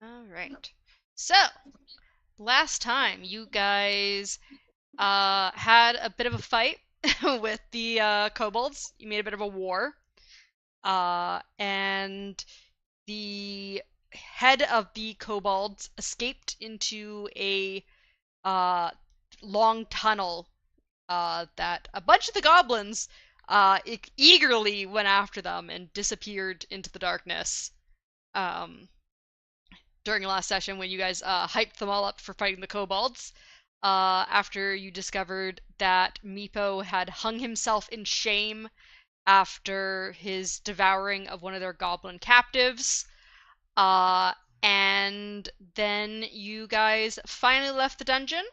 Alright. So, last time you guys had a bit of a fight with the kobolds. You made a bit of a war. And the head of the kobolds escaped into a long tunnel that a bunch of the goblins eagerly went after them and disappeared into the darkness. Um, During last session when you guys hyped them all up for fighting the kobolds. After you discovered that Meepo had hung himself in shame after his devouring of one of their goblin captives. And then you guys finally left the dungeon,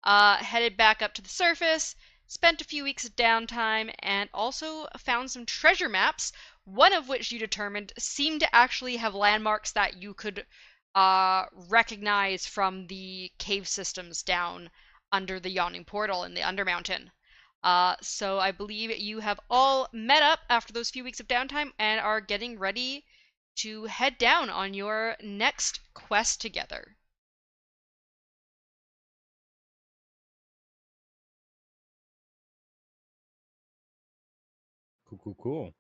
headed back up to the surface, spent a few weeks of downtime, and also found some treasure maps, one of which you determined seemed to actually have landmarks that you could recognize from the cave systems down under the Yawning Portal in the Undermountain. So I believe you have all met up after those few weeks of downtime and are getting ready to head down on your next quest together. Cool.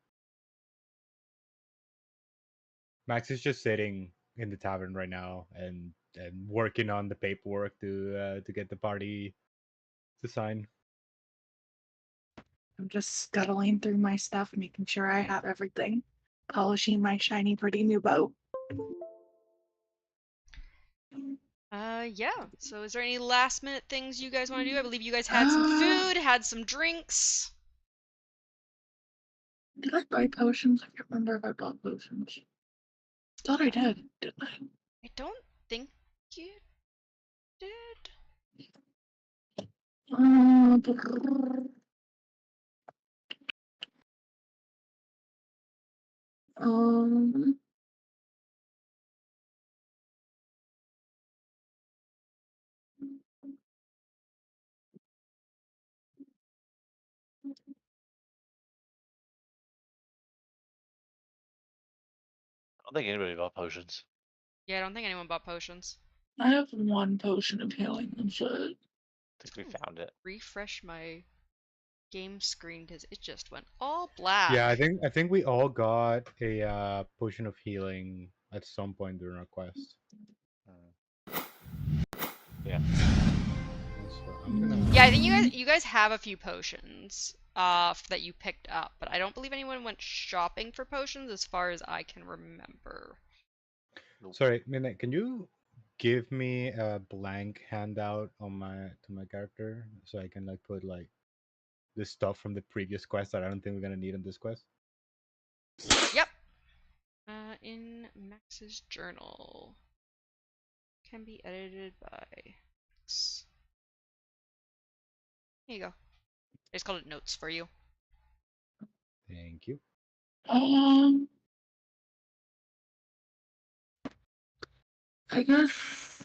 Max is just sitting in the tavern right now and working on the paperwork to get the party to sign. I'm just scuttling through my stuff, making sure I have everything, polishing my shiny, pretty new boat. Yeah. So is there any last minute things you guys want to do? I believe you guys had some food, had some drinks. Did I buy potions? I can't remember if I bought potions. Thought I did, didn't I? I don't think you did. Um, I don't think anybody bought potions. Yeah, I don't think anyone bought potions. I have one potion of healing. That's it. I think we found it. Refresh my game screen because it just went all black. Yeah, I think we all got a potion of healing at some point during our quest. Yeah. So I'm gonna... Yeah, I think you guys have a few potions that you picked up, but I don't believe anyone went shopping for potions as far as I can remember. Sorry, Midnight, can you give me a blank handout on my character so I can like put like the stuff from the previous quest that I don't think we're gonna need on this quest? Yep. In Max's journal. Can be edited by Max. Here you go. I just called it notes for you. Thank you. I guess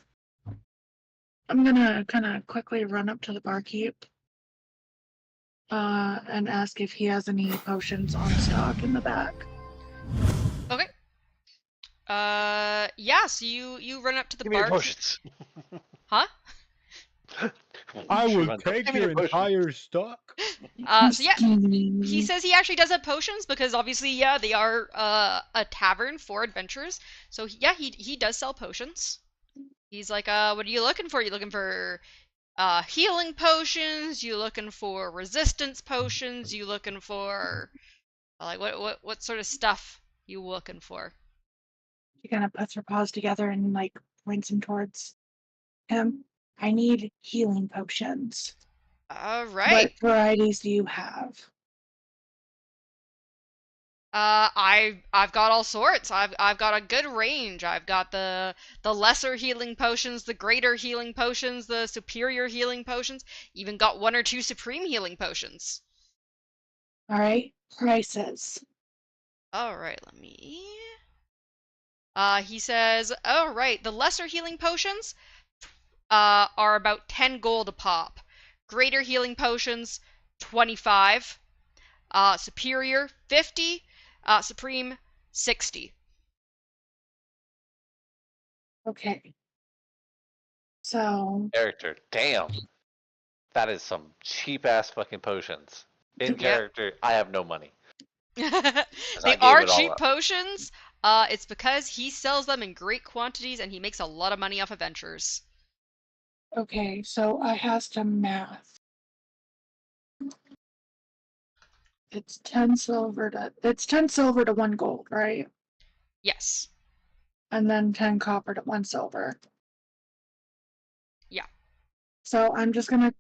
I'm gonna kind of quickly run up to the barkeep and ask if he has any potions on stock in the back. Okay. Yeah, so you run up to the Give me your bar. potions. Huh? I will Give take me your your potions. entire stock. So yeah, he says he actually does have potions because obviously, yeah, they are a tavern for adventurers. So yeah, he does sell potions. He's like, what are you looking for? You looking for healing potions? You looking for resistance potions? You looking for like what sort of stuff you looking for? She kind of puts her paws together and like points them towards him. I need healing potions. All What right. varieties do you have? I've got all sorts. I've got a good range. I've got the lesser healing potions, the greater healing potions, the superior healing potions. Even got one or two supreme healing potions. All right, prices. All right, let me. He says, all right, the lesser healing potions are about 10 gold a pop. Greater healing potions, 25. Superior, 50. Supreme, 60. Okay. So Character. Damn. That is some cheap ass fucking potions. In Yep. character, I have no money. 'Cause They I gave are it all cheap up. potions. It's because he sells them in great quantities and he makes a lot of money off adventures. okay, so I has to math. It's 10 silver to 1 gold, right? Yes. And then 10 copper to 1 silver. Yeah. So I'm just gonna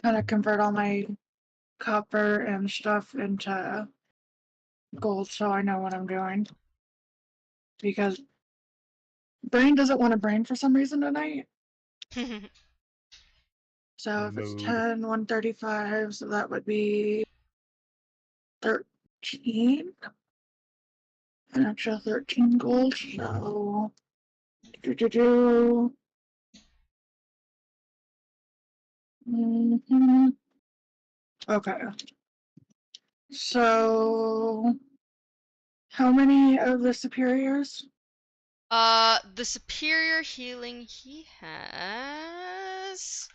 kind of convert all my copper and stuff into gold so I know what I'm doing. Because brain doesn't want to brain for some reason tonight. So if it's Mood. 10, 135, so that would be 13. An extra 13 gold, so do. Okay. So how many of the superiors? The superior healing he has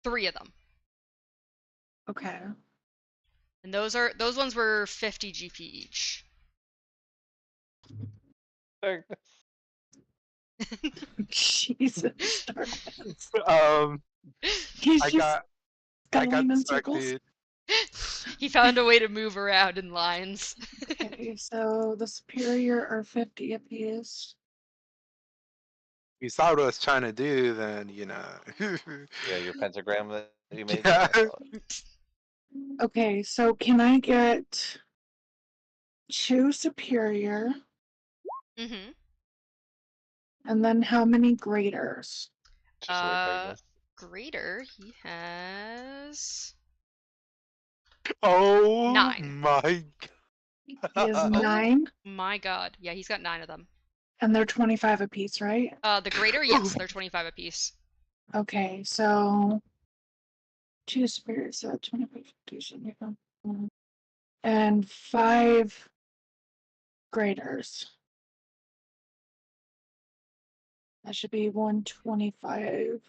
3 of them. Okay. And those ones were 50 GP each. Jesus, darkness. He's I just got going in circles. distracted. He found a way to move around in lines. Okay, so the superior are 50 apiece. If you saw what I was trying to do, then Yeah, your pentagram that you made. Yeah. I saw it. Okay, so can I get 2 superior? Mm-hmm. And then how many graders? Just wait there, guys. Greater he has Oh 9. my He has god. 9, My god. Yeah, he's got 9 of them. and they're 25 apiece, right? The greater, yes, they're 25 apiece. Okay, so 2 superiors, so 25, 50, 75, and 5 graders. That should be 125.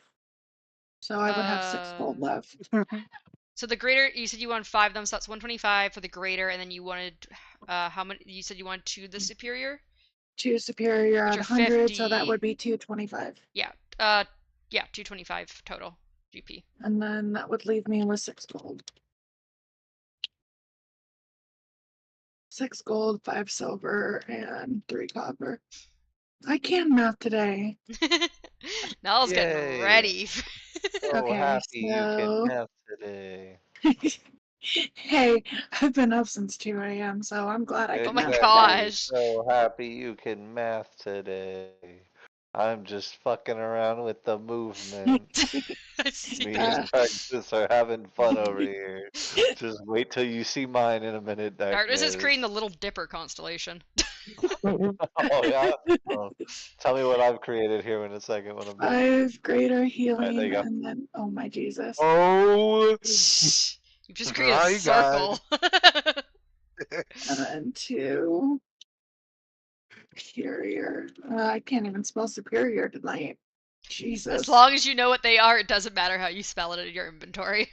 So I would have 6 gold left. So the greater, you said you wanted 5 of them, so that's 125 for the greater, and then you wanted, how many? You said you wanted 2 the superior? 2 superior Which at are 100, so that 50. would be 225. Yeah, 225 total GP. And then that would leave me with 6 gold. 6 gold, 5 silver, and 3 copper. I can math today. Nell's Yay. getting ready. So Okay, happy you can so- math today. Hey, I've been up since 2 a.m., so I'm glad I Oh can my math Exactly. today. gosh. So happy you can math today. I'm just fucking around with the movement. I see. Me and Darkness are having fun over here. Just wait till you see mine in a minute, Darkness is creating the Darkness. Little Dipper constellation. Oh yeah? Oh, tell me what I've created here in a second when I'm done. 5 greater Alright, there healing, you go. and then, oh my Jesus. Oh You just created a my circle. And then 2 superior. I can't even spell superior tonight. Jesus. As long as you know what they are, it doesn't matter how you spell it in your inventory.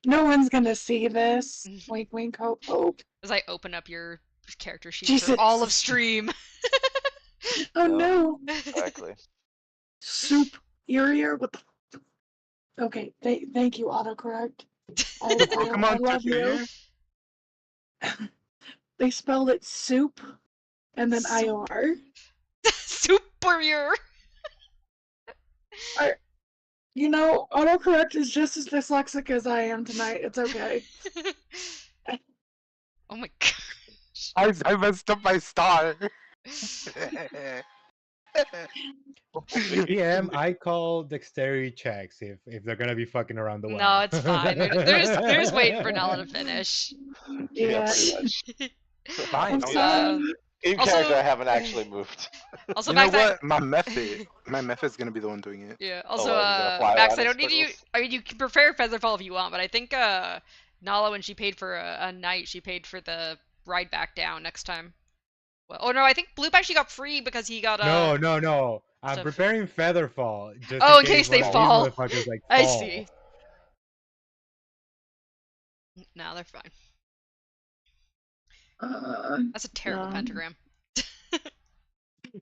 No one's gonna see this. Wink, wink, hope, hope. As I open up your character sheet Jesus. for all of stream. Oh Yeah. no. Exactly. Superior? What the? Okay, thank you, autocorrect. I Pokemon love you. Superior? They spelled it soup and then Soup. IR. Superior. You know, autocorrect is just as dyslexic as I am tonight. It's okay. Oh my god. I messed up my star. PM, I call dexterity checks if they're gonna be fucking around the well. No, it's fine. They're just waiting for Nella to finish. Yeah. pretty much. Fine. I'm I'll- sorry. In Also- character, I haven't actually moved. Also, You know Max, what? My method's gonna be the one doing it. yeah. Also, what, you're gonna fly Max, around I in don't need you. circles? I mean, you can prepare Featherfall if you want, but I think Nala, when she paid for a night, she paid for the ride back down next time. Well, oh no, I think Bloop actually got free because he got No. I'm stuff. preparing Featherfall just Oh, in in case case they one of these fall. motherfuckers like I fall. see. No, they're fine. That's a terrible pentagram.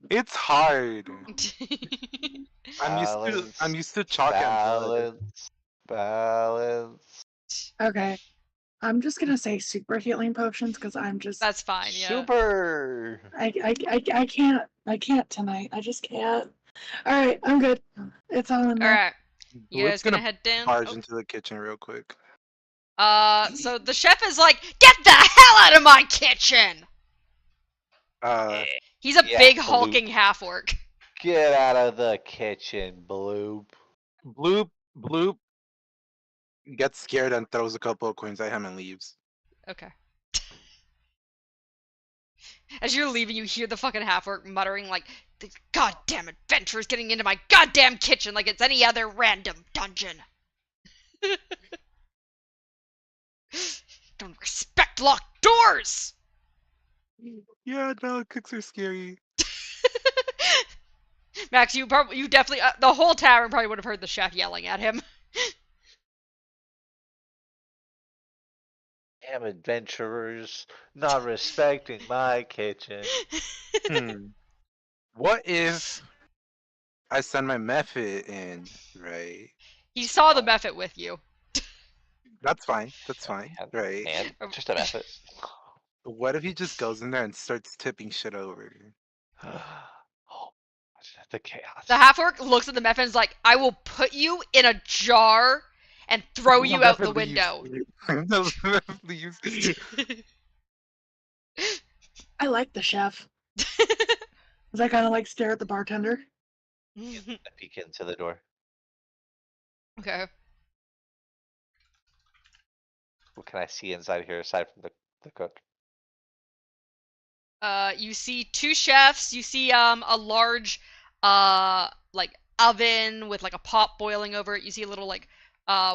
It's hard. Balance. I'm used to chalk and blood. Balance. Okay. I'm just gonna say super healing potions because I'm just That's fine. Yeah. Super. I can't tonight. I just can't. All right, I'm good. It's all in All there. right. You Bloop's guys gonna head down? barge Oh. into the kitchen real quick. So the chef is like, "Get the hell out of my kitchen!" He's a Yeah, big Bloop. hulking half orc. Get out of the kitchen, Bloop. Bloop gets scared and throws a couple of coins at him and leaves. Okay. As you're leaving, you hear the fucking half orc muttering like, "The goddamn adventurer's getting into my goddamn kitchen like it's any other random dungeon." Don't respect locked doors! Yeah, no, cooks are scary. Max, you definitely the whole tavern probably would have heard the chef yelling at him. Damn adventurers not respecting my kitchen. What if I send my method in, right? He saw the method with you. That's fine, right? And just a method. What if he just goes in there and starts tipping shit over? Oh, the chaos. The half orc looks at the method and is like, "I will put you in a jar and throw you out the window." Leaves. I like the chef. Cause I kind of like stare at the bartender. I peek into the door. Okay. What can I see inside here aside from the cook? You see two chefs. You see a large like oven with like a pot boiling over it. You see a little like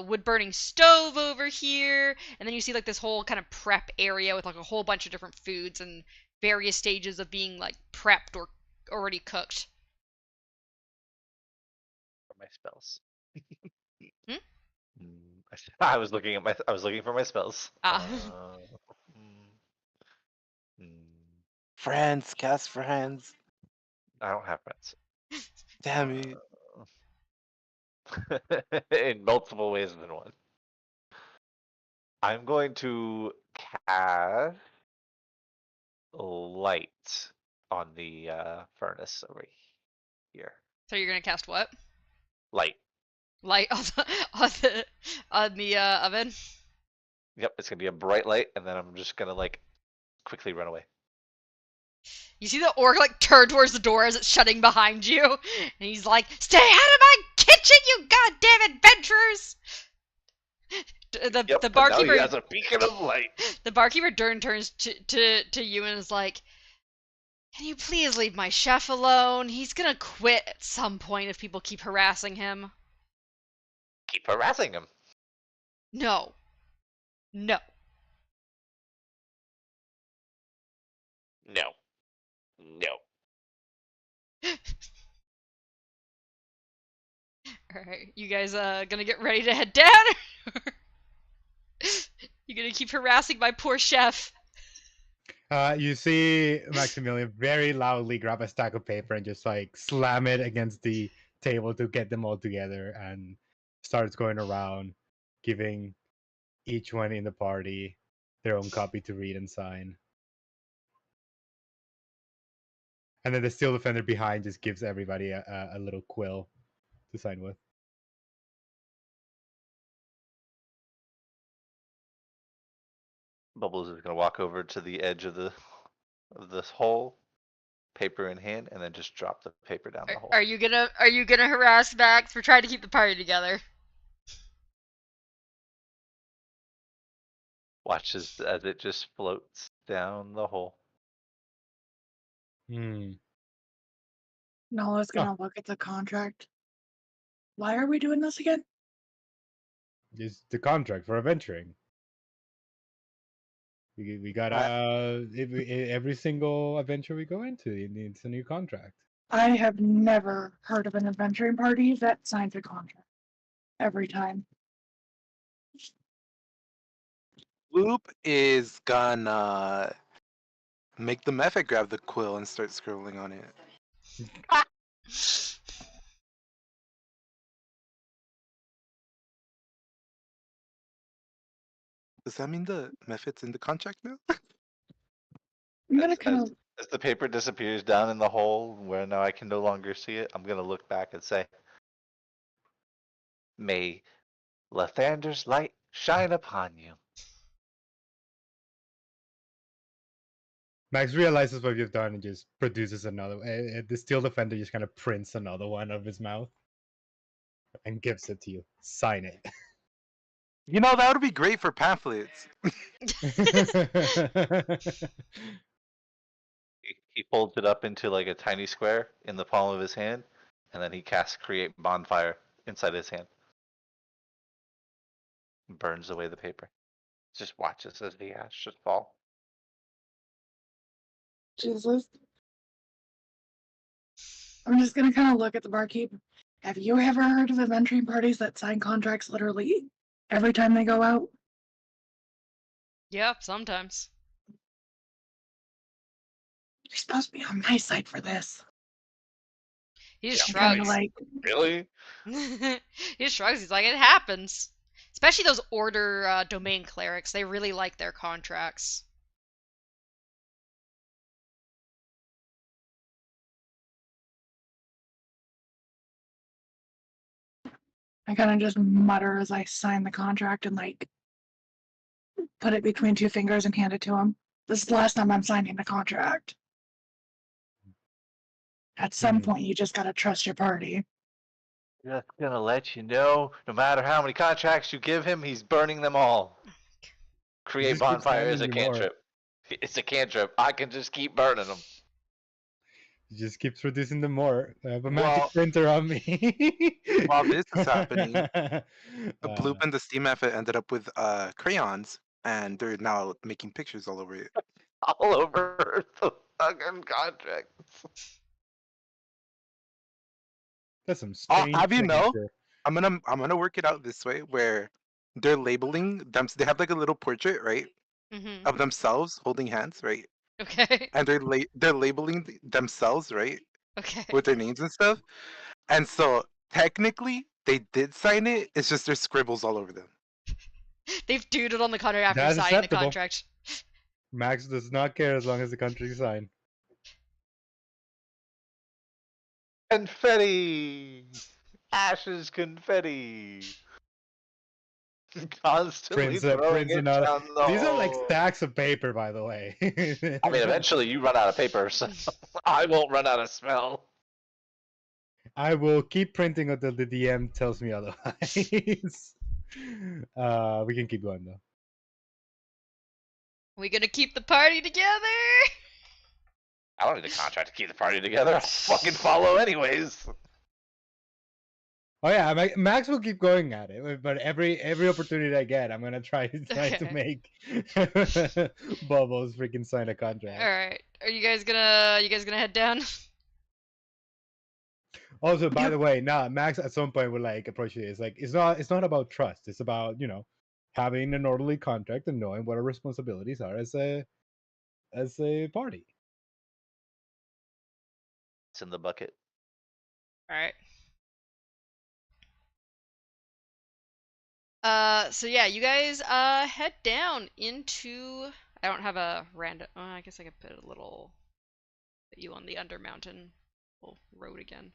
wood burning stove over here, and then you see like this whole kind of prep area with like a whole bunch of different foods and various stages of being like prepped or already cooked. For my spells. Hmm? I was looking for my spells. Ah. Friends, cast friends. I don't have friends. Damn it. In multiple ways than one. I'm going to cast light on the furnace over here. So you're gonna cast what? Light. Light on the oven. Yep, it's gonna be a bright light, and then I'm just gonna like quickly run away. You see the orc like turn towards the door as it's shutting behind you, and he's like, "Stay out of my kitchen, you goddamn adventurers!" Yep, The and now barkeeper he has a beacon of light. the barkeeper turns to you and is like, "Can you please leave my chef alone? He's gonna quit at some point if people keep harassing him." Keep harassing him. No. No. No. No. Alright, you guys gonna get ready to head down? You gonna keep harassing my poor chef? You see Maximilian very loudly grab a stack of paper and just like slam it against the table to get them all together, and starts going around giving each one in the party their own copy to read and sign. And then the steel defender behind just gives everybody a little quill to sign with. Bubbles is gonna walk over to the edge of this hole, paper in hand, and then just drop the paper down the hole. Are you gonna harass Max? We're trying to keep the party together. Watch as it just floats down the hole. Nala's gonna look at the contract. Why are we doing this again? It's the contract for adventuring. We gotta every single adventure we go into, it needs a new contract. I have never heard of an adventuring party that signs a contract every time. Loop is gonna make the method grab the quill and start scribbling on it. Does that mean the method's in the contract now? I'm gonna As, kind as, of as the paper disappears down in the hole where now I can no longer see it, I'm gonna look back and say, "May Lathander's light shine upon you." Max realizes what you've done and just produces another. The steel defender just kind of prints another one of his mouth and gives it to you. Sign it. You know, that would be great for pamphlets. He folds it up into like a tiny square in the palm of his hand, and then he casts create bonfire inside his hand. Burns away the paper. Just watches as the ash just fall. Jesus. I'm just gonna kind of look at the barkeep. Have you ever heard of adventuring parties that sign contracts literally every time they go out? Yeah, sometimes. You're supposed to be on my side for this. He just I'm kind of shrugs. like, Really? He just shrugs. He's like, it happens. Especially those order domain clerics. They really like their contracts. I kind of just mutter as I sign the contract and like put it between two fingers and hand it to him. This is the last time I'm signing the contract. At some point, you just gotta trust your party. Just gonna let you know, no matter how many contracts you give him, he's burning them all. Create just keep bonfire is signing a you more. cantrip. It's a cantrip. I can just keep burning them. He just keeps producing them more. I have a Well- magic printer on me. While this is happening, The Bloop Uh, and the Steam method ended up with crayons, and they're now making pictures all over it. All over the fucking contracts. that's some I'll strange have you know, signature. I'm gonna work it out this way where they're labeling them. They have like a little portrait, right, Mm-hmm. of themselves holding hands, right, Okay. and they're labeling themselves, right, Okay. with their names and stuff. And so technically they did sign it. It's just there's scribbles all over them. They've doodled on the contract after That's signing the acceptable. contract. Max does not care as long as the country is signed. Confetti! Ashes confetti! Constantly throwing Prince it another. down the These are like hole. stacks of paper, by the way. I mean, eventually you run out of paper, so I won't run out of smell. I will keep printing until the DM tells me otherwise. We can keep going though. We gonna keep the party together? I don't need a contract to keep the party together. I'll fucking follow anyways. Oh yeah, Max will keep going at it, but every opportunity I get, I'm gonna try to Okay. make Bubbles freaking sign a contract. All right. Are you guys gonna head down? Also, by the way, now Max at some point will like approach it. It's like it's not about trust. It's about having an orderly contract and knowing what our responsibilities are as a party. It's in the bucket. All right. So yeah, you guys head down into. I don't have a random. I guess I could put a little. Put you on the Undermountain road again.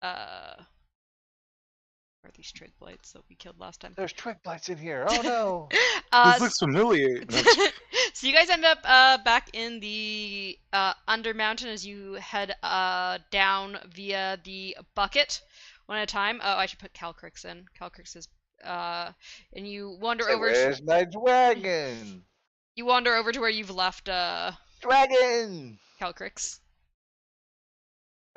Where are these trig blights that we killed last time? There's twig blights in here. Oh no. This looks familiar. So you guys end up back in the Undermountain as you head down via the bucket one at a time. Oh, I should put Calcrix in. Calcrix is and you wander Say, over. where's my dragon? You wander over to where you've left Dragon! Calcrix.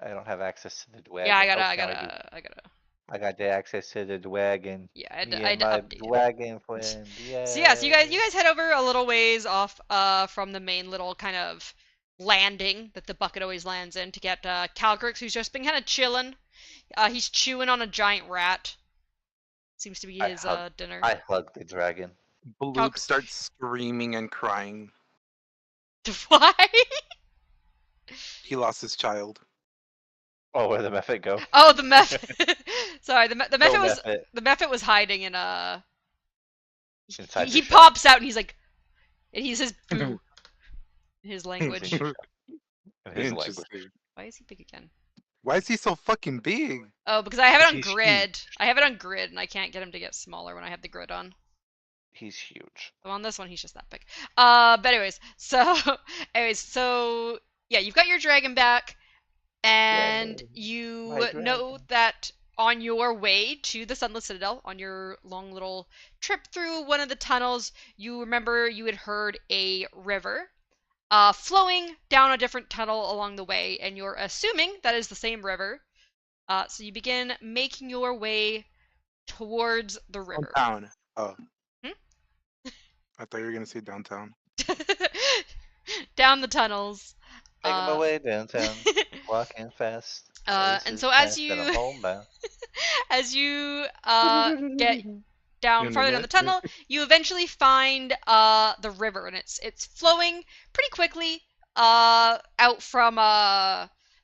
I don't have access to the dragon. Yeah, I Oh, gotta, now I I do. gotta, I gotta I got the access to the wagon. Yeah, I Me had and to my update it. wagon friend. Yeah. So yeah, so you guys head over a little ways off from the main little kind of landing that the bucket always lands in to get Calgrix, who's just been kind of chilling. He's chewing on a giant rat. Seems to be his dinner. I hug the dragon. Bloop starts screaming and crying. Why? He lost his child. Oh, where'd the Mephit go? Oh, the Mephit. Sorry, the Go Mephit was Mephit. the Mephit was hiding in Inside he your shell. pops out and he's like, and he says boo in his language. In his language. Interesting. Why is he big again? Why is he so fucking big? Oh, because I have it on He's grid. I have it on grid, and I can't get him to get smaller when I have the grid on. He's huge. So on this one, he's just that big. But anyways, so yeah, you've got your dragon back, and Yay. you My know dragon. that on your way to the Sunless Citadel, on your long little trip through one of the tunnels, you remember you had heard a river flowing down a different tunnel along the way, and you're assuming that is the same river. So you begin making your way towards the river. Downtown. Oh. Hmm? I thought you were gonna say downtown. Down the tunnels. Making my way downtown, walking fast. And so as you as you get down farther down the tunnel, you eventually find the river, and it's flowing pretty quickly out from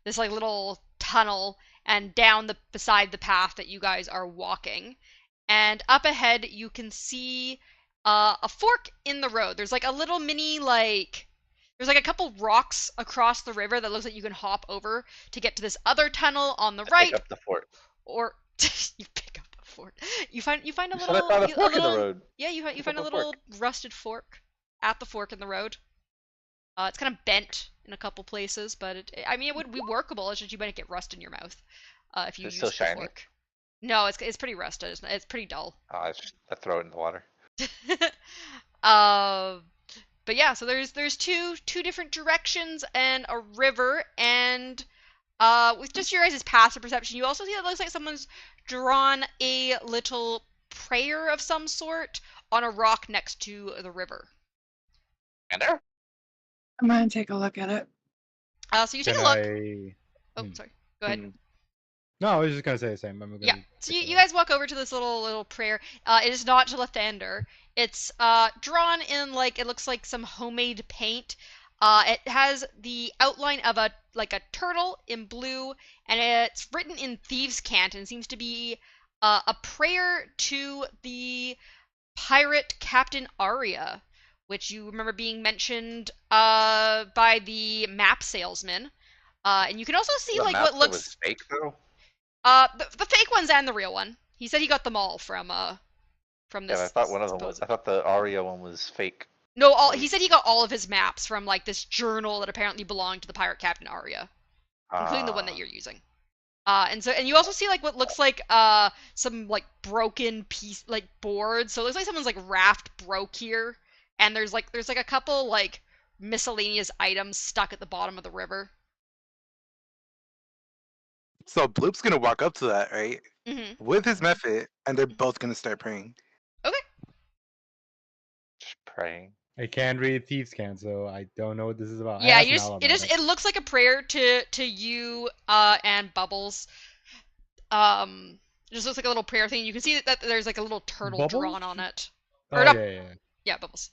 this like little tunnel and down the beside the path that you guys are walking. And up ahead you can see a fork in the road. There's like a little mini there's like a couple rocks across the river that looks like you can hop over to get to this other tunnel on the right. Pick up the fort. Or you pick up a fork. You find a You said little I found a you- fork in the little- road. Yeah, you Pick find a up a little fork. rusted fork at the fork in the road. It's kind of bent in a couple places, but it would be workable. It's just you might get rust in your mouth if you Is it use still the shiny? fork. No, it's pretty rusted. It's pretty dull. I throw it in the water. But yeah, so there's two different directions and a river, and with just your guys' passive perception, you also see that it looks like someone's drawn a little prayer of some sort on a rock next to the river. And there? I'm gonna take a look at it. So you take Can a look. I? Oh, Hmm. sorry. Go ahead. Hmm. No, I was just gonna say the same. I'm gonna Yeah. So take you a- guys walk over to this little prayer. It is not to Lathander. It's drawn in it looks like some homemade paint. It has the outline of a turtle in blue, and it's written in thieves' cant and seems to be a prayer to the pirate Captain Arya, which you remember being mentioned by the map salesman. And you can also see The what map looks was fake though. the fake ones and the real one. He said he got them all from this. Yeah, I thought one of them was. supposed- I thought the Aria one was fake. No, he said he got all of his maps from this journal that apparently belonged to the pirate Captain Arya, including the one that you're using. And you also see what looks like some broken piece boards. So it looks like someone's raft broke here, and there's a couple miscellaneous items stuck at the bottom of the river. So Bloop's gonna walk up to that, right? Mm-hmm. With his method, and they're both gonna start praying. Just praying. I can't read thieves' can, so I don't know what this is about. I Yeah, asked you just Mal it about is. It looks like a prayer to you and Bubbles. It just looks like a little prayer thing. You can see that there's a little turtle Bubbles? drawn on it. Oh Or not- yeah. Yeah, Bubbles.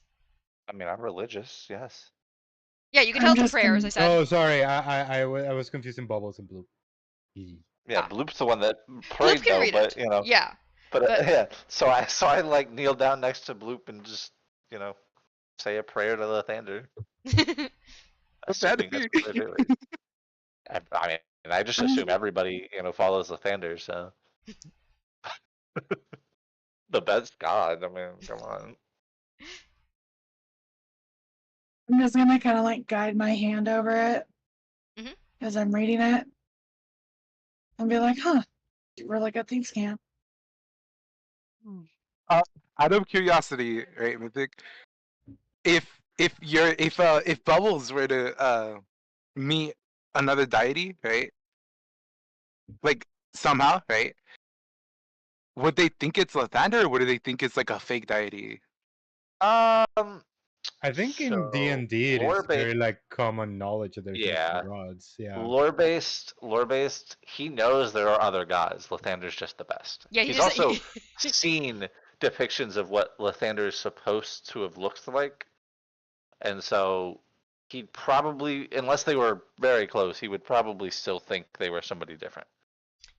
I mean, I'm religious. Yes. Yeah, you can I'm tell it's a just prayer, as I said. Oh, sorry. I was confusing bubbles and blue. Yeah, Ah. Bloop's the one that prayed can though, read but it. Yeah. But, but- yeah, so I kneel down next to Bloop and just say a prayer to Lathander. What's that? Assuming that's what they're doing. I mean, I just assume everybody follows Lathander, so the best god. I mean, come on. I'm just gonna kind of guide my hand over it Mhm. as I'm reading it, and be like, "Huh, really good things, can." Out of curiosity, right, Mythic? If Bubbles were to meet another deity, right? Somehow, right? would they think it's Lathander, or would they think it's like a fake deity? Um, I think in D so and D it lore is based, very like common knowledge that there's yeah, multiple gods. Yeah. lore based. He knows there are other gods. Lathander's just the best. Yeah, he He's just also seen depictions of what Lathander is supposed to have looked like, and so he'd probably, unless they were very close, he would probably still think they were somebody different.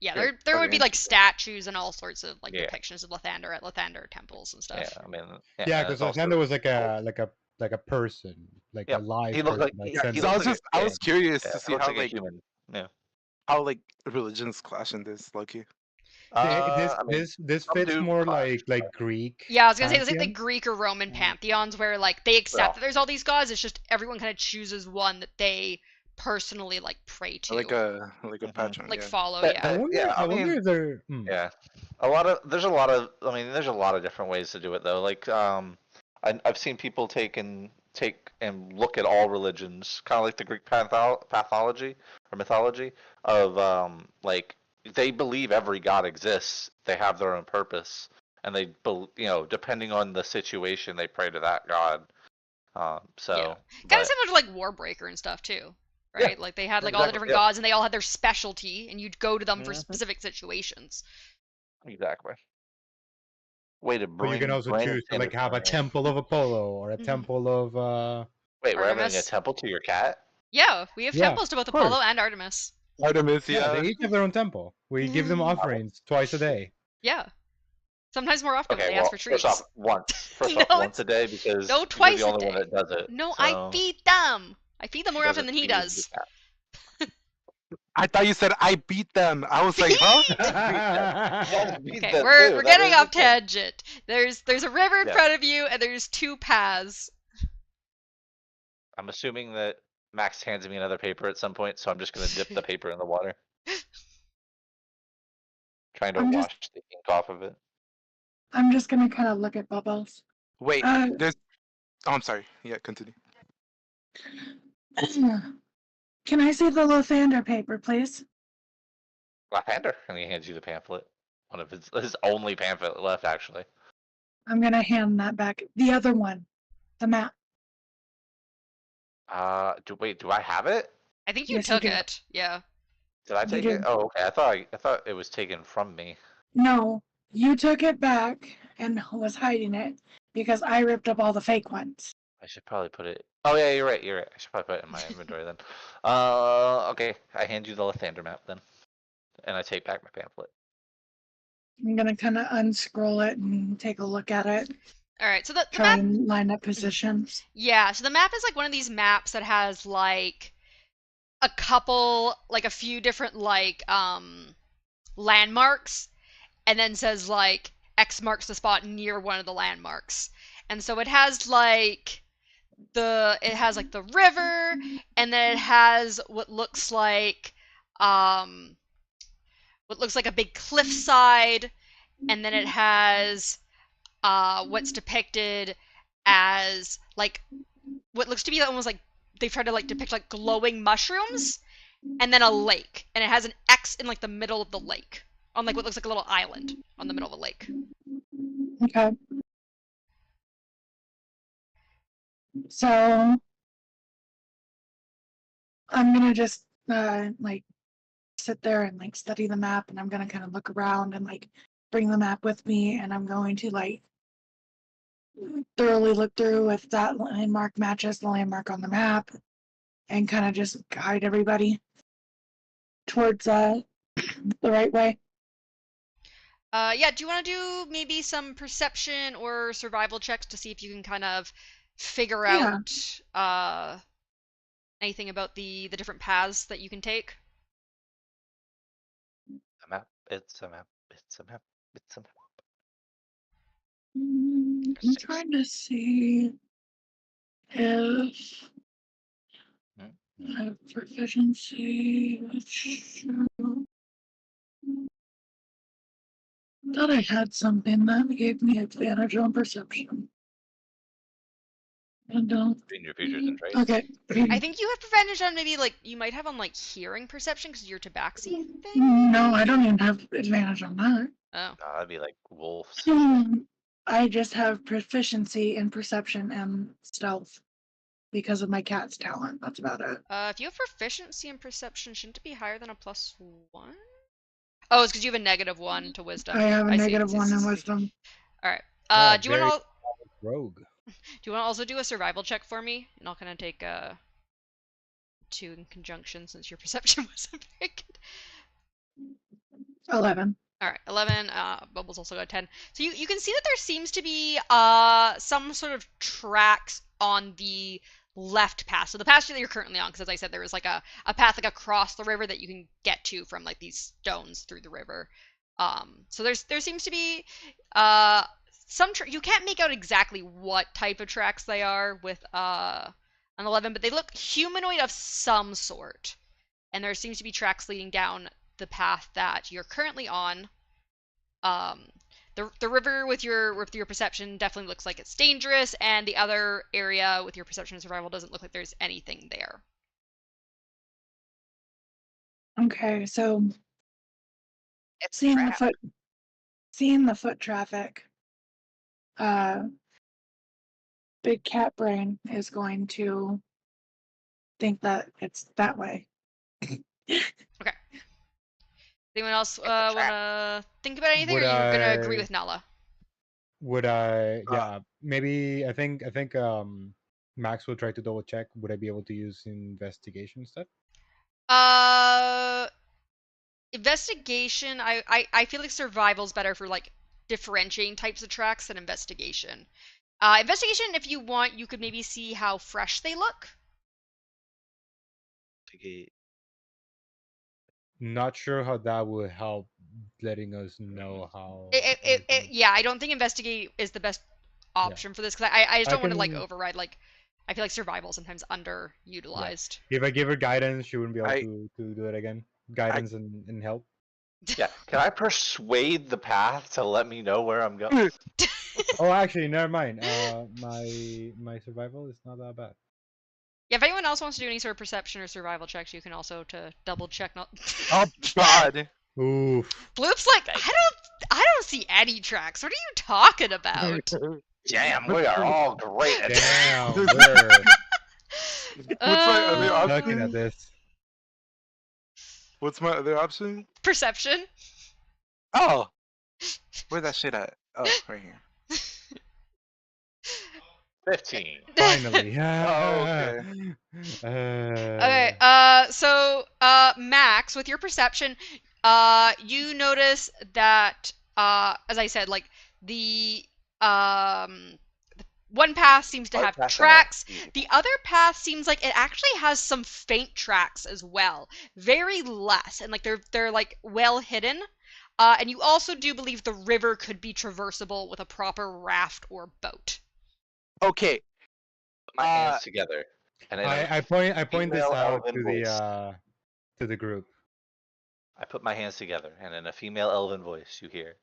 yeah, Okay, there would okay, be like interesting. statues and all sorts of like Yeah, depictions of Lathander at Lathander temples and yeah. stuff. I mean, Yeah, and because it's also Lysander was like a person, like a yep. live He looked person like that Yeah, he so ascended. I looks was like a just I yeah, was curious yeah. to He see looks like a like human. Yeah. how like religions clash in this, Loki. I mean, This some fits do more clash. like Greek Yeah, I was gonna say it's like the pantheon. Greek or Roman pantheons where like they accept that Well, there's all these gods. It's just everyone kind of chooses one that they personally like pray Like to, a mhm. patron, like yeah. follow. Yeah. Yeah, I I wonder mean, if they're. yeah, a lot of there's a lot of I mean, there's a lot of different ways to do it though. Like, I've seen people take and look at all religions, kind of like the Greek pathology or mythology of like they believe every god exists. They have their own purpose, and depending on the situation, they pray to that god. Yeah. So, Kind of but similar to like Warbreaker and stuff too, yeah, right? Like they had like all the exactly, different yep, gods and they all had their specialty, and you'd go to them for hmm specific situations. exactly. Way to But you can bring also Brandon choose to like have a Sanderson in. temple of Apollo or a Hmm. temple of. Wait, we're having a Artemis. temple to your cat? Yeah, we have Yeah, temples to both of Apollo course. and Artemis. Artemis, Yeah, they yeah. each have their own temple. We give them offerings twice a day. Yeah. Sometimes more often when Okay, they ask well, for first off, treats. once. First No, off, once it's a day because no you're the twice a only one day. that does it. No, I So feed them. I feed them she more often doesn't than he feed the does. cat. I thought you said I beat them. I was like, huh? Feed. Beat them. Yes, beat Okay, them we're too. we're That getting is the off thing. tangent. There's a river in Yeah, front of you and there's two paths. I'm assuming that Max hands me another paper at some point, so I'm just gonna dip the paper in the water, trying to I'm just wash the ink off of it. I'm just gonna kind of look at Bubbles. Wait, Uh, there's. Oh, I'm sorry. Yeah, continue. can I see the Lathander paper, please? Lathander, and he hands you the pamphlet. One of his only pamphlet left, actually. I'm gonna hand that back. The other one, the map. Do I have it? I think you Yes, you took do. it. Yeah. Did I You take it? do. Oh, okay. I thought it was taken from me. No, you took it back and was hiding it because I ripped up all the fake ones. I should probably put it. Oh yeah, you're right. You're right. I should probably put it in my inventory then. Okay. I hand you the Lathander map then, and I take back my pamphlet. I'm gonna kind of unscroll it and take a look at it. All right. So the Try map. and line up positions. Yeah. So the map is like one of these maps that has like a few different like landmarks, and then says like X marks the spot near one of the landmarks. And so it has like the river, and then it has um what looks like a big cliffside, and then it has what's depicted as like what looks to be almost like they've tried to like depict like glowing mushrooms, and then a lake, and it has an X in like the middle of the lake on like what looks like a little island on the middle of a lake. Okay. So I'm gonna just like sit there and like study the map, and I'm gonna kind of look around and like bring the map with me, and I'm going to like thoroughly look through if that landmark matches the landmark on the map, and kind of just guide everybody towards the right way. Yeah, do you want to do maybe some perception or survival checks to see if you can kind of figure Yeah. out anything about the different paths that you can take? A map. It's a map. It's a map. It's a map. I'm Six. trying to see if I have proficiency. Thought I had something that gave me advantage on perception. I don't. In your features and traits. Okay. I think you have advantage on maybe like you might have on like hearing perception because you're tabaxi thing. No, I don't even have advantage on that. Oh, No, that'd be like wolves. I just have proficiency in perception and stealth because of my cat's talent. That's about it. if you have proficiency in perception, shouldn't it be higher than a +1? Oh, it's because you have a -1 to wisdom. I have a see. negative one in wisdom. All right. Wow, Do you want very to rogue. also do a survival check for me? And I'll kind of take 2 in conjunction since your perception wasn't very good. 11. All right, 11. Bubbles also got 10. So you can see that there seems to be some sort of tracks on the left path. So the path that you're currently on, because as I said, there was like a path like across the river that you can get to from like these stones through the river. So there seems to be some you can't make out exactly what type of tracks they are with an 11, but they look humanoid of some sort. And there seems to be tracks leading down the path that you're currently on. The river with your perception definitely looks like it's dangerous, and the other area with your perception and survival doesn't look like there's anything there. Okay, so It's seeing the trap. foot traffic, Big Cat Brain is going to think that it's that way. Okay. Anyone else want to think about anything, Would or you're going to agree I- with Nala? Would I? Yeah, maybe. I think. Max will try to double check. Would I be able to use investigation stuff? Investigation, I feel like survival's better for like differentiating types of tracks than investigation. Investigation, if you want, you could maybe see how fresh they look. Not sure how that would help letting us know how. Yeah, I don't think investigate is the best option for this because I just I don't want to like can- override like I feel like survival sometimes underutilized. If I give her guidance, she wouldn't be able I- to do it again. Guidance and help. Yeah. Can I persuade the path to let me know where I'm going? Oh, actually, never mind. My survival is not that bad. Yeah, if anyone else wants to do any sort of perception or survival checks, you can also to double check. Not. Oh God! Oof. Bloop's like I don't see any tracks. What are you talking about? Damn, we are all great at Damn, we're What's my other Uh, looking at option? this. What's my other option? Perception. Oh, where's that shit at? Oh, right here. 15. Finally. okay. Okay, so Max, with your perception, you notice that as I said, like the one path seems to Our have path tracks. and The other path seems like it actually has some faint tracks as well. Very less, and like they're like well hidden. And you also do believe the river could be traversable with a proper raft or boat. Okay. put my hands together. And in a I point this female out elven to voice. the group. I put my hands together, and in a female elven voice, you hear,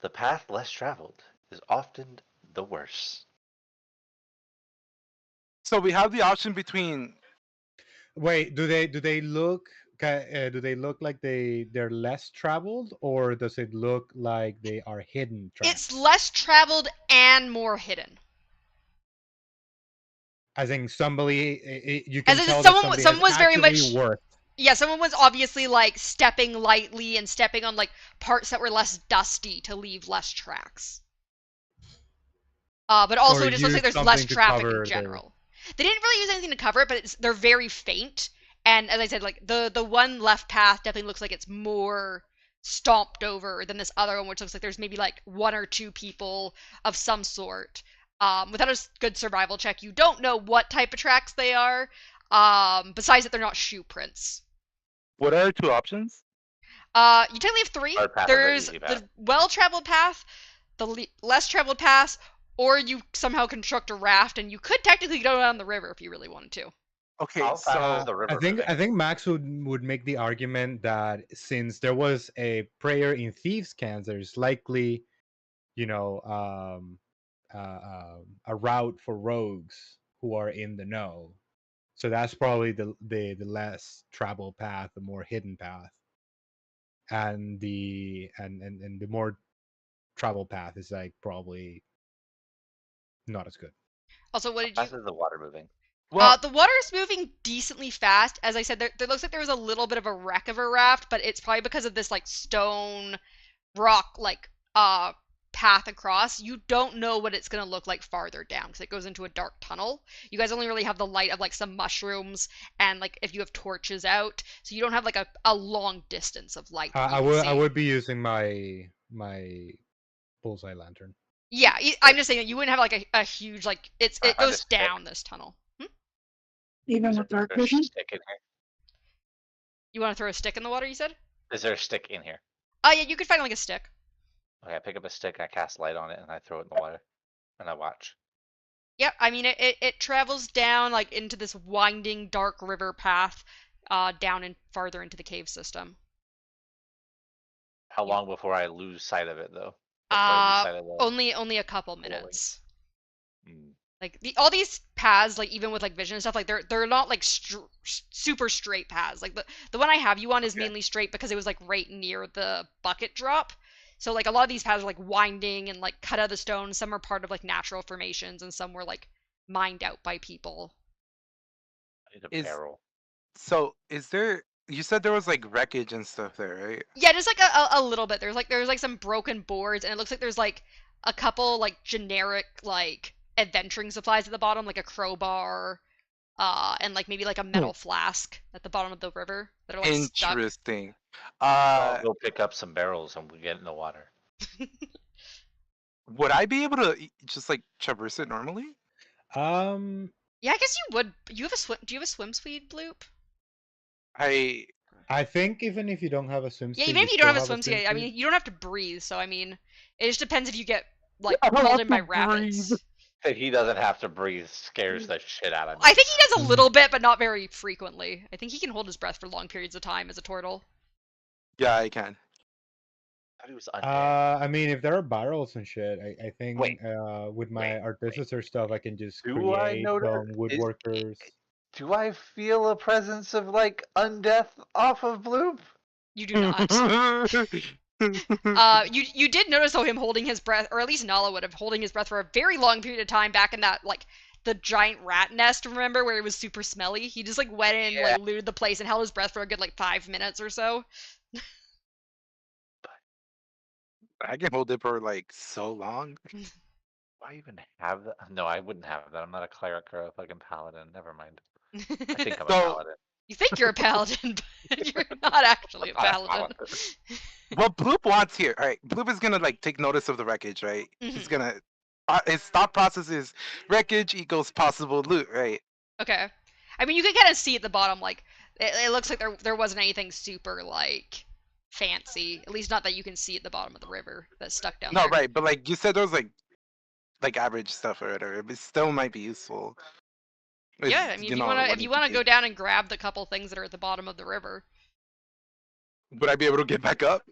"The path less traveled is often the worse." So we have the option between. Wait, do they look? Do they look like they're less traveled, or does it look like they are hidden tracks? It's less traveled and more hidden. As in somebody, you can As in tell that someone somebody has was very actively much worked. yeah, someone was obviously like stepping lightly and stepping on like parts that were less dusty to leave less tracks. But also Or it just looks like use there's less something to traffic in cover their- general. They didn't really use anything to cover it, but they're very faint. And as I said, like the one left path definitely looks like it's more stomped over than this other one, which looks like there's maybe like one or two people of some sort. Without a good survival check, you don't know what type of tracks they are. Besides that, they're not shoe prints. What are the two options? You technically have three. Hard path and the There's easy path. the well-traveled path, the less traveled path, or you somehow construct a raft, and you could technically go down the river if you really wanted to. Okay, How fast so is the river I moving? think Max would make the argument that since there was a prayer in thieves' cans, there's likely, you know, a route for rogues who are in the know. So that's probably the less traveled path, the more hidden path, and the more traveled path is like probably not as good. Also, what How did you? fast is the water moving? Well, The water is moving decently fast. As I said, there looks like there was a little bit of a wreck of a raft, but it's probably because of this like stone rock like path across. You don't know what it's gonna look like farther down because it goes into a dark tunnel. You guys only really have the light of like some mushrooms and like if you have torches out, so you don't have like a long distance of light that you can I see. would be using my bullseye lantern. Yeah, I'm just saying that you wouldn't have like a huge like it Can I find a goes stick? down this tunnel. Even Is with there dark a vision. stick in here? You want to throw a stick in the water? You said? Is there a stick in here? Oh yeah, you could find like a stick. Okay, I pick up a stick, I cast light on it, and I throw it in the water, and I watch. Yep, I mean it travels down like into this winding dark river path, down and farther into the cave system. How You- long before I lose sight of it, though? Before I lose sight of the only a couple glowing? minutes. Hmm. Like all these paths, like even with like vision and stuff, like they're not like super straight paths. Like the one I have you on is Okay. mainly straight because it was like right near the bucket drop. So like a lot of these paths are like winding and like cut out of the stone. Some are part of like natural formations, and some were like mined out by people. I need a Is- barrel. so is there? You said there was like wreckage and stuff there, right? Yeah, just like a little bit. There's like some broken boards, and it looks like there's like a couple like generic like adventuring supplies at the bottom, like a crowbar, and like maybe like a metal flask at the bottom of the river that are like stuck. Interesting. I'll go pick up some barrels and we get in the water. Would I be able to just like traverse it normally? Um, Yeah, I guess you would. You have a swim. Do you have a swim speed, Bloop? I think even if you don't have a swim Yeah, speed, even if you don't still have a swim speed, I mean, you don't have to breathe. So I mean, it just depends if you get like I don't pulled have in by to rapids. breathe. That he doesn't have to breathe scares the shit out of me. I think he does a little bit, but not very frequently. I think he can hold his breath for long periods of time as a turtle. Yeah, I can. I thought he was undead. I mean, if there are barrels and shit, I think Wait, with my artificer stuff, I can just Do I create notice? some woodworkers. Do I feel a presence of like undeath off of Bloop? You do not. You did notice though him holding his breath, or at least Nala would have holding his breath for a very long period of time back in that like the giant rat nest. Remember where it was super smelly? He just like went in, Yeah. like looted the place, and held his breath for a good like 5 minutes or so. I can hold it for like so long. Do I even have that? No, I wouldn't have that. I'm not a cleric or a fucking paladin. Never mind. I think I'm a So- paladin. You think you're a paladin, but you're not actually a I'm not a paladin. What Bloop wants here, all right? Bloop is gonna like take notice of the wreckage, right? He's Mhm. gonna his thought process is wreckage equals possible loot, right? Okay. I mean, you can kind of see at the bottom, like it looks like there wasn't anything super like fancy. At least not that you can see at the bottom of the river that's stuck down No, there. right, but like you said, there was like average stuff or whatever. It still might be useful. If, Yeah, I mean, if you wanna go down and grab the couple things that are at the bottom of the river, would I be able to get back up?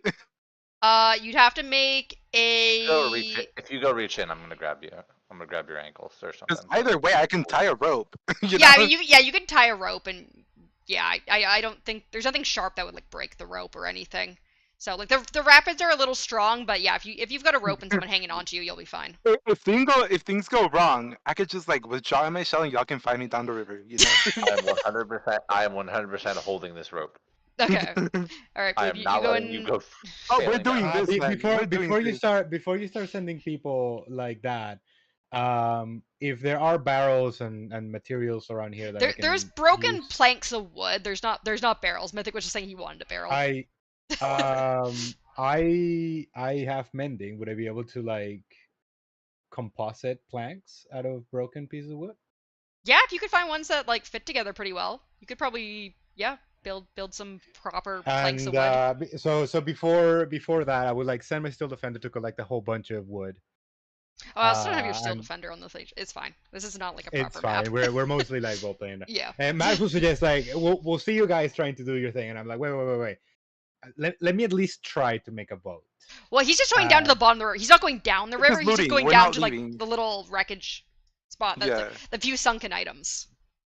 you'd have to make If you go reach in, I'm gonna grab you. I'm gonna grab your ankles or something. Because either way, I can tie a rope. You Yeah, know? I mean, you can tie a rope, and yeah, I don't think there's nothing sharp that would like break the rope or anything. So like the rapids are a little strong, but yeah, if you've got a rope and someone hanging onto you, you'll be fine. If things go wrong, I could just like withdraw my shell and y'all can find me down the river. You know. I am 100% holding this rope. Okay, all right. I Blue, am you not go letting in. you go. Oh, we're sailing doing down. this, man. We're doing this. Before you start sending people like that, if there are barrels and materials around here that I can There's broken use, planks of wood. There's not barrels. Mythic was just saying he wanted a barrel. I have mending. Would I be able to like composite planks out of broken pieces of wood? Yeah, if you could find ones that like fit together pretty well, you could probably build some proper planks And of wood. so before that, I would like send my steel defender to collect a whole bunch of wood. Oh, I still don't have your steel and defender on the page. It's fine. This is not like a It's proper fine. map. We're mostly like role playing. Yeah. And Max will suggest like we'll see you guys trying to do your thing, and I'm like wait. Let me at least try to make a boat. Well, he's just going down to the bottom of the river. He's not going down the We're just river. He's just looting. going We're down not to like looting. the little wreckage. spot. Yeah. The few sunken items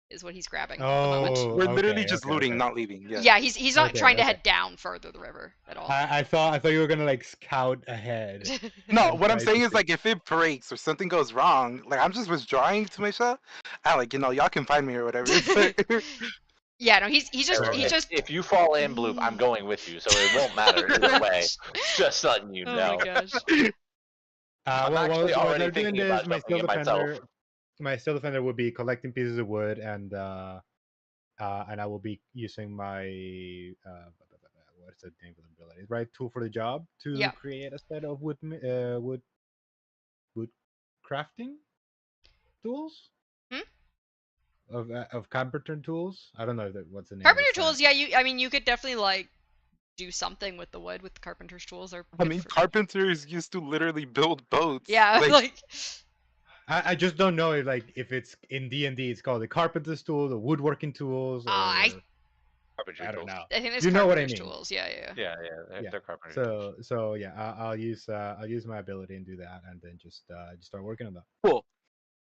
is what he's grabbing at the moment. Oh, We're literally okay, just okay, looting, okay. not leaving. Yeah. Yeah, he's not Okay, trying to okay. head down further the river at all. I thought you were gonna like scout ahead. No, and what I'm try saying to is like if it breaks or something goes wrong, like I'm just withdrawing to myself. And like, y'all can find me or whatever. Yeah, no, he's just Right, right. If you fall in, Bloop, I'm going with you, so it won't matter either way. Just letting you Oh know. my gosh. I'm Well, actually while already they're doing thinking this, about jumping in myself. my steel defender would be collecting pieces of wood, and I will be using my what's the name of the ability? Right, tool for the job to Yeah. create a set of wood crafting tools. Hmm? Of carpenter tools. I don't know what's the name. Carpenter of the tools, yeah, you could definitely like do something with the wood with the carpenter's tools. They're I good mean, for... carpenters used to literally build boats. Yeah, like I just don't know if it's in D&D it's called the carpenter's tool, the woodworking tools, or I Carpentry I don't tools. know. think there's You know what I carpenter's mean. tools. Yeah. Yeah, Yeah. they're carpentry tools. So yeah, I'll use my ability and do that, and then just start working on that. Cool.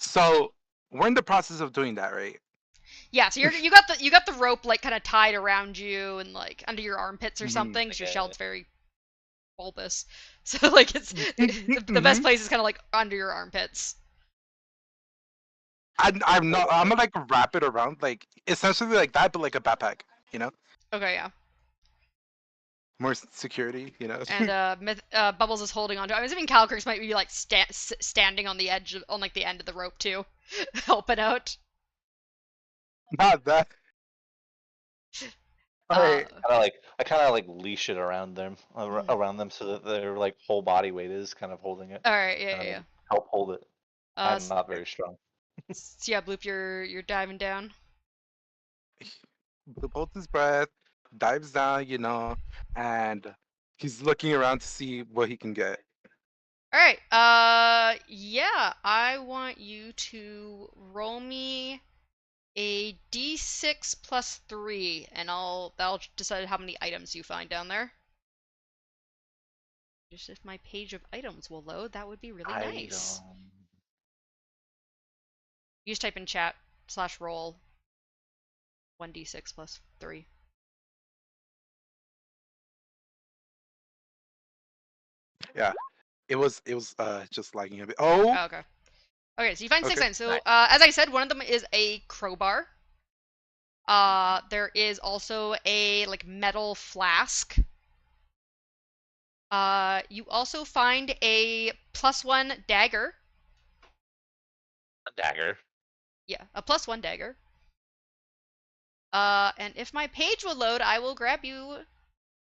So we're in the process of doing that, right? Yeah, so you got the rope like kind of tied around you and like under your armpits or Mhm. something because your Yeah. shell's very bulbous. So like it's the best place is kind of like under your armpits. I'm not. I'm gonna like wrap it around, like essentially like that, but like a backpack. You know, Okay, yeah. more security. You know. And Bubbles is holding onto. I'm assuming Calcrix might be like standing on the edge on like the end of the rope too, helping out. Not that. Alright. I kind of like leash it around them, around them, so that their like whole body weight is kind of holding it. All right, yeah. Help hold it. I'm So, not very strong. so yeah, Bloop, you're diving down. Bloop holds his breath, dives down, you know, and he's looking around to see what he can get. All right. Yeah, I want you to roll me a d6 plus 3, and that'll decide how many items you find down there. Just if my page of items will load, that would be really nice. You just type in chat /roll 1d6 plus 3. Yeah. It was just lagging a bit. Oh, Oh, okay. Okay, so you find 6 Okay. items. So, as I said, one of them is a crowbar. There is also a like metal flask. You also find a +1 dagger. A dagger. Yeah, a +1 dagger. And if my page will load, I will grab you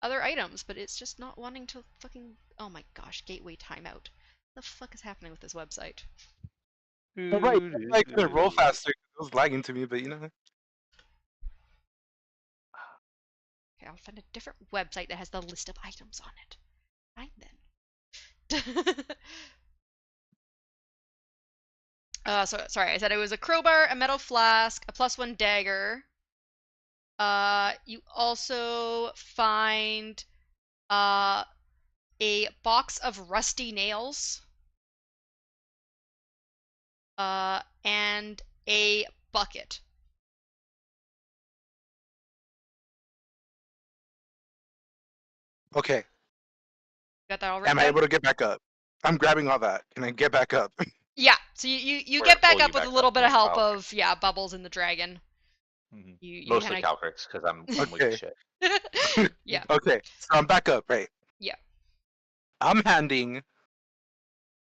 other items, but it's just not wanting to fucking... Oh my gosh, gateway timeout. What the fuck is happening with this website? All right. I could roll faster. It was lagging to me, but you know. Okay, I'll find a different website that has the list of items on it. Fine then. So sorry, I said it was a crowbar, a metal flask, a +1 dagger. You also find a box of rusty nails. And a bucket. Okay. Got that all written Am I down? able to get back up? I'm grabbing all that. Can I get back up? Yeah, so you We're get back pull up you with back a little up bit of from help Calcrix. of, yeah, Bubbles and the dragon. You Mostly kinda... Calcrix, because I'm weak Okay. as shit. Yeah. Okay. So I'm back up, right? Yeah. I'm handing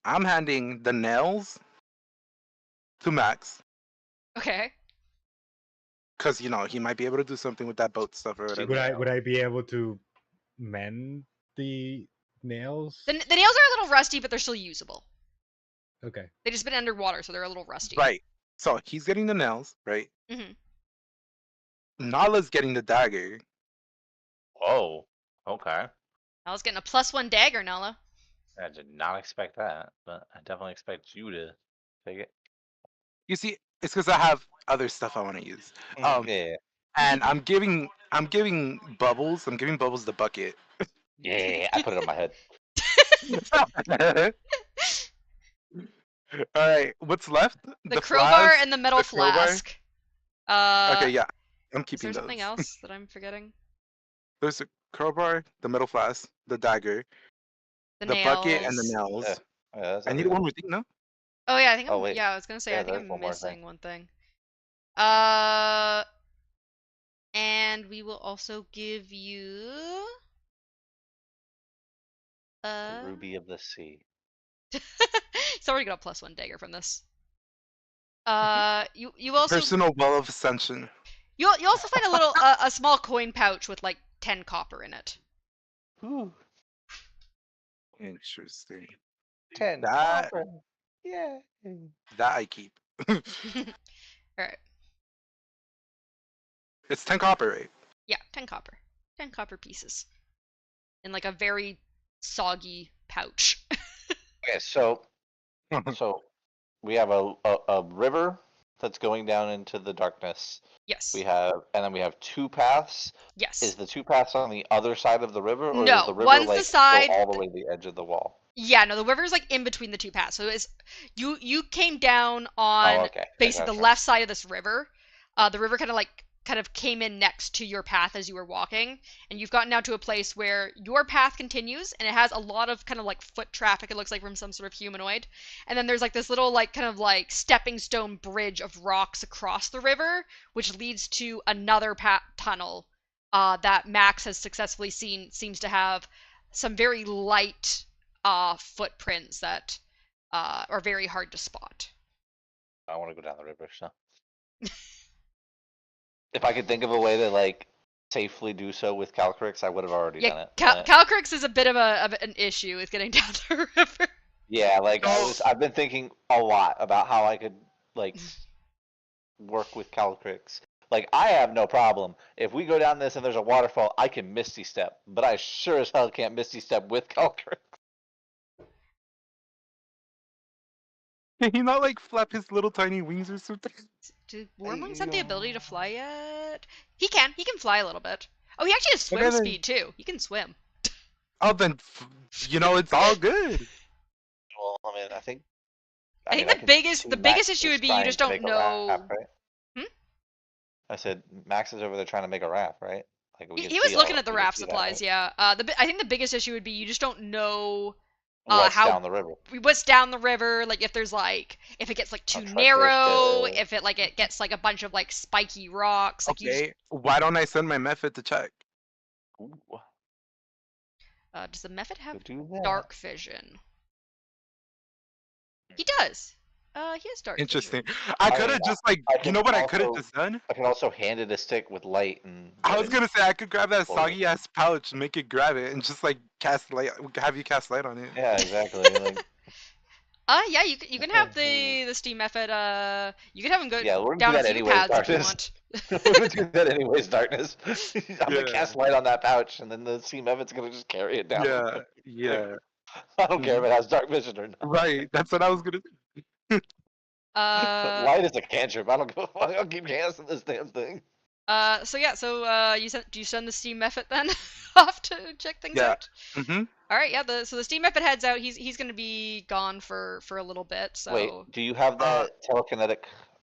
the nails to Max. Okay. Because you know he might be able to do something with that boat stuff or See, whatever. Would I be able to mend the nails? The nails are a little rusty, but they're still usable. Okay. They just been underwater, so they're a little rusty. Right. So he's getting the nails, right? Mm-hmm. Nala's getting the dagger. Whoa. Okay. I was getting a +1 dagger, Nala. I did not expect that, but I definitely expect you to take it. You see, it's because I have other stuff I want to use. Yeah. And I'm giving Bubbles. I'm giving Bubbles the bucket. Yeah. I put it on my head. All right, what's left? The crowbar flask, and the metal the crowbar. flask. Okay, yeah, I'm Is there keeping something those. else that I'm forgetting? There's a crowbar, the metal flask, the dagger, The the bucket, and the nails. nails. Yeah, that's I need everything. one more thing, no? Oh yeah, I think Oh I'm. wait, Yeah, I was gonna say I think there's I'm one more thing. missing one thing. And we will also give you. The Ruby of the Sea. It's already got a +1 dagger from this. You also Personal well of ascension. you also find a little a small coin pouch with like 10 copper in it. Ooh, Interesting. 10 That copper. Yeah. that I keep. All right. It's 10 copper, right? Yeah, 10 copper. 10 copper pieces. In like a very soggy pouch. Okay, so we have a river that's going down into the darkness. Yes. And then we have two paths. Yes. Is the two paths on the other side of the river, or No, does the river one's the like side- go all the way to the edge of the wall? Yeah, no, the river's like in between the two paths. So it's you came down on Oh, okay. basically the Gotcha. left side of this river. The river kind of came in next to your path as you were walking, and you've gotten now to a place where your path continues, and it has a lot of kind of like foot traffic. It looks like from some sort of humanoid, and then there's like this little like kind of like stepping stone bridge of rocks across the river, which leads to another tunnel that Max has successfully seen seems to have some very light footprints that are very hard to spot. I want to go down the river, so. If I could think of a way to like safely do so with Calcrix, I would have already done it. Calcrix is a bit of an issue with getting down the river. Yeah, like I've been thinking a lot about how I could like work with Calcrix. Like I have no problem if we go down this and there's a waterfall, I can Misty Step, but I sure as hell can't Misty Step with Calcrix. Can he not like flap his little tiny wings or something? Do Wormlings have the ability to fly yet? He can. He can fly a little bit. Oh, he actually has swim speed too. He can swim. Oh, then it's all good. Well, I mean, I think the biggest issue would be you just don't know. Raft, right? I said Max is over there trying to make a raft, right? Like he was looking at the raft supplies. That, right? Yeah. I think the biggest issue would be you just don't know what's down the river. What's down the river? Like if it gets like too narrow, if it gets like a bunch of like spiky rocks. Like okay, why don't I send my method to check? Ooh. Does the method have dark vision? He does. He has dark Interesting. vision. I could have just like, you know what I could have just done? I can also hand it a stick with light and. I was gonna say I could grab that soggy ass pouch and make it grab it and just like cast light, have you cast light on it. Yeah, exactly. Like. Yeah, you can have the steam method. You can have him go we're down do a that few anyways, paths darkness. if you want. We're gonna do that anyways, darkness. I'm gonna cast light on that pouch, and then the steam method's gonna just carry it down. Yeah. I don't care if it has dark vision or not. Right, that's what I was gonna do. Light is a cantrip. I don't go. I'll keep casting this damn thing. You send the steam method then off to check things out. Mm-hmm. All right, yeah. So the steam method heads out. He's gonna be gone for a little bit. So wait, do you have that telekinetic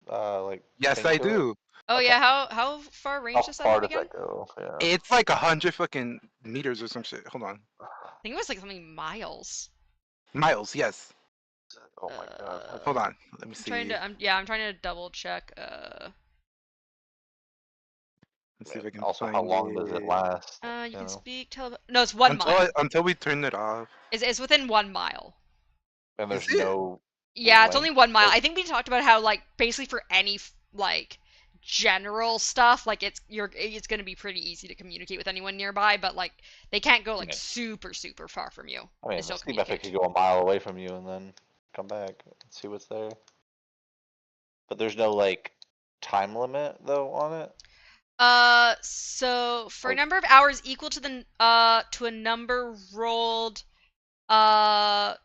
like? Yes, I do. Oh okay. Yeah, how far range does that have again? That go? Yeah. It's like 100 fucking meters or some shit. Hold on. I think it was like something miles. Miles, yes. Oh my god. Hold on. Let me see. I'm trying to double check. Let's see if I can also, find how long does it last? You can speak No, it's 1 mile. Until we turn it off. It's within 1 mile. And there's no. Yeah, it's only 1 mile. I think we talked about how like basically for any like general stuff, like it's gonna be pretty easy to communicate with anyone nearby, but like they can't go like super far from you. I mean, the steam method could go a mile away from you and then come back and see what's there. But there's no like time limit though on it. So for a number of hours equal to to a number rolled, so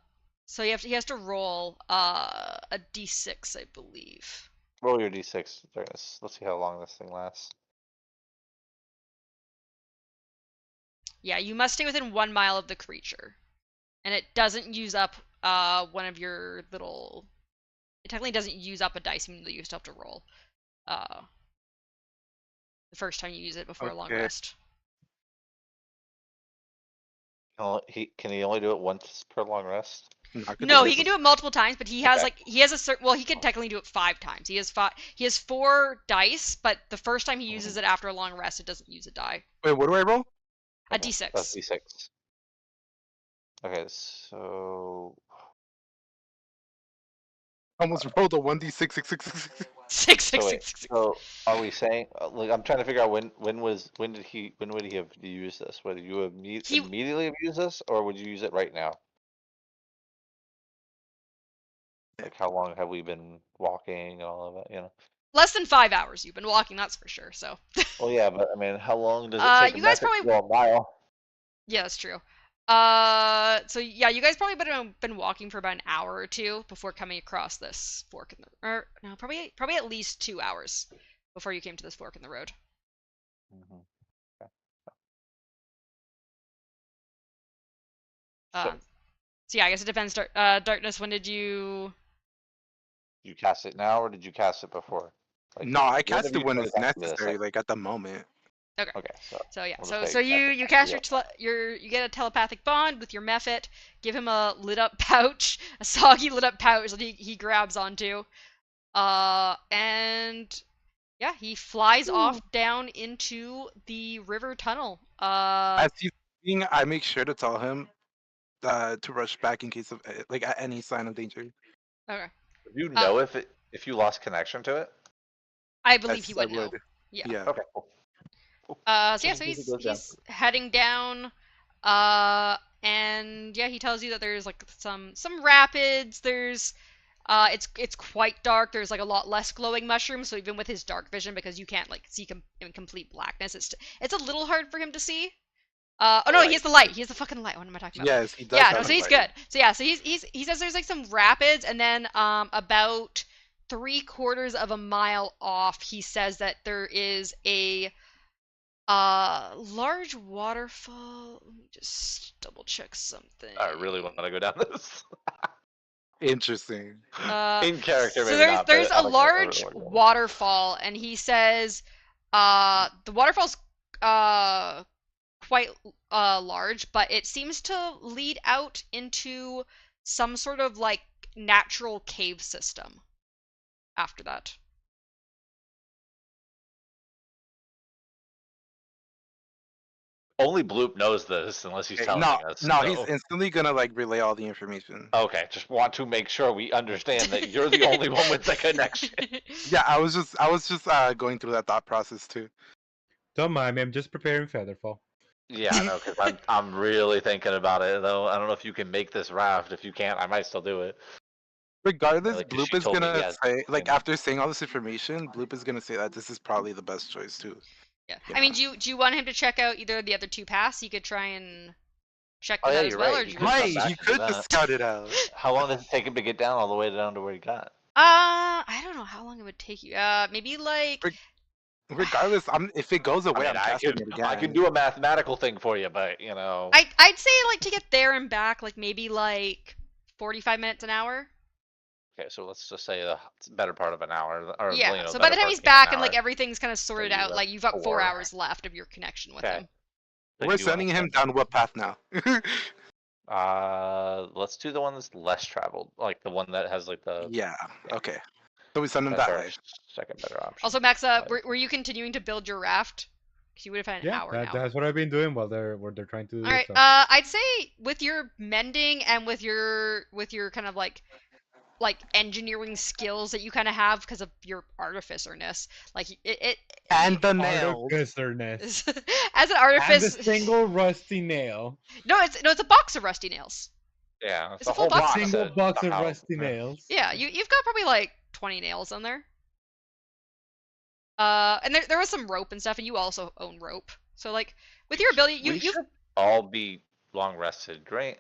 he has to roll a d6, I believe. Roll your d6. Let's see how long this thing lasts. Yeah, you must stay within 1 mile of the creature, and it doesn't use up one of your little it technically doesn't use up a dice, even though you still have to roll. The first time you use it before a long Okay. rest. Can he only do it once per long rest? No, he can do it multiple times, but he has Okay. he has a certain. Well, he can technically do it 5 times. He has 4 dice, but the first time he uses it after a long rest, it doesn't use a die. Wait, what do I roll? A Okay, d6. That's D6. Okay, so Almost rolled a 1d6, 6. 6, so 6, wait. 6, 6, 6. So are we saying? Like, I'm trying to figure out when would he have used this? Would you immediately have used this, or would you use it right now? Like, how long have we been walking and all of that? You know. Less than 5 hours you've been walking, that's for sure. So. Well, yeah, but I mean, how long does it take You a guys method probably. to go a mile? Yeah, that's true. So yeah, you guys probably been walking for about an hour or 2 before coming across this fork in the. Or no, probably at least 2 hours before you came to this fork in the road. Mm-hmm. So yeah, I guess it depends. Darkness, when did you? Did you cast it now, or did you cast it before? Like, No, I when cast have it you when started it's casting this? necessary, like at the moment. Okay. Okay, So yeah, we'll so just so say you cast you get a telepathic bond with your Mephit. Give him a lit up pouch, a soggy lit up pouch that he grabs onto, and yeah, he flies off down into the river tunnel. As he's leaving, I make sure to tell him to rush back in case of like at any sign of danger. Okay. Do you know if you lost connection to it? I believe he Yes, I would know. would. Yeah. Yeah. Okay, cool. So yeah, so Just in case it goes down. he's heading down, and yeah, he tells you that there's like some rapids. There's it's quite dark. There's like a lot less glowing mushrooms. So even with his dark vision, because you can't like see in complete blackness, it's a little hard for him to see. Oh no, he has the light. He has the fucking light. What am I talking about? Yes, he does. Yeah, no, have so a he's light. good. So yeah, so he says there's like some rapids, and then about 3/4 of a mile off, he says that there is a large waterfall. Let me just double check something. I really want to go down this. Interesting. In character, So maybe there's not. there's But I a don't care. I really large wanna go down waterfall, and he says the waterfall's quite large, but it seems to lead out into some sort of like natural cave system after that. Only Bloop knows this, unless he's telling No, us. no, so- he's instantly gonna like relay all the information. Okay, just want to make sure we understand that you're the only one with the connection. Yeah, I was just going through that thought process too. Don't mind me. I'm just preparing Featherfall. Yeah, I know, because I'm really thinking about it, though. I don't know if you can make this raft. If you can't, I might still do it. Regardless, Like, 'cause Bloop she is told me he gonna has- say, like, you know. after saying all this information, Bloop is gonna say that this is probably the best choice too. Yeah. You I mean, know. do you want him to check out either of the other 2 paths? He could try and check Oh, them yeah, out as you're well, right. or do He you could want come Right, back he and do could that. just scout it out. How long does it take him to get down all the way down to where he got? I don't know how long it would take you. Maybe like Regardless, if it goes away, I mean, I'm casting it again. I can do a mathematical thing for you, but you know. I'd say like to get there and back, like maybe like 45 minutes an hour. Okay, so let's just say the better part of an hour, or Yeah. you know, So by the better time part he's of being an back and like hour. everything's kind of sorted Maybe out, about like you've got 4 4. hours left of your connection with Okay. him. But We're you do sending wanna him down what path now? let's do the one that's less traveled, like the one that has like the. Yeah. Okay. So we send him That's that our way. second better option. Also, Max, were you continuing to build your raft? Because you would have had an Yeah, hour now. that's what I've been doing while they're trying to do All right. stuff. I'd say with your mending and with your kind of like engineering skills that you kind of have because of your artificerness, like it And the nails. Artificerness. as an And artifice. the single rusty nail. No, it's a box of rusty nails. Yeah, It's a full box. Single box of somehow, rusty yeah. nails. Yeah, you've got probably like 20 nails on there. And there was some rope and stuff, and you also own rope. So like with your ability, We should all be long rested, right?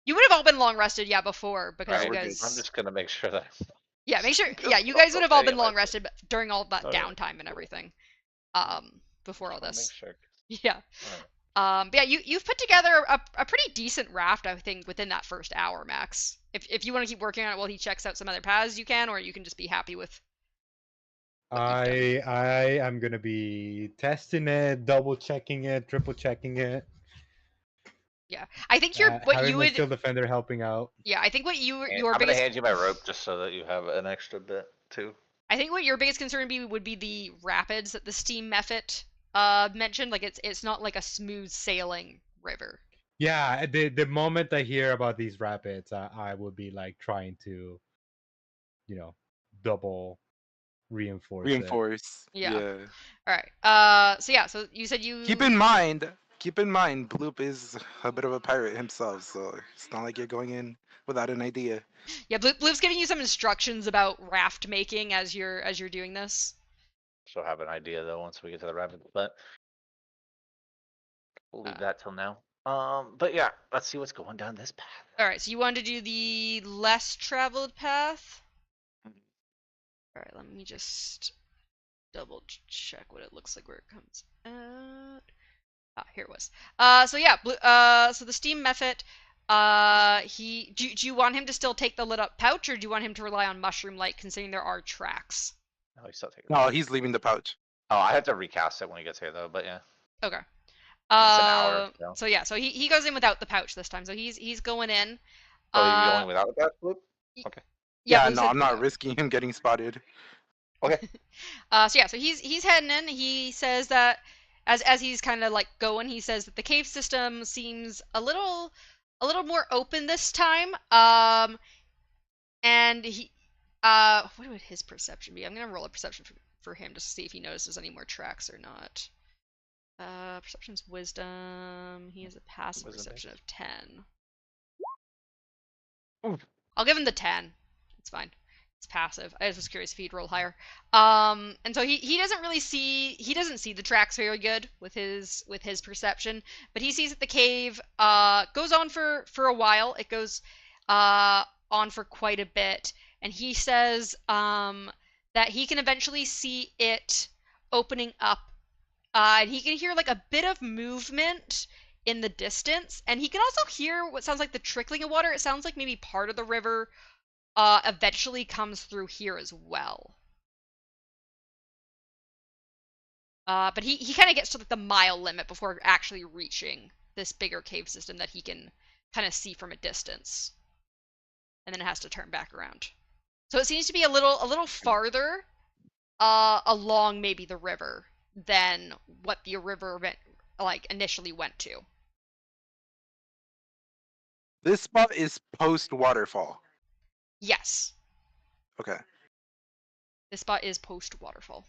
you would have all been long rested, yeah, before because Right, you we're guys. I'm just gonna make sure that. Yeah, make sure. Yeah, you guys would have all been Anyway. long rested during all that Alright. downtime and everything. Before all I'll make this. sure. Yeah. But yeah, you've put together a pretty decent raft, I think, within that first hour, Max. If you want to keep working on it while he checks out some other paths, you can, or you can just be happy with what you've done. I am gonna be testing it, double checking it, triple checking it. Yeah, I think what Having you my would. shield defender helping out. Yeah, I think what And your I'm gonna biggest. hand you my rope just so that you have an extra bit too. I think what your biggest concern would be the rapids that the steam method mentioned. Like it's not like a smooth sailing river. Yeah, the moment I hear about these rapids, I would be like trying to, double reinforce it. Reinforce. Yeah. Yeah. All right. So yeah. So you said you. Keep in mind, Bloop is a bit of a pirate himself, so it's not like you're going in without an idea. Yeah, Bloop's giving you some instructions about raft making as you're doing this. So have an idea though once we get to the rapids, but we'll leave that till now. But yeah, let's see what's going down this path. All right. So you wanted to do the less traveled path. Mhm. All right. Let me just double check what it looks like where it comes out. Ah, here it was. So yeah, so the steam method. Do you want him to still take the lit up pouch, or do you want him to rely on mushroom light, considering there are tracks? No, he's still taking. No, he's leaving the pouch. Oh, I have to recast it when he gets here though. But yeah, Okay. it's an hour. So yeah, so he goes in without the pouch this time. So he's going in. Oh, you're going without that loop? Okay. Yeah, No, I'm not risking him getting spotted. Okay. So yeah, so he's heading in. He says that as he's kind of like going, he says that the cave system seems a little more open this time. And he what would his perception be? I'm gonna roll a perception for him just to see if he notices any more tracks or not. Perception's wisdom. He has a passive perception of 10. Oof. I'll give him the 10. It's fine. It's passive. I just was curious if he'd roll higher. And so he doesn't see the tracks very good with his perception, but he sees that the cave goes on for a while. It goes on for quite a bit, and he says that he can eventually see it opening up. And he can hear like a bit of movement in the distance, and he can also hear what sounds like the trickling of water. It sounds like maybe part of the river eventually comes through here as well. But he kind of gets to like the mile limit before actually reaching this bigger cave system that he can kind of see from a distance, and then it has to turn back around. So it seems to be a little farther along maybe the river than what the river like initially went to. This spot is post waterfall. Yes. Okay. This spot is post waterfall.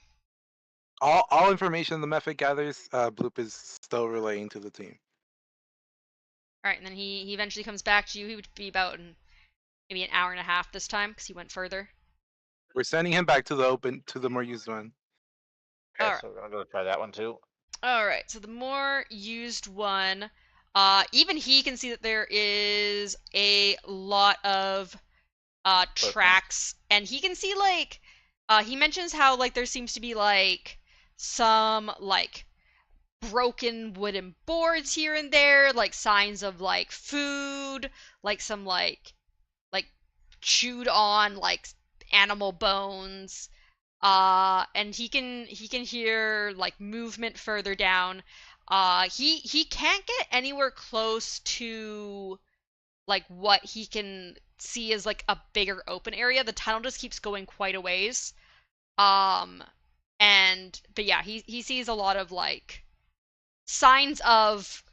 All information the method gathers, Bloop is still relaying to the team. All right, and then he eventually comes back to you. He would be about maybe an hour and a half this time because he went further. We're sending him back to the more used one. Okay, Alright. so we're gonna go try that one too. All right, so the more used one, even he can see that there is a lot of tracks, and he can see like he mentions how like there seems to be like some like broken wooden boards here and there, like signs of like food, like some like chewed on like animal bones. And he can hear like movement further down. He can't get anywhere close to like what he can see as like a bigger open area. The tunnel just keeps going quite a ways. But yeah, he sees a lot of like signs of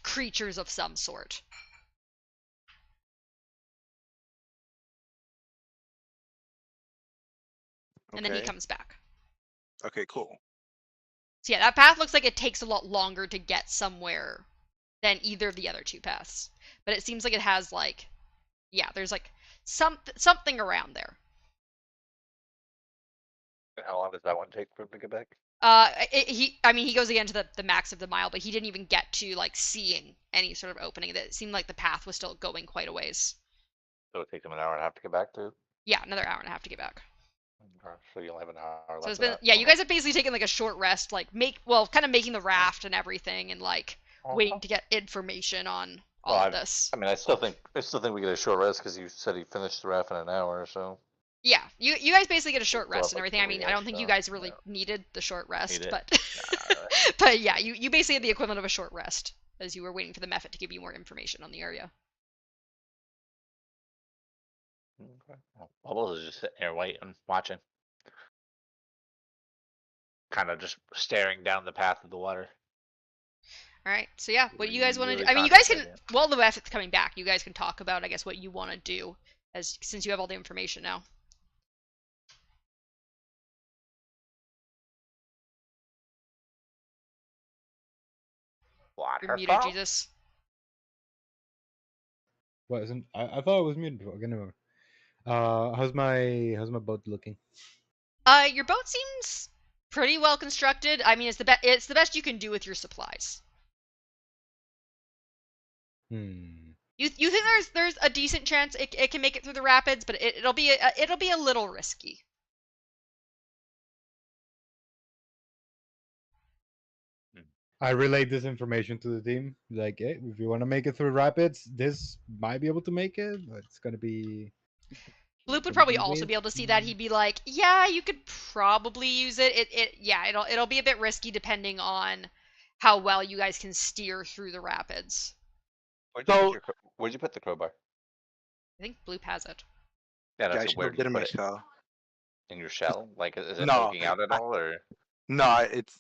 creatures of some sort. And then he comes back. Okay, cool. So yeah, that path looks like it takes a lot longer to get somewhere than either of the other two paths. But it seems like it has like, yeah, there's like something around there. How long does that one take for him to get back? He goes again to the max of the mile, but he didn't even get to like seeing any sort of opening. It seemed like the path was still going quite a ways. So it takes him an hour and a half to get back to. Yeah, another hour and a half to get back. So you only have an hour So left it's of been that. yeah, you guys have basically taken like a short rest, like kind of making the raft and everything, and like waiting to get information on all of this. I mean, I still think we get a short rest because you said he finished the raft in an hour, so. Yeah, you guys basically get a short Still rest have, and like, everything. I mean, I don't 3-ish, think you so, guys really yeah. needed the short rest, Need it? but Nah, not really. but yeah, you basically had the equivalent of a short rest as you were waiting for the method to give you more information on the area. Okay. Well, Bubbles is just sitting there waiting, watching. Kind of just staring down the path of the water. All right, so yeah, what do you guys want to do? Really I mean, you guys can, contemplating it. while the method's coming back, you guys can talk about, I guess, what you want to do, since you have all the information now. You're muted, Waterfall? Jesus. What isn't? I thought it was muted before. Okay, never mind. How's my boat looking? Your boat seems pretty well constructed. I mean, it's the best you can do with your supplies. You think there's a decent chance it can make it through the rapids, but it'll be a little risky. I relayed this information to the team. Like, hey, if you want to make it through rapids, this might be able to make it, but it's gonna be. Bloop would gonna probably be also weird. be able to see that. He'd be like, "Yeah, you could probably use it. It'll be a bit risky depending on how well you guys can steer through the rapids." Where'd you put the crowbar? I think Bloop has it. Yeah, Yeah, that's I it. should Where have do did you in put my it? shell. In your shell? Like, is it No, poking out at all, or no, it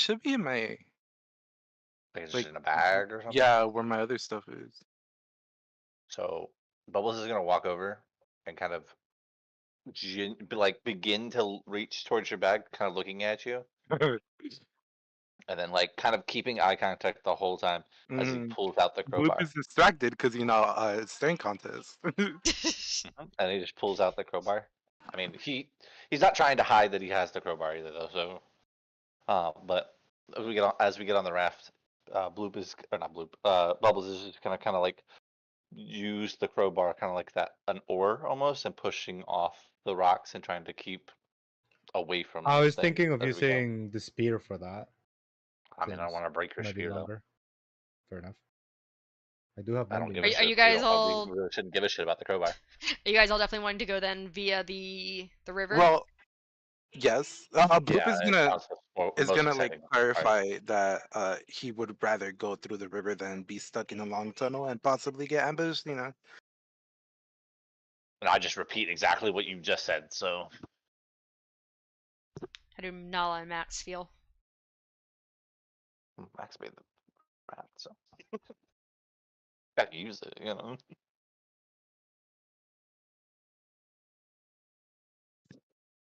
should be in my like it's just like in a bag or something? yeah, where my other stuff is. So Bubbles is gonna walk over and kind of begin to reach towards your bag, kind of looking at you, and then like kind of keeping eye contact the whole time as he pulls out the Bloop crowbar. is distracted because it's staring contest. And he just pulls out the crowbar. I mean, he's not trying to hide that he has the crowbar either, though. So, but as we get on the raft, Bloop is or not Bloop, Bubbles is just gonna kind of like use the crowbar, kind of like that an oar almost, and pushing off the rocks and trying to keep away from I was things thinking of as we go. using the spear for that. I mean, I don't want to break your Might be spear though. louder. Fair enough. I do have I don't bending. give a Are shit. you guys We all? really shouldn't give a shit about the crowbar. Are you guys all definitely wanting to go then via the river? Well, yes. Bloop Yeah, is it gonna sounds the most like exciting part. clarify that he would rather go through the river than be stuck in a long tunnel and possibly get ambushed. And I just repeat exactly what you just said. So How do Nala and Max feel? Max made the raft, so gotta use it, you know.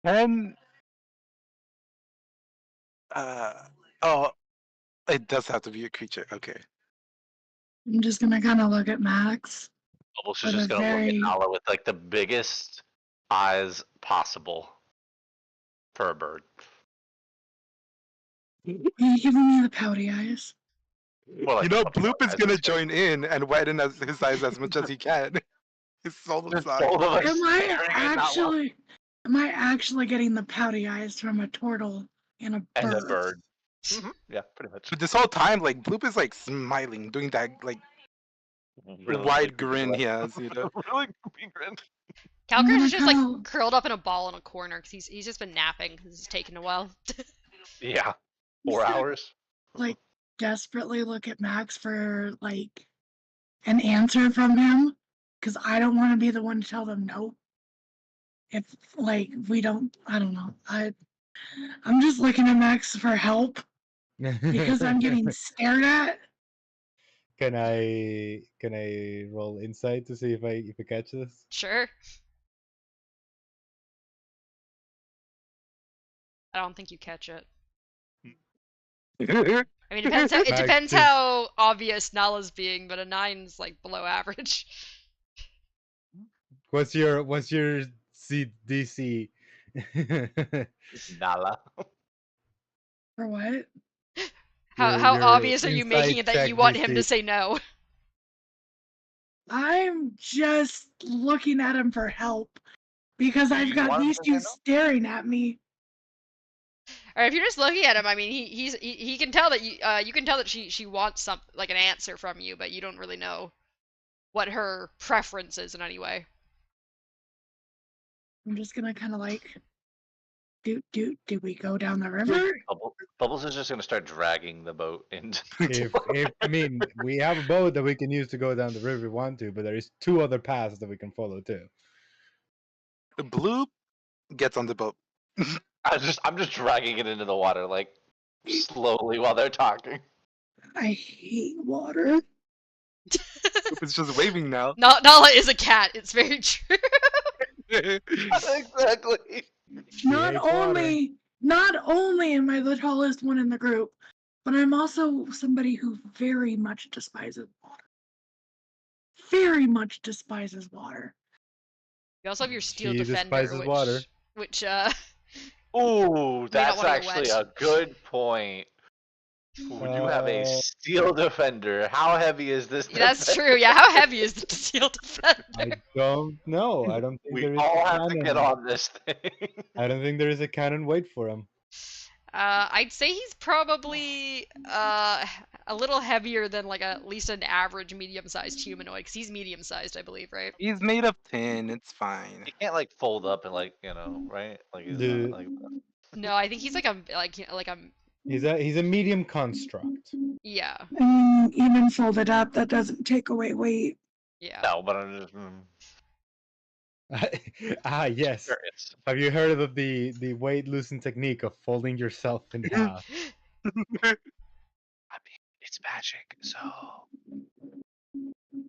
And oh, it does have to be a creature. Okay. I'm just gonna kind of look at Max. Bubbles is With a just gonna look at very- Nala with like the biggest eyes possible for a bird. Are you giving me the pouty eyes? More like Bloop is gonna join in and widen his eyes as much as he can. His soul Just side. both of us Am I staring at Nala actually getting the pouty eyes from a turtle and a and bird? a bird. Yeah, pretty much. But this whole time, like Bloop is like smiling, doing that like Really wide creepy grin way. he has. Really creepy grin. Calcra's gonna just like go- curled up in a ball in a corner because he's just been napping because it's taken a while. Yeah, I'm 4 just gonna, hours. like desperately look at Max for like an answer from him because I don't want to be the one to tell them no. If like we don't, I don't know. I'm just looking at Max for help because I'm getting stared at. Can I roll insight to see if I catch this? Sure. I don't think you catch it. I mean, it Max depends just- how obvious Nala's being, but a 9's like below average. What's your DC? Nala. For what? How Your obvious are you making insight it that check you want him DC. to say no? I'm just looking at him for help. Because I've You got want him these to two say no? staring at me. Or if you're just looking at him, I mean, he can tell that you can tell that she wants some like an answer from you, but you don't really know what her preference is in any way. I'm just gonna kind of like, do we go down the river? Bubbles is just gonna start dragging the boat into. If I mean, we have a boat that we can use to go down the river if we want to, but there is 2 other paths that we can follow too. Bloop gets on the boat. I'm just dragging it into the water like slowly while they're talking. I hate water. Bloop is just waving now. Nala is a cat. It's very true. Exactly. Not hates water. only am I the tallest one in the group, but I'm also somebody who very much despises water. Very much despises water. You also have your steel She defender, despises water. which Ooh, that's wanna get actually wet. a good point. Ooh, you have a steel defender. How heavy is this? that's defender? true. Yeah, how heavy is the steel defender? I don't know. I don't think We there is all a have to cannon. get on this thing. I don't think there is a cannon wait for him. I'd say he's probably a little heavier than like at least an average medium-sized humanoid, because he's medium-sized, I believe, right? He's made of tin. It's fine. You can't like fold up and like right? Like he's not like No, I think he's like a He's a medium construct. yeah. I mean, even folded up, that doesn't take away weight. Yeah. no, but I'm just Yes. curious. Have you heard of the weight loosen technique of folding yourself in half? I mean, it's magic, so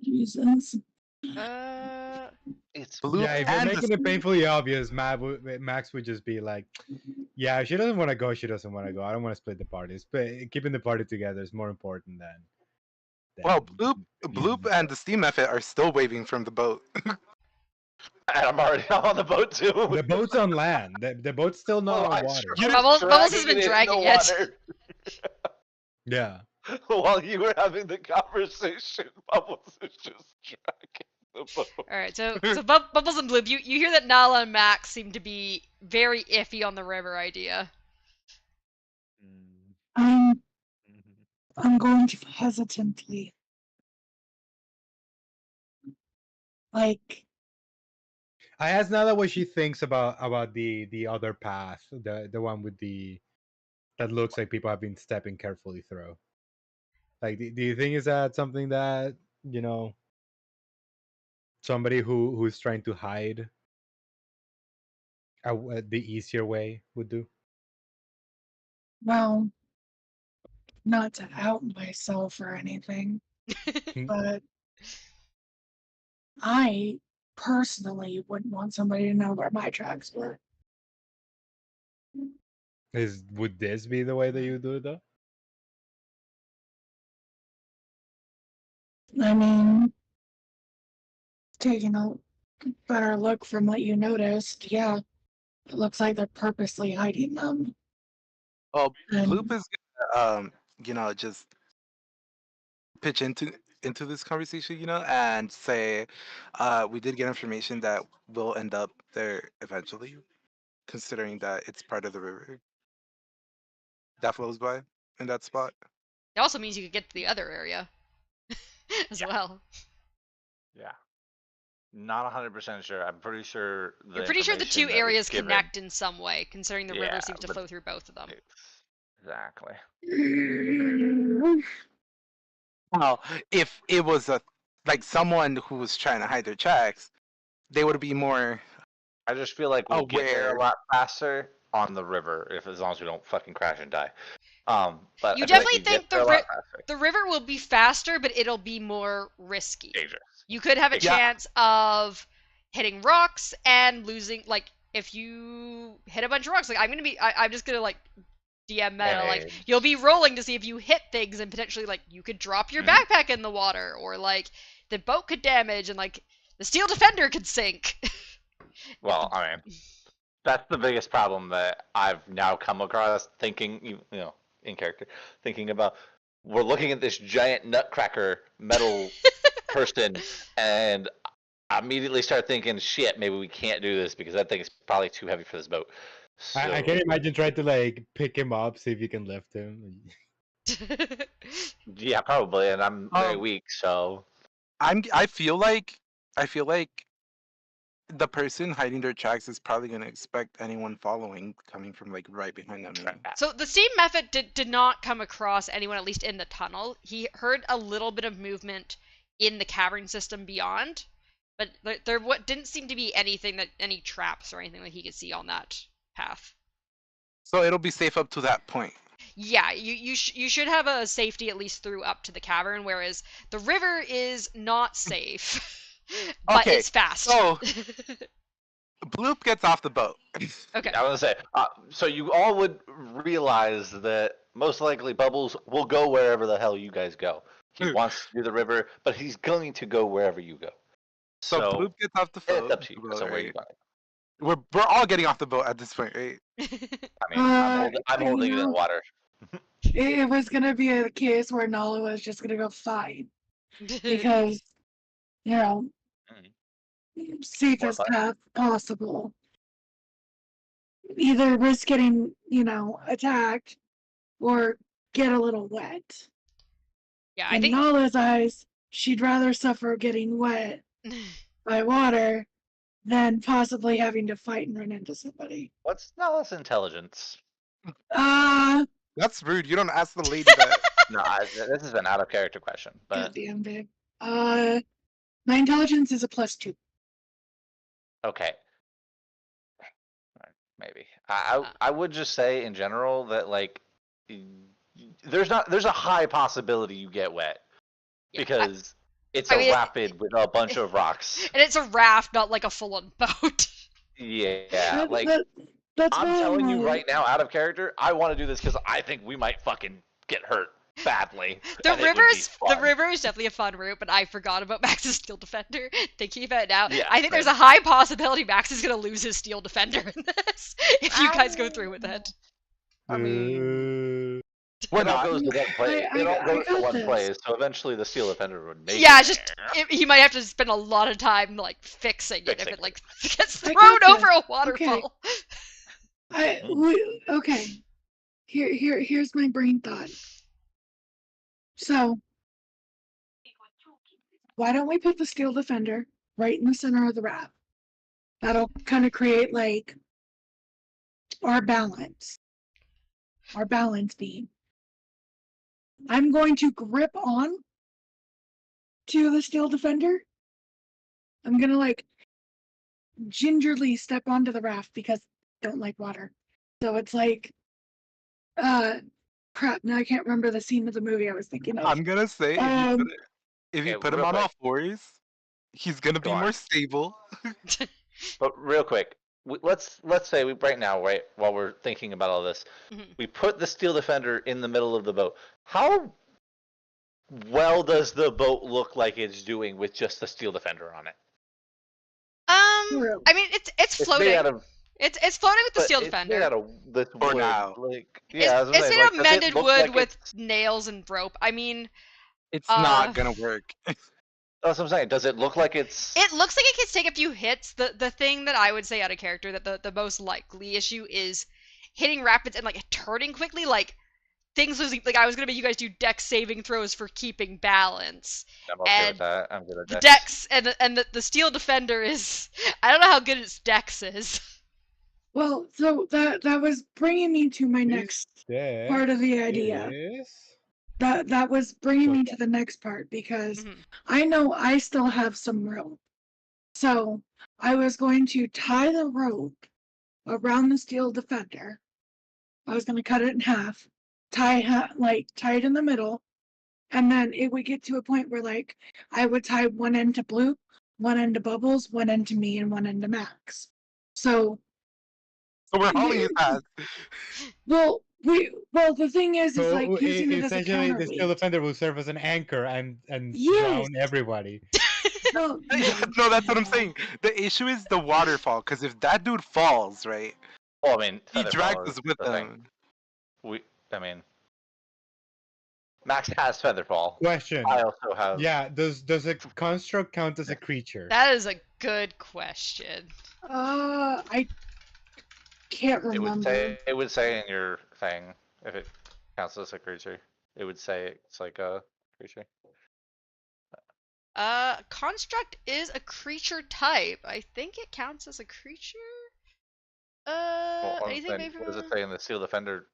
Jesus. it's Bloop Yeah, if you're and making it painfully obvious, Max would just be like, "Yeah, if she doesn't want to go. She doesn't want to go. I don't want to split the parties. But keeping the party together is more important than." well, Bloop and the steam method are still waving from the boat. and I'm already on the boat too. The boat's on land. The boat's still not on water. Bubbles has been dragging it. Yeah. While you were having the conversation, Bubbles is just dragging the boat. Alright, so Bubbles and Bloop, you hear that Nala and Max seem to be very iffy on the river idea. I'm going to hesitantly. Like, I asked Nala what she thinks about the other path, the one with that looks like people have been stepping carefully through. Like, do you think is that something that somebody who's trying to hide the easier way would do? well, not to out myself or anything, but I personally wouldn't want somebody to know where my tracks were. Would this be the way that you do it though? I mean, taking a better look from what you noticed, yeah, it looks like they're purposely hiding them. Oh, And Bloop is gonna, just pitch into this conversation, and say, we did get information that will end up there eventually, considering that it's part of the river that flows by in that spot. It also means you could get to the other area as well. Yeah. Not 100% sure. I'm pretty sure. You're pretty sure the two information that was areas given- connect in some way, considering the river Yeah, seems to but- flow through both of them. Exactly. Now, if it was like someone who was trying to hide their tracks, they would be more. I just feel like we'll get there Aware. a lot faster on the river as long as we don't fucking crash and die. But You I feel like definitely we get think there a lot faster. the river will be faster, but it'll be more risky. Dangerous. You could have a Yeah. chance of hitting rocks and losing, like, if you hit a bunch of rocks, like, I'm just gonna, like, DM meta, like, Damage. you'll be rolling to see if you hit things, and potentially, like, you could drop your backpack in the water, or, like, the boat could damage, and, like, the steel defender could sink. Well, I mean, that's the biggest problem that I've now come across thinking, in character, thinking about. We're looking at this giant nutcracker metal person, and I immediately start thinking, shit, maybe we can't do this because that thing is probably too heavy for this boat. So, I can imagine trying to like pick him up, see if you can lift him. yeah, probably, and I'm very Um, weak, so I feel like the person hiding their tracks is probably gonna expect anyone following coming from like right behind them. You know? So the steam method did not come across anyone, at least in the tunnel. He heard a little bit of movement in the cavern system beyond, but there what didn't seem to be any traps or anything that he could see on that path. So it'll be safe up to that point. Yeah, you should have a safety at least through up to the cavern, whereas the river is not safe, but Okay, it's fast. so Bloop gets off the boat. Okay. I was gonna say, so you all would realize that most likely Bubbles will go wherever the hell you guys go. He wants to do the river, but he's going to go wherever you go. So So Bloop gets off the it's boat. up to you. So where you going? We're all getting off the boat at this point, right? I mean, I'm holding it in the water. It was gonna be a case where Nala was just gonna go fine because, you know, safest fun. path possible. Either risk getting, attacked or get a little wet. Yeah, I In think. Nala's eyes, she'd rather suffer getting wet by water than possibly having to fight and run into somebody. That's intelligence. That's rude. You don't ask the lady that. No, this is an out of character question, but Goddamn, babe. My intelligence is a +2. okay. Maybe. I would just say in general that like there's a high possibility you get wet because it's a rapid with a bunch of rocks. And it's a raft, not like a full-on boat. Yeah, like I'm telling you right now, out of character, I want to do this because I think we might fucking get hurt badly. The river is definitely a fun route, but I forgot about Max's steel defender. Thinking about it now, Yeah, I think there's a high possibility Max is gonna lose his steel defender in this if you guys go through with it. I mean, We're it all not. goes to one place. It all goes to one place, so eventually the steel defender would make it. He might have to spend a lot of time like fixing it if it like gets I thrown got over a waterfall. Okay. Here's my brain thought. So, why don't we put the steel defender right in the center of the raft? That'll kind of create like our balance beam. I'm going to grip on to the steel defender. I'm gonna like gingerly step onto the raft because I don't like water. So it's like, crap. Now I can't remember the scene of the movie I was thinking of. I'm gonna say if you put him on all fours, he's gonna be more stable. But real quick, let's say right now, right while we're thinking about all this, we put the steel defender in the middle of the boat. How well does the boat look like it's doing with just the steel defender on it? I mean, it's floating. It's floating with the steel defender. It's made out of this wood. Now. It's made of mended wood with nails and rope. I mean, it's not gonna work. That's what I'm saying. Does it look like it's? It looks like it can take a few hits. The thing that I would say out of character that the most likely issue is hitting rapids and like turning quickly, like things losing. Like I was gonna make you guys do dex saving throws for keeping balance. I'm okay with that. I'm good at the dex and the steel defender is. I don't know how good its dex is. Well, so that was bringing me to my next part of the idea. That was bringing me to the next part because I know I still have some rope. So I was going to tie the rope around the steel defender. I was going to cut it in half, tie it in the middle, and then it would get to a point where like I would tie one end to Blue, one end to Bubbles, one end to me, and one end to Max. So we're hauling his ass. Well, the thing is like using it as a essentially counterweight. the steel defender will serve as an anchor and Yes. drown everybody. No, no, that's what I'm saying. The issue is the waterfall, because if that dude falls, right? Well, I mean, he drags us with him. I mean, Max has Featherfall. Question. I also have. Yeah, does a construct count as a creature? That is a good question. I can't remember. It would say in your thing if it counts as a creature. It would say it's like a creature. Construct is a creature type. I think it counts as a creature. Anything Then made from what does it say in the Seal Defender?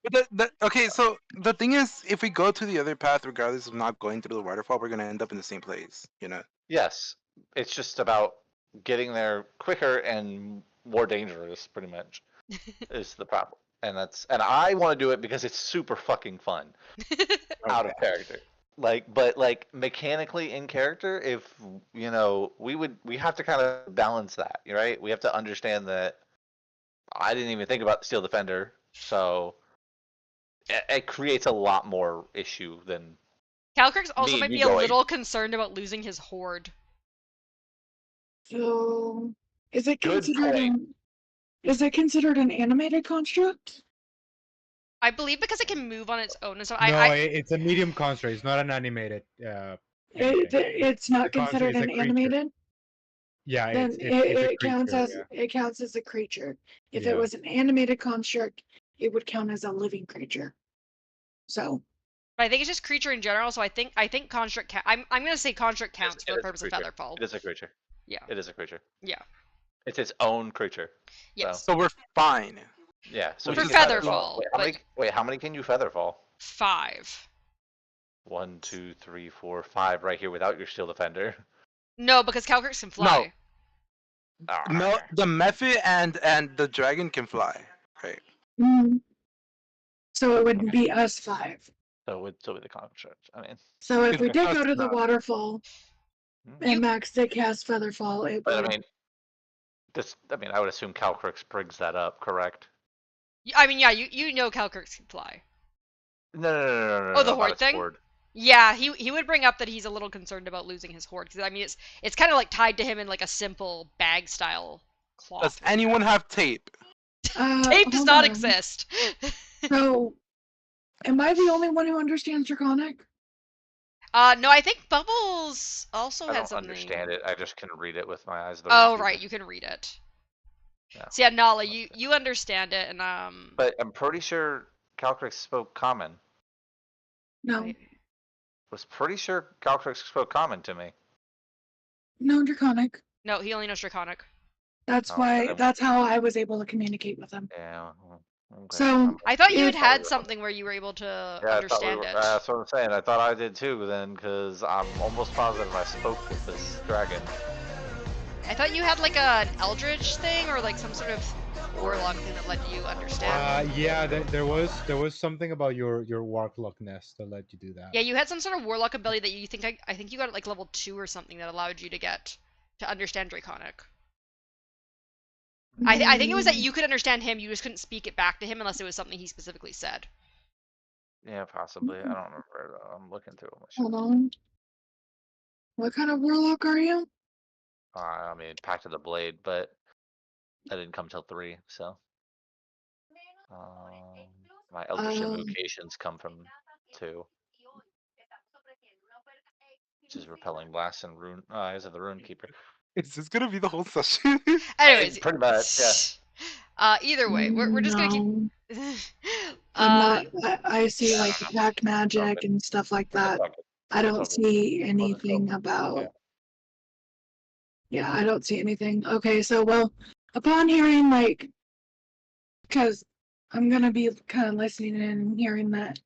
Okay, so the thing is, if we go to the other path, regardless of not going through the waterfall, we're gonna end up in the same place. You know. Yes, it's just about getting there quicker and more dangerous, pretty much, is the problem. And I want to do it because it's super fucking fun out of character. But mechanically in character, if we have to kind of balance that, right? We have to understand that I didn't even think about the Steel Defender, so it creates a lot more issue than Calcrix also Me- might me be a going. little concerned about losing his horde. So, is it Good considered point. an animated construct? I believe because it can move on its own, and so No, I it's a medium construct. It's not an animated. Anything. It's not The construct considered is a an creature. animated. Yeah, Then it's a it counts creature. as it counts as a creature. If it Yeah. was an animated construct, it would count as a living creature. So, But I think it's just creature in general, so I think construct I'm gonna say construct counts for the purpose of Featherfall. It is a creature. Yeah. It is a creature. Yeah. It's its own creature. Yes. So we're fine. Yeah. So For you can Featherfall, Wait, how many can you Featherfall? 5. 1, 2, 3, 4, 5 right here without your Steel Defender. No, because Calcrix can fly. No, the method and the dragon can fly. Right. mm, so it would be us 5. So it would still be the construct. I mean, So if It's we did just go to the not- waterfall Hmm. and Max did cast Featherfall, it but would. I would assume Calcrix brings that up, correct? I mean, yeah, you know Calcrix can fly. No. Oh, the about horde its thing? horde. Yeah, he would bring up that he's a little concerned about losing his horde, because I mean it's kind of like tied to him in like a simple bag style cloth. Does anyone have tape? Tape does Hold not on. exist. So, am I the only one who understands Draconic? No, I think Bubbles also I had don't something. understand it. I just can read it with my eyes. of the Oh, reader. right, you can read it. Yeah. So yeah, Nala, you understand it, and But I'm pretty sure Calcrix spoke common. No, Was pretty sure Calcrix spoke common to me. no Draconic. no, he only knows Draconic. That's Oh, why. then- That's how I was able to communicate with him. Yeah. Okay. So, I thought you If- had something where you were able to Yeah, understand it. that's what I'm saying. I thought I did too then, because I'm almost positive I spoke with this dragon. I thought you had like an Eldritch thing or like some sort of warlock thing that let you understand. Yeah, there was something about your Warlock nest that let you do that. Yeah, you had some sort of warlock ability that you think I think you got at like level 2 or something that allowed you to understand Draconic. I think it was that you could understand him, you just couldn't speak it back to him unless it was something he specifically said. Yeah, possibly. I don't remember though. I'm looking through them. Hold on. What kind of warlock are you? I mean, Pact of the Blade, but that didn't come till 3, so. My Eldritch Invocations come from 2. Which is Repelling Blast and Rune. Eyes of the Rune Keeper. Is this gonna be the whole session? Anyways, Pretty much, yeah. Either way, we're just gonna No, keep. I'm not. I see like attack magic and stuff like that. I don't see anything about. Yeah, I don't see anything. Okay, so well, upon hearing like, because I'm gonna be kind of listening and hearing that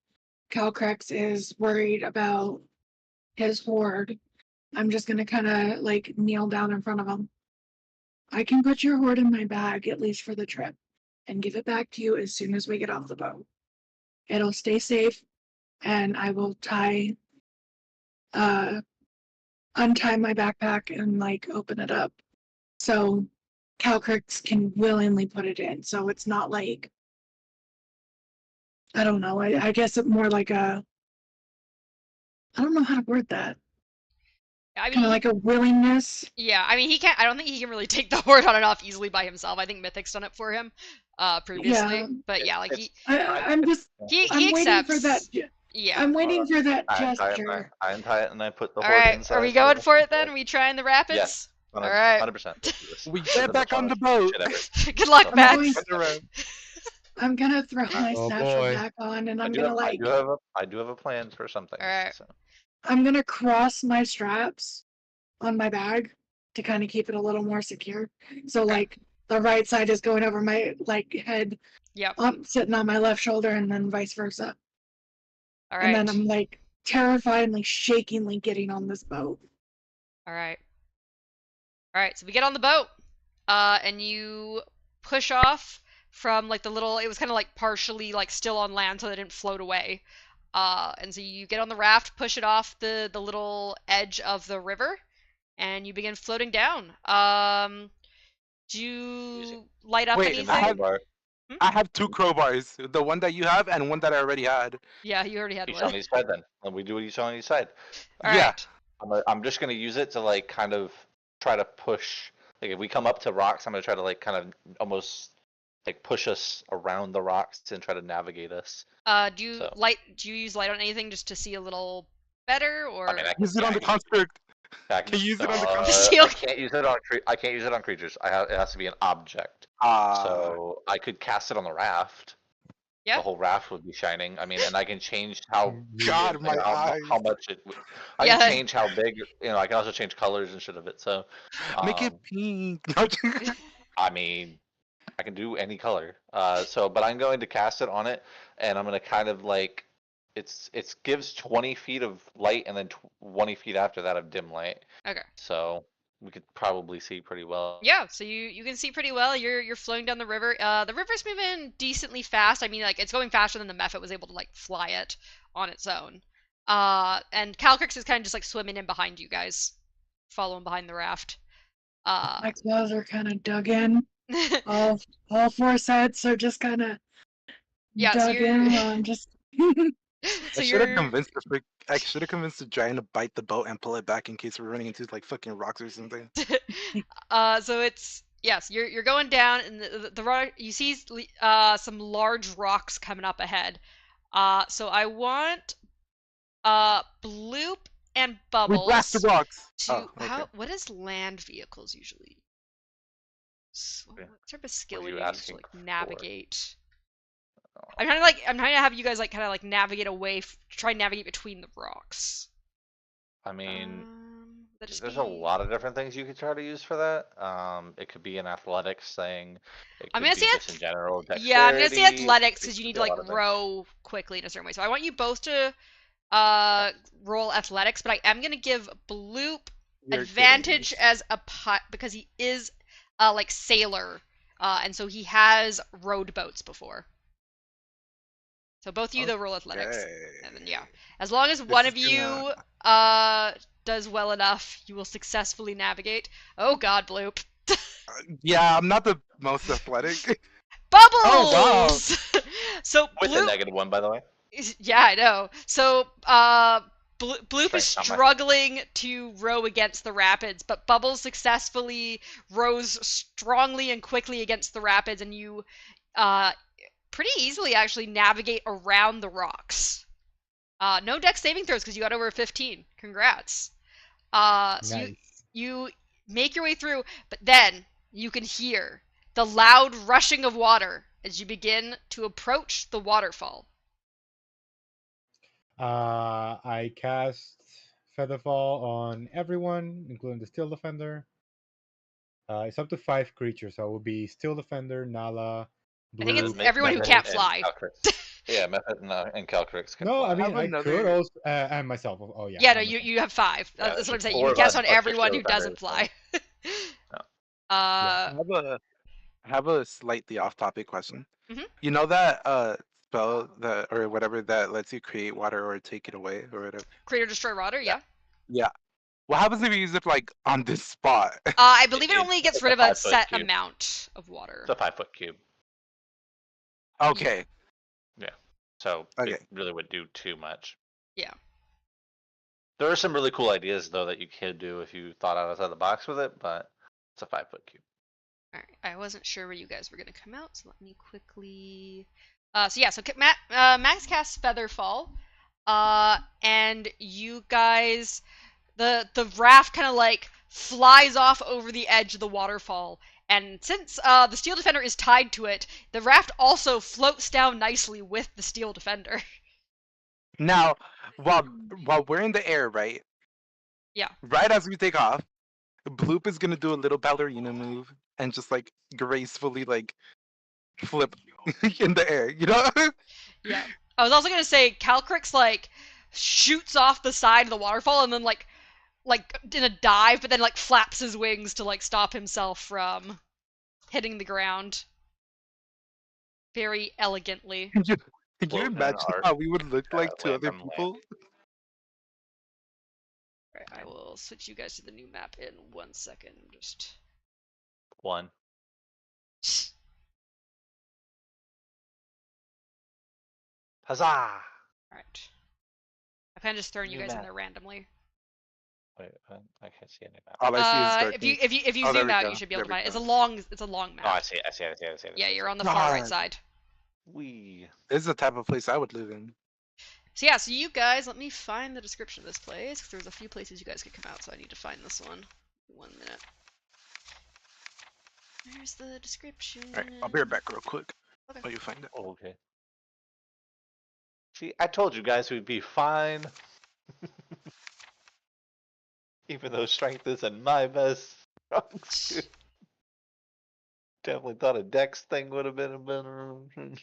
Calcrex is worried about his horde, I'm just gonna kind of like kneel down in front of him. I can put your horde in my bag, at least for the trip, and give it back to you as soon as we get off the boat. It'll stay safe, and I will untie my backpack and like open it up. So Calcrix can willingly put it in. So it's not like, I don't know, I guess it's more like I don't know how to word that. I mean, Kind of like a willingness. yeah, I mean, he can't. I don't think he can really take the horde on and off easily by himself. I think Mythic's done it for him, previously. Yeah. But yeah, like I'm just he I'm waiting for that. accepts. Yeah. I'm waiting for that I untie it. gesture. I untie it and I put the All horde right. inside. Are we going the- for it then? Are we trying the rapids? Yes. All right. 100%. Let's do this. We This is get the back most on the fun boat. shit ever. Good luck, So- I'm going- Max. I'm gonna throw my Oh, satchel boy. back on, and I I'm do gonna have, like, I do have a plan for some things. Alright. So. I'm gonna cross my straps on my bag to kind of keep it a little more secure. So Okay. like the right side is going over my like head, Yep. sitting on my left shoulder, and then vice versa. All And right. then I'm like terrifiedly, shakingly getting on this boat. All right. All right. So we get on the boat, and you push off from like the little. It was kind of like partially like still on land, so they didn't float away. And so you get on the raft, push it off the little edge of the river, and you begin floating down. Do you light up Wait, anything? I have- Crowbar. I have 2 crowbars, the one that you have and one that I already had. Yeah, you already had Each one. on each side then. And we do each on each side. All Yeah. right. I'm just gonna use it to like kind of try to push. Like if we come up to rocks, I'm gonna try to like kind of almost like push us around the rocks and try to navigate us. Do you So. do you use light on anything just to see a little better, or? I mean, I Use it yeah, on the I can- construct. I Can you use it on the construct? I can't use it on I can't use it on creatures. It has to be an object. So I could cast it on the raft. Yeah. The whole raft would be shining. I mean, and I can change how God, my eyes. how much it. I Yeah. can change how big. You know, I can also change colors and shit of it. So, Make it pink. I mean, I can do any color. But I'm going to cast it on it, and I'm going to kind of like, it gives 20 feet of light, and then 20 feet after that of dim light. Okay. So we could probably see pretty well. Yeah, so you can see pretty well. You're flowing down the river. The river's moving decently fast. I mean, like it's going faster than the Mephit was able to like fly it on its own. And Calcrix is kind of just like swimming in behind you guys, following behind the raft. My claws are kind of dug in. All 4 sets are just kind of Yeah, so dug you're- in. While I'm just. so I should have you're convinced the giant to bite the boat and pull it back in case we're running into like fucking rocks or something. so it's yes, you're going down, and you see some large rocks coming up ahead. So I want Bloop and Bubbles We blast the rocks. to Oh, okay. what is land vehicles usually? What type of skill are would you you use to asking like for? navigate? I'm trying to have you guys like kind of like navigate away, try and navigate between the rocks. I mean, That just there's be... a lot of different things you could try to use for that. It could be an athletics thing. It I'm could gonna be say just in general Yeah, I'm gonna say dexterity, athletics it because you could need be to a like lot of things. row quickly in a certain way. So I want you both to roll athletics, but I am gonna give Bloop You're advantage kidding. as a because he is like sailor, and so he has rowed boats before. So both of you though roll athletics, and then yeah, as long as one is of you gonna- does well enough, you will successfully navigate. Oh God, Bloop. Yeah, I'm not the most athletic. Bubbles! Oh, So With a Bloop, -1, by the way. yeah, I know. So Bloop is Strength, not my- struggling to row against the rapids, but Bubbles successfully rows strongly and quickly against the rapids, and you pretty easily actually navigate around the rocks. No dex saving throws because you got over 15. Congrats. So Nice. you make your way through, but then you can hear the loud rushing of water as you begin to approach the waterfall. I cast Featherfall on everyone, including the Steel Defender. It's up to 5 creatures, so it will be Steel Defender, Nala, I think it's Blue. everyone who Method can't and fly. Calcrix. Yeah, Method and Calcrix can No, fly. I mean have I another- could also and myself. Oh yeah. Yeah, no, and you myself. you have 5. Yeah, That's what I'm saying. four You of can us cast on plus your everyone who Steel doesn't Defenders, fly. No. I have a slightly off-topic question. Mhm. You know that spell that or whatever that lets you create water or take it away or whatever. Create or destroy water, yeah. Yeah. What happens if you use it like on this spot? I believe it It- only gets it's rid a of a 5-foot set cube. amount of water. It's a 5-foot cube, Okay. so Okay. it really would do too much. Yeah. There are some really cool ideas though that you could do if you thought outside the box with it, but it's a 5-foot cube. Alright, I wasn't sure where you guys were going to come out, so let me quickly... so Max casts Featherfall. And you guys, the raft kind of like flies off over the edge of the waterfall. And since the steel defender is tied to it, the raft also floats down nicely with the steel defender. Now, while we're in the air, right? Yeah. Right as we take off, Bloop is gonna do a little ballerina move and just like gracefully like flip in the air. You know? Yeah. I was also gonna say Calcrix like shoots off the side of the waterfall and then like in a dive, but then like flaps his wings to like stop himself from hitting the ground very elegantly. Can you Float in an imagine arc how we would look like to away other from land. people? Right, I will switch you guys to the new map in 1 second. Just 1. Huzzah! Alright. I've kind of just thrown you New guys in map. there randomly. Wait, I can't see any map. All I see is dark. If you Oh, there zoom we out, go. you should be There able to we find it. go. It's a long map. Oh, I see it. Yeah, you're on the far right God. side. Wee. This is the type of place I would live in. So yeah, so you guys, let me find the description of this place, because there's a few places you guys could come out, so I need to find this one. 1 minute. There's the description. Alright, I'll be right back real quick. Okay. While you find it. Oh, okay. See, I told you guys we'd be fine. Even though strength isn't my best strong suit. Definitely thought a dex thing would have been a better option.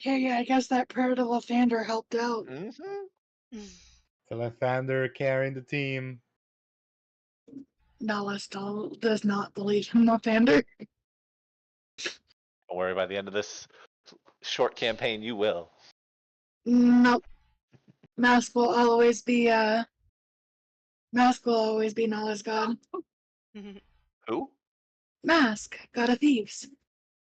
Yeah, I guess that prayer to Lathander helped out. Mm-hmm. Lathander carrying the team. Nalastal does not believe in Lathander. Don't worry, by the end of this short campaign, you will. Nope. Mask will always be Nala's god. Who? Mask, god of thieves.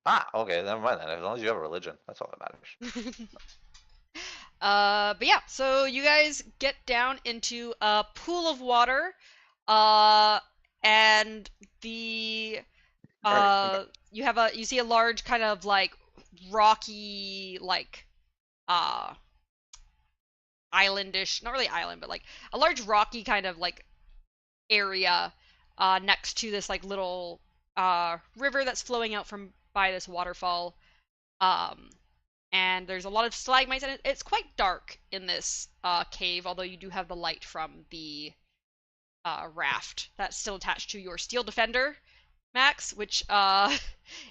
Ah, okay, never mind then. As long as you have a religion, that's all that matters. But yeah, so you guys get down into a pool of water, and the Alright, you see a large kind of like rocky like islandish, not really island, but like a large rocky kind of like area next to this like little river that's flowing out from by this waterfall. And there's a lot of stalagmites, and it's quite dark in this cave, although you do have the light from the raft that's still attached to your steel defender, Max, which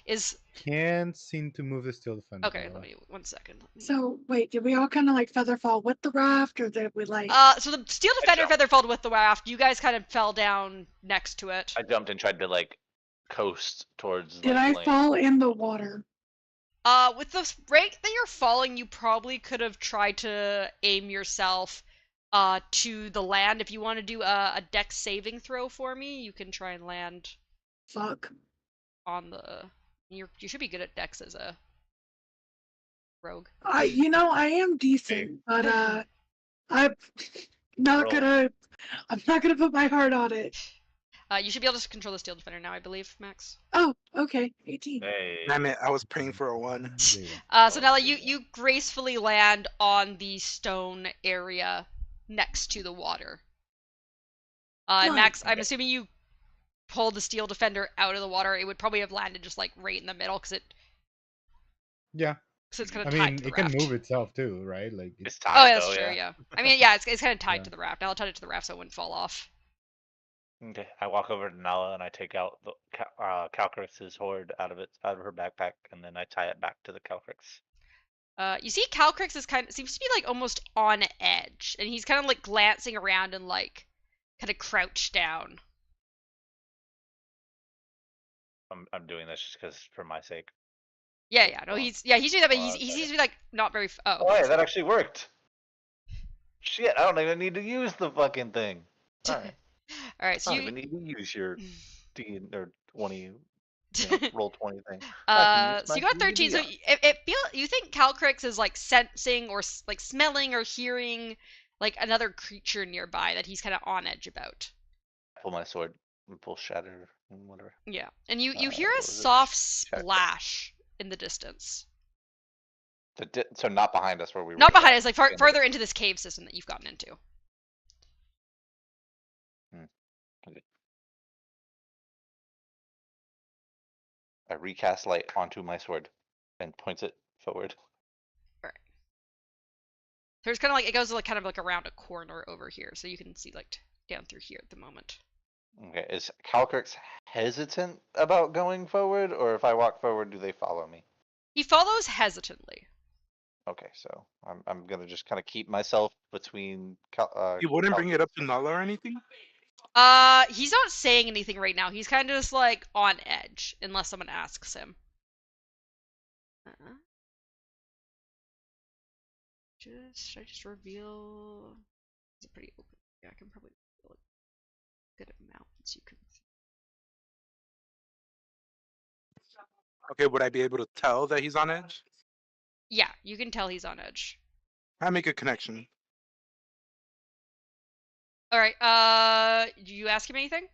is... Can't seem to move the steel defender. Okay, let me... 1 second. So, wait, did we all kind of like featherfall with the raft, or did we like... So the steel defender featherfalled with the raft. You guys kind of fell down next to it. I jumped and tried to like coast towards. Did I land. fall in the water? With the rate that you're falling, you probably could have tried to aim yourself to the land. If you want to do a dex saving throw for me, you can try and land Fuck. on the... You should be good at dex as a rogue. I am decent, but I'm not gonna put my heart on it. You should be able to control the steel defender now, I believe, Max. Oh, okay, 18. Hey. Damn it, I was praying for a 1. There you go. So Nella, you gracefully land on the stone area next to the water. And Nice. Max, I'm assuming you pulled the steel defender out of the water. It would probably have landed just like right in the middle because Yeah. it's kind I of tied mean, to the it raft. can move itself too, right? Like It's it's tied. Oh, yeah, that's though, true. yeah. Yeah. I mean, yeah, it's kind of tied Yeah. to the raft. I'll tie it to the raft so it wouldn't fall off. Okay, I walk over to Nala and I take out the Calcrix's hoard out of her backpack, and then I tie it back to the Calcrix. You see, Calcrix seems to be like almost on edge, and he's kind of like glancing around and like kind of crouched down. I'm doing this just because for my sake. Yeah, no, he's doing that, but he seems to be like not very. Oh, hey, that actually worked. Shit, I don't even need to use the fucking thing. All right. All right, so I don't you even need to use your D or 20, roll 20 thing. so you got 13. So you think Calcrix is like sensing or like smelling or hearing like another creature nearby that he's kind of on edge about. Pull my sword and pull shatter and whatever. Yeah, and you hear a what was it? soft splash in the distance. So not behind us where we were. Not gonna behind go. us, like The end of further into this cave system that you've gotten into. it. I recast light onto my sword and points it forward. There's kind of like, it goes like kind of like around a corner over here, so you can see like down through here at the moment. Okay, is Calcrix hesitant about going forward, or if I walk forward, do they follow me? He follows hesitantly. Okay, so I'm gonna just kind of keep myself between. You wouldn't bring it up to Nala or anything? He's not saying anything right now. He's kind of just like on edge, unless someone asks him. Should I just reveal? It's a pretty open. Yeah, I can probably reveal a good amount so you can. Okay, would I be able to tell that he's on edge? Yeah, you can tell he's on edge. I make a connection. All right. Do you ask him anything?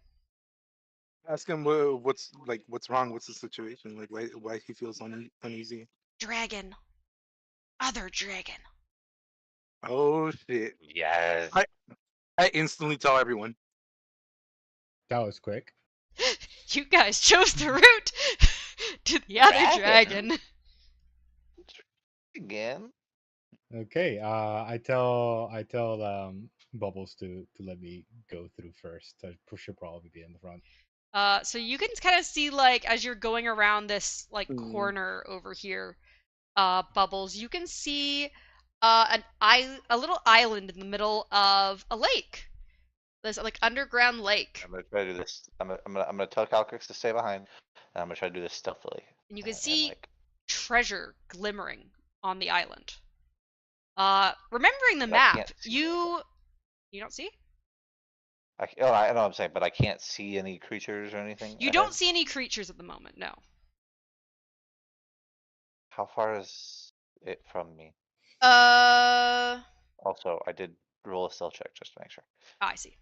Ask him what's wrong. What's the situation? Like why he feels uneasy. Dragon. Other dragon. Oh shit! Yes. I instantly tell everyone. That was quick. You guys chose the route to the other dragon. Again. Okay. I tell Bubbles to let me go through first. I should probably be in the front. So you can kind of see like as you're going around this like corner over here, Bubbles, you can see a little island in the middle of a lake. There's like underground lake. I'm gonna try to do this. I'm gonna tell Calcrix to stay behind, and I'm gonna try to do this stealthily. And you can And, see like, treasure glimmering on the island. Remembering the But I map, can't see you don't see? I know what I'm saying, but I can't see any creatures or anything. You ahead. don't see any creatures at the moment, no. How far is it from me? Also, I did roll a stealth check just to make sure. I see.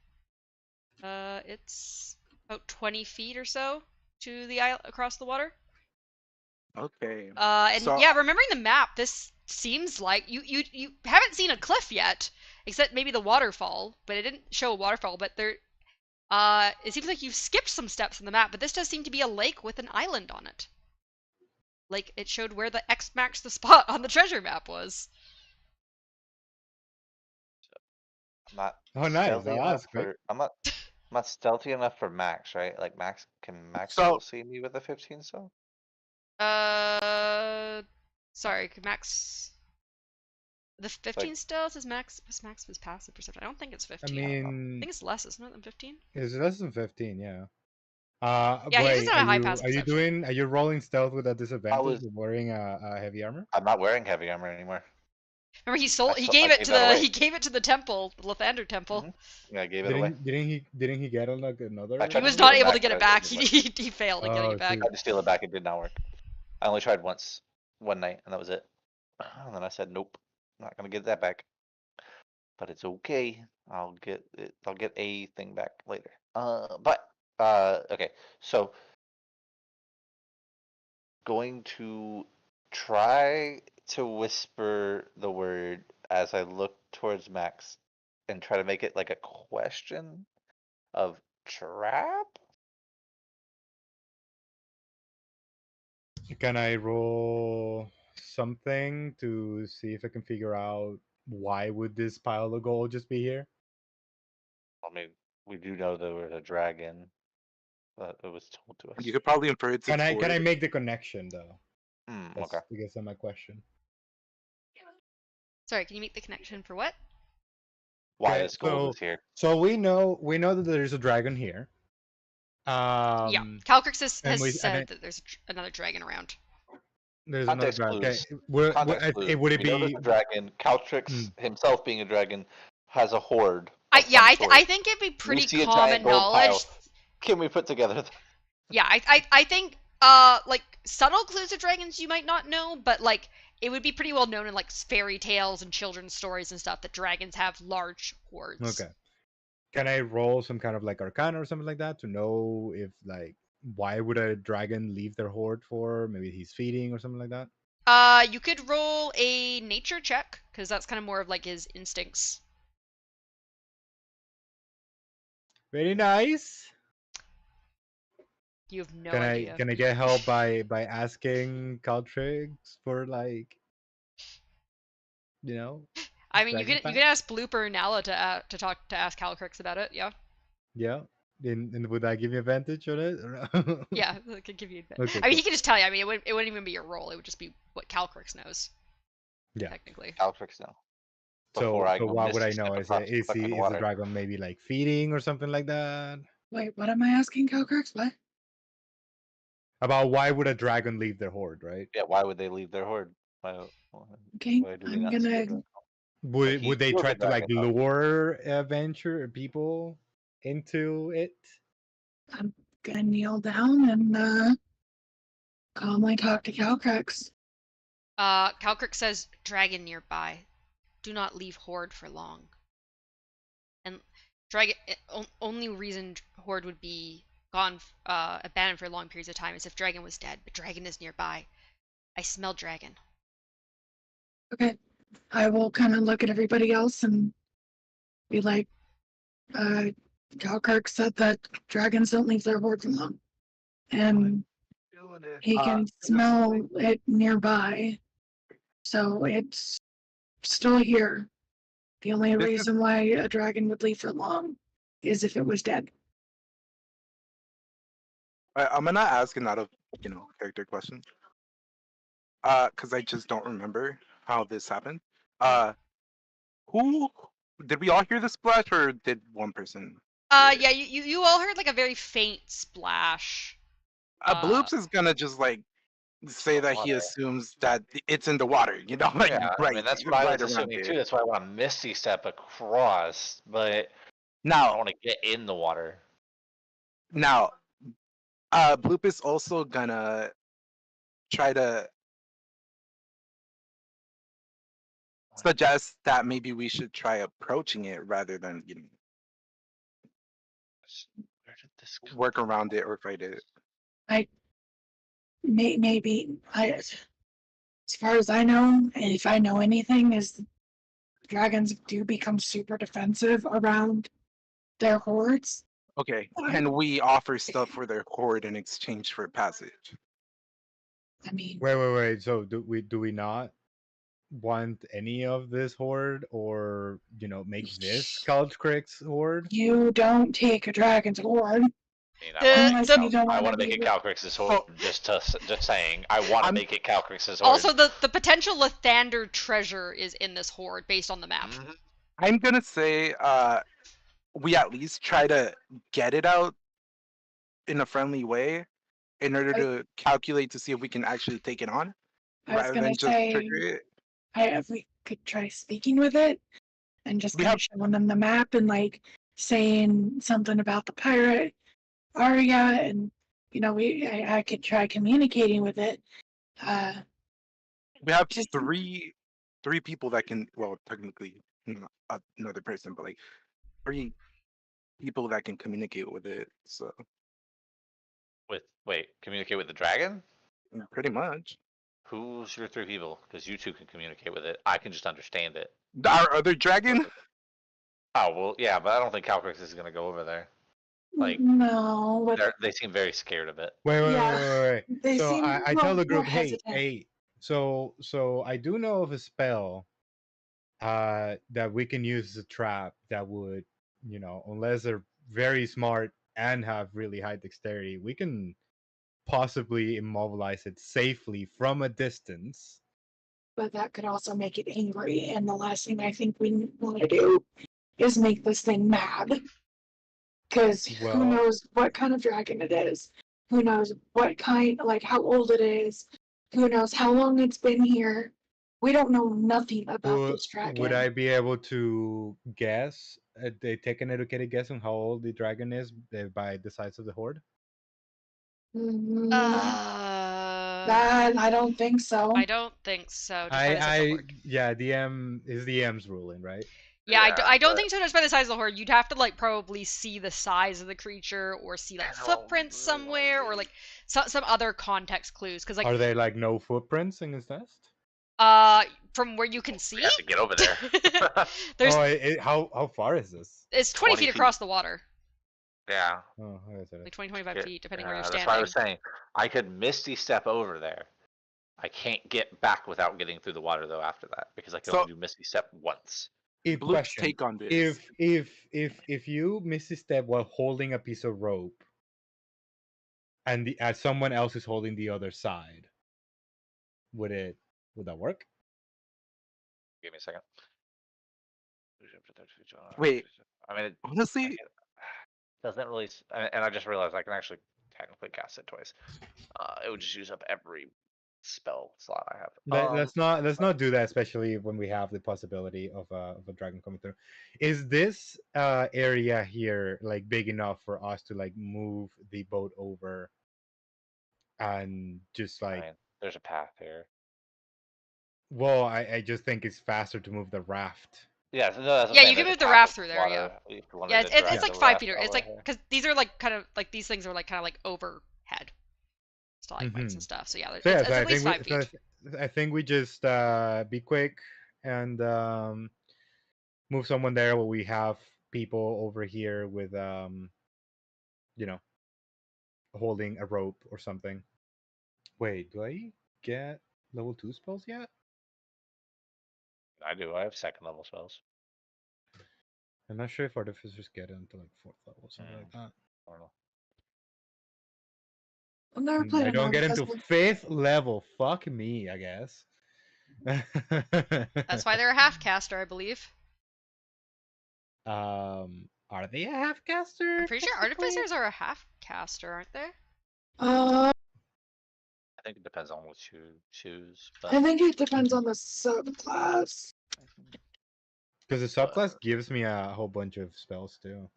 It's about 20 feet or so to the isle across the water. Okay. And So- yeah, remembering the map, this seems like you haven't seen a cliff yet, except maybe the waterfall, but it didn't show a waterfall. But there, it seems like you've skipped some steps in the map. But this does seem to be a lake with an island on it. Like it showed where the X marks the spot on the treasure map was. I'm not. Oh, nice. stealthy That enough was quick. for- I'm not stealthy enough for Max, right? Like Max, can Max So- still see me with a 15 still? Sorry, could Max. The 15 stealth is Max. What's Max's passive perception? I don't think it's 15. I I mean, think it's less, isn't it, than 15? it's less than 15. Yeah. Yeah, he wait, doesn't have a high passive are you perception. are you rolling stealth with a disadvantage was- of wearing a heavy armor? I'm not wearing heavy armor anymore. Remember, he I gave it gave to that the away. he gave it to the temple, the Lathander temple. Mhm. Yeah, I gave it away. Didn't he get like another? I He tried was to not steal it able to back, get but it it back. didn't He, work. he failed at getting Oh, it back. shoot. Tried to steal it back, it did not work. I only tried once, one night, and that was it. And then I said, nope, not gonna get that back. But it's okay. I'll get it. I'll get a thing back later. Okay. So going to try to whisper the word as I look towards Max and try to make it like a question of trap. Can I roll something to see if I can figure out why would this pile of gold just be here? I mean, we do know there was a dragon. It was told to us. You could probably infer it's Can I exploited. make the connection though? That's, Okay. I guess that's my question. Sorry, can you make the connection for what? Why Okay, this gold is here? So we know that there's a dragon here. Yeah, Calcrix has and said that there's another dragon around. There's another Context dragon. Okay, clues. Context clues. would it We know there's be? a dragon. Caltrix himself, being a dragon, has a horde. I of some sort. think it'd be pretty see a common giant gold knowledge. pile. Can we put together? Yeah, I think like subtle clues of dragons you might not know, but like it would be pretty well known in like fairy tales and children's stories and stuff that dragons have large hordes. Okay. Can I roll some kind of like arcana or something like that to know if like why would a dragon leave their horde for? Maybe he's feeding or something like that. You could roll a nature check, because that's kind of more of like his instincts. Very nice. You have no Can idea. I get help by asking Caltrix for like, you know, I mean, you dragon can facts? ask Blooper and Nala to ask Calcrix about it. Yeah. Yeah. And would that give you advantage on it? Or Yeah, I could give you. Okay, I mean, cool. he can just tell you. I mean, it wouldn't even be your roll. It would just be what Calcrix knows. Yeah. Technically. Caltrix now. So Before I go what would I misty know? step Is across the fucking is the water. dragon maybe like feeding or something like that? Wait, what am I asking, Calcrix? What? About why would a dragon leave their horde, right? Yeah, why would they leave their horde? Okay, Why do they I'm not see a gonna. dragon? Would they He was try a to like dragon, though. lure adventure people into it? I'm gonna kneel down and calmly talk to Calcrix. Calcrix says, "Dragon nearby. Do not leave Horde for long." And dragon. Only reason Horde would be gone, abandoned for long periods of time is if Dragon was dead. But Dragon is nearby. I smell Dragon. Okay, I will kind of look at everybody else and be like, Calcrix said that dragons don't leave their hordes alone, and he can smell it nearby, so it's still here. The only This is reason why a dragon would leave for long is if it was dead. I'm gonna ask another, character question. Because I just don't remember how this happened. Who did we all hear the splash, or did one person? Yeah, you all heard like a very faint splash. Bloops is gonna just like say that he Water. assumes that it's in the water, like Yeah, I mean that's what I right was around assuming it. too. That's why I want to misty step across, but I don't Now, want to get in the water. now, Bloop is also gonna try to suggest that maybe we should try approaching it rather than Where did this come work around it or fight it. Maybe as far as I know, and if I know anything, is dragons do become super defensive around their hordes. Okay, can we offer stuff for their horde in exchange for passage? I mean, Wait. So do we not want any of this horde, or make this Caltrix horde? you don't take a dragon's horde I mean, unless you don't I want want to to make be. it Calcrix's horde. Just saying, I want to I'm- make it Calcrix's horde. Also, the potential Lathander treasure is in this horde based on the map. Mhm. I'm gonna say we at least try to get it out in a friendly way in order to calculate to see if we can actually take it on I was rather gonna than just say, trigger it. if we could try speaking with it and just We kind have of showing them the map and like saying something about the pirate Arya, and I could try communicating with it. we have Just three people that can, well, technically not another person, but like 3 people that can communicate with it. So Communicate with the dragon? pretty much. Who's your 3 people? Because you 2 can communicate with it. I can just understand it. Our other dragon. Oh well, yeah, but I don't think Calcrix is gonna go over there. Like no, but they seem very scared of it. Wait. they So seem I tell the more group, hey, hesitant. so I do know of a spell that we can use as a trap that would, unless they're very smart and have really high dexterity, we can possibly immobilize it safely from a distance. But that could also make it angry, and the last thing I think we want to do is make this thing mad. Because who Well, knows what kind of dragon it is? Who knows what kind, like how old it is? Who knows how long it's been here? We don't know nothing about this would dragon. I be able to guess? Take an educated guess on how old the dragon is by the size of the horde? That I don't think so. I don't think so. Just by the size of the horde. Yeah, DM is DM's ruling, right? Yeah, I don't but think so much by the size of the horde. You'd have to like probably see the size of the creature or see like I know, footprints somewhere or like some other context clues because like Are there like no footprints in his nest? from where you can we see have to get over there. there's Oh, how far is this? it's 20 20 feet feet. across the water, Yeah. Oh, I guess it like is. 20 25 Yeah, feet depending where you're that's why I standing. was saying I could misty step over there. I can't get back without getting through the water though after that because I can So only do misty step once. A Bloop's question: take on this. if you miss a step while holding a piece of rope, and someone else is holding the other side, would that work? Give me a second. Wait, I mean, honestly, doesn't really, and I just realized I can actually technically cast it twice. It would just use up every spell slot I have. Let's not do that, especially when we have the possibility of a dragon coming through. Is this area here like big enough for us to like move the boat over and just I like? mean, there's a path here. Well, I just think it's faster to move the raft. Yeah, no, that's what I'm Yeah, saying. you can There's a move the path raft of through there. water Yeah, if you want yeah, me to drag it's like the 5 raft feet. It's over like here. because these are like kind of like these things are like kind of like overhead stalagmites Mm-hmm. and stuff. So yeah, So yeah, it's at least 5 feet. I think we just be quick and move someone there while we have people over here with you know, holding a rope or something. Wait, do I get level 2 spells yet? I do. I have second level spells. I'm not sure if artificers get into like 4th level or something like that. I don't know. I've never played I an don't get into artificer. 5th level. Fuck me, I guess. That's why they're a half caster, I believe. Are they a half caster? I'm pretty sure technically? artificers are a half caster, aren't they? Uh, I think it depends on what you choose, but I think it depends on the subclass. Because the subclass gives me a whole bunch of spells too.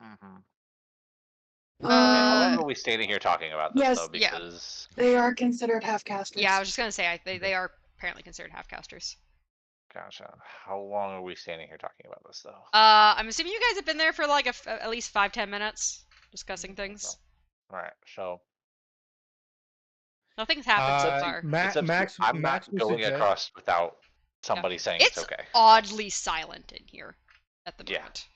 Okay, how long Um, are we standing here talking about this yes, though? yeah. Because they are considered half casters. Yeah, I was just gonna say they are apparently considered half casters. gotcha. How long are we standing here talking about this though? I'm assuming you guys have been there for like at least 5-10 minutes discussing things. All right, so Nothing's happened so far. it's up to you. I'm not Max would going suggest. across without somebody saying it's It's okay. oddly silent in here at the Yeah. moment.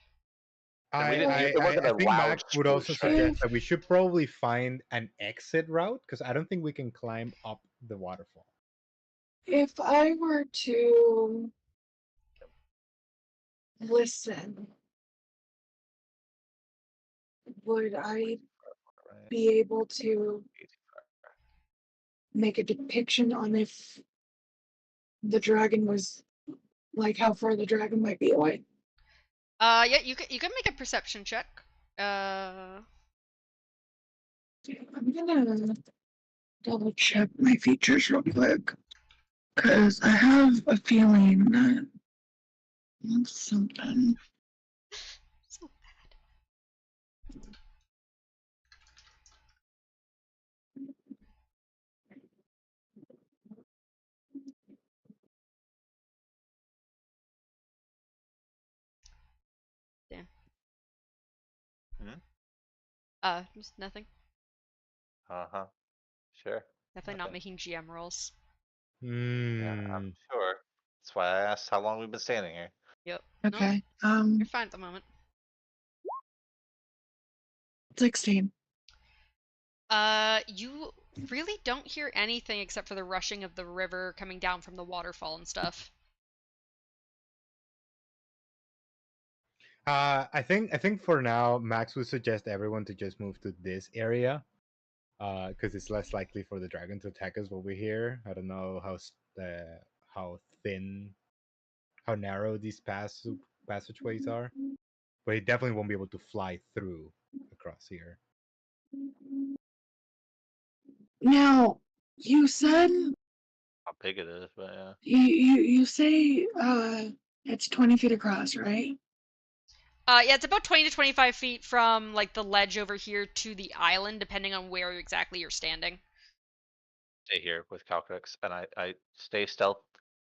And we didn't. It wasn't I a think loud Max would also swoosh, right? suggest that we should probably find an exit route because I don't think we can climb up the waterfall. If I were to listen, would I be able to make a depiction on if the dragon was like how far the dragon might be away? Yeah, you can make a perception check. I'm gonna double check my features real quick because I have a feeling that that's something. So damn. Just nothing. Uh-huh. Sure. Definitely not Okay. making GM rolls. Yeah, I'm sure. That's why I asked how long we've been standing here. Yep. Okay. Nope, you're fine at the moment. 16. You really don't hear anything except for the rushing of the river coming down from the waterfall and stuff. I think for now Max would suggest everyone to just move to this area, because it's less likely for the dragon to attack us while we're here. I don't know how thin, how narrow these passageways are, but he definitely won't be able to fly through across here. Now, you said How big it is, but yeah. you say it's 20 feet across, right? Yeah, it's about 20 to 25 feet from like the ledge over here to the island, depending on where exactly you're standing. Stay here with Calcrix, and I stay stealth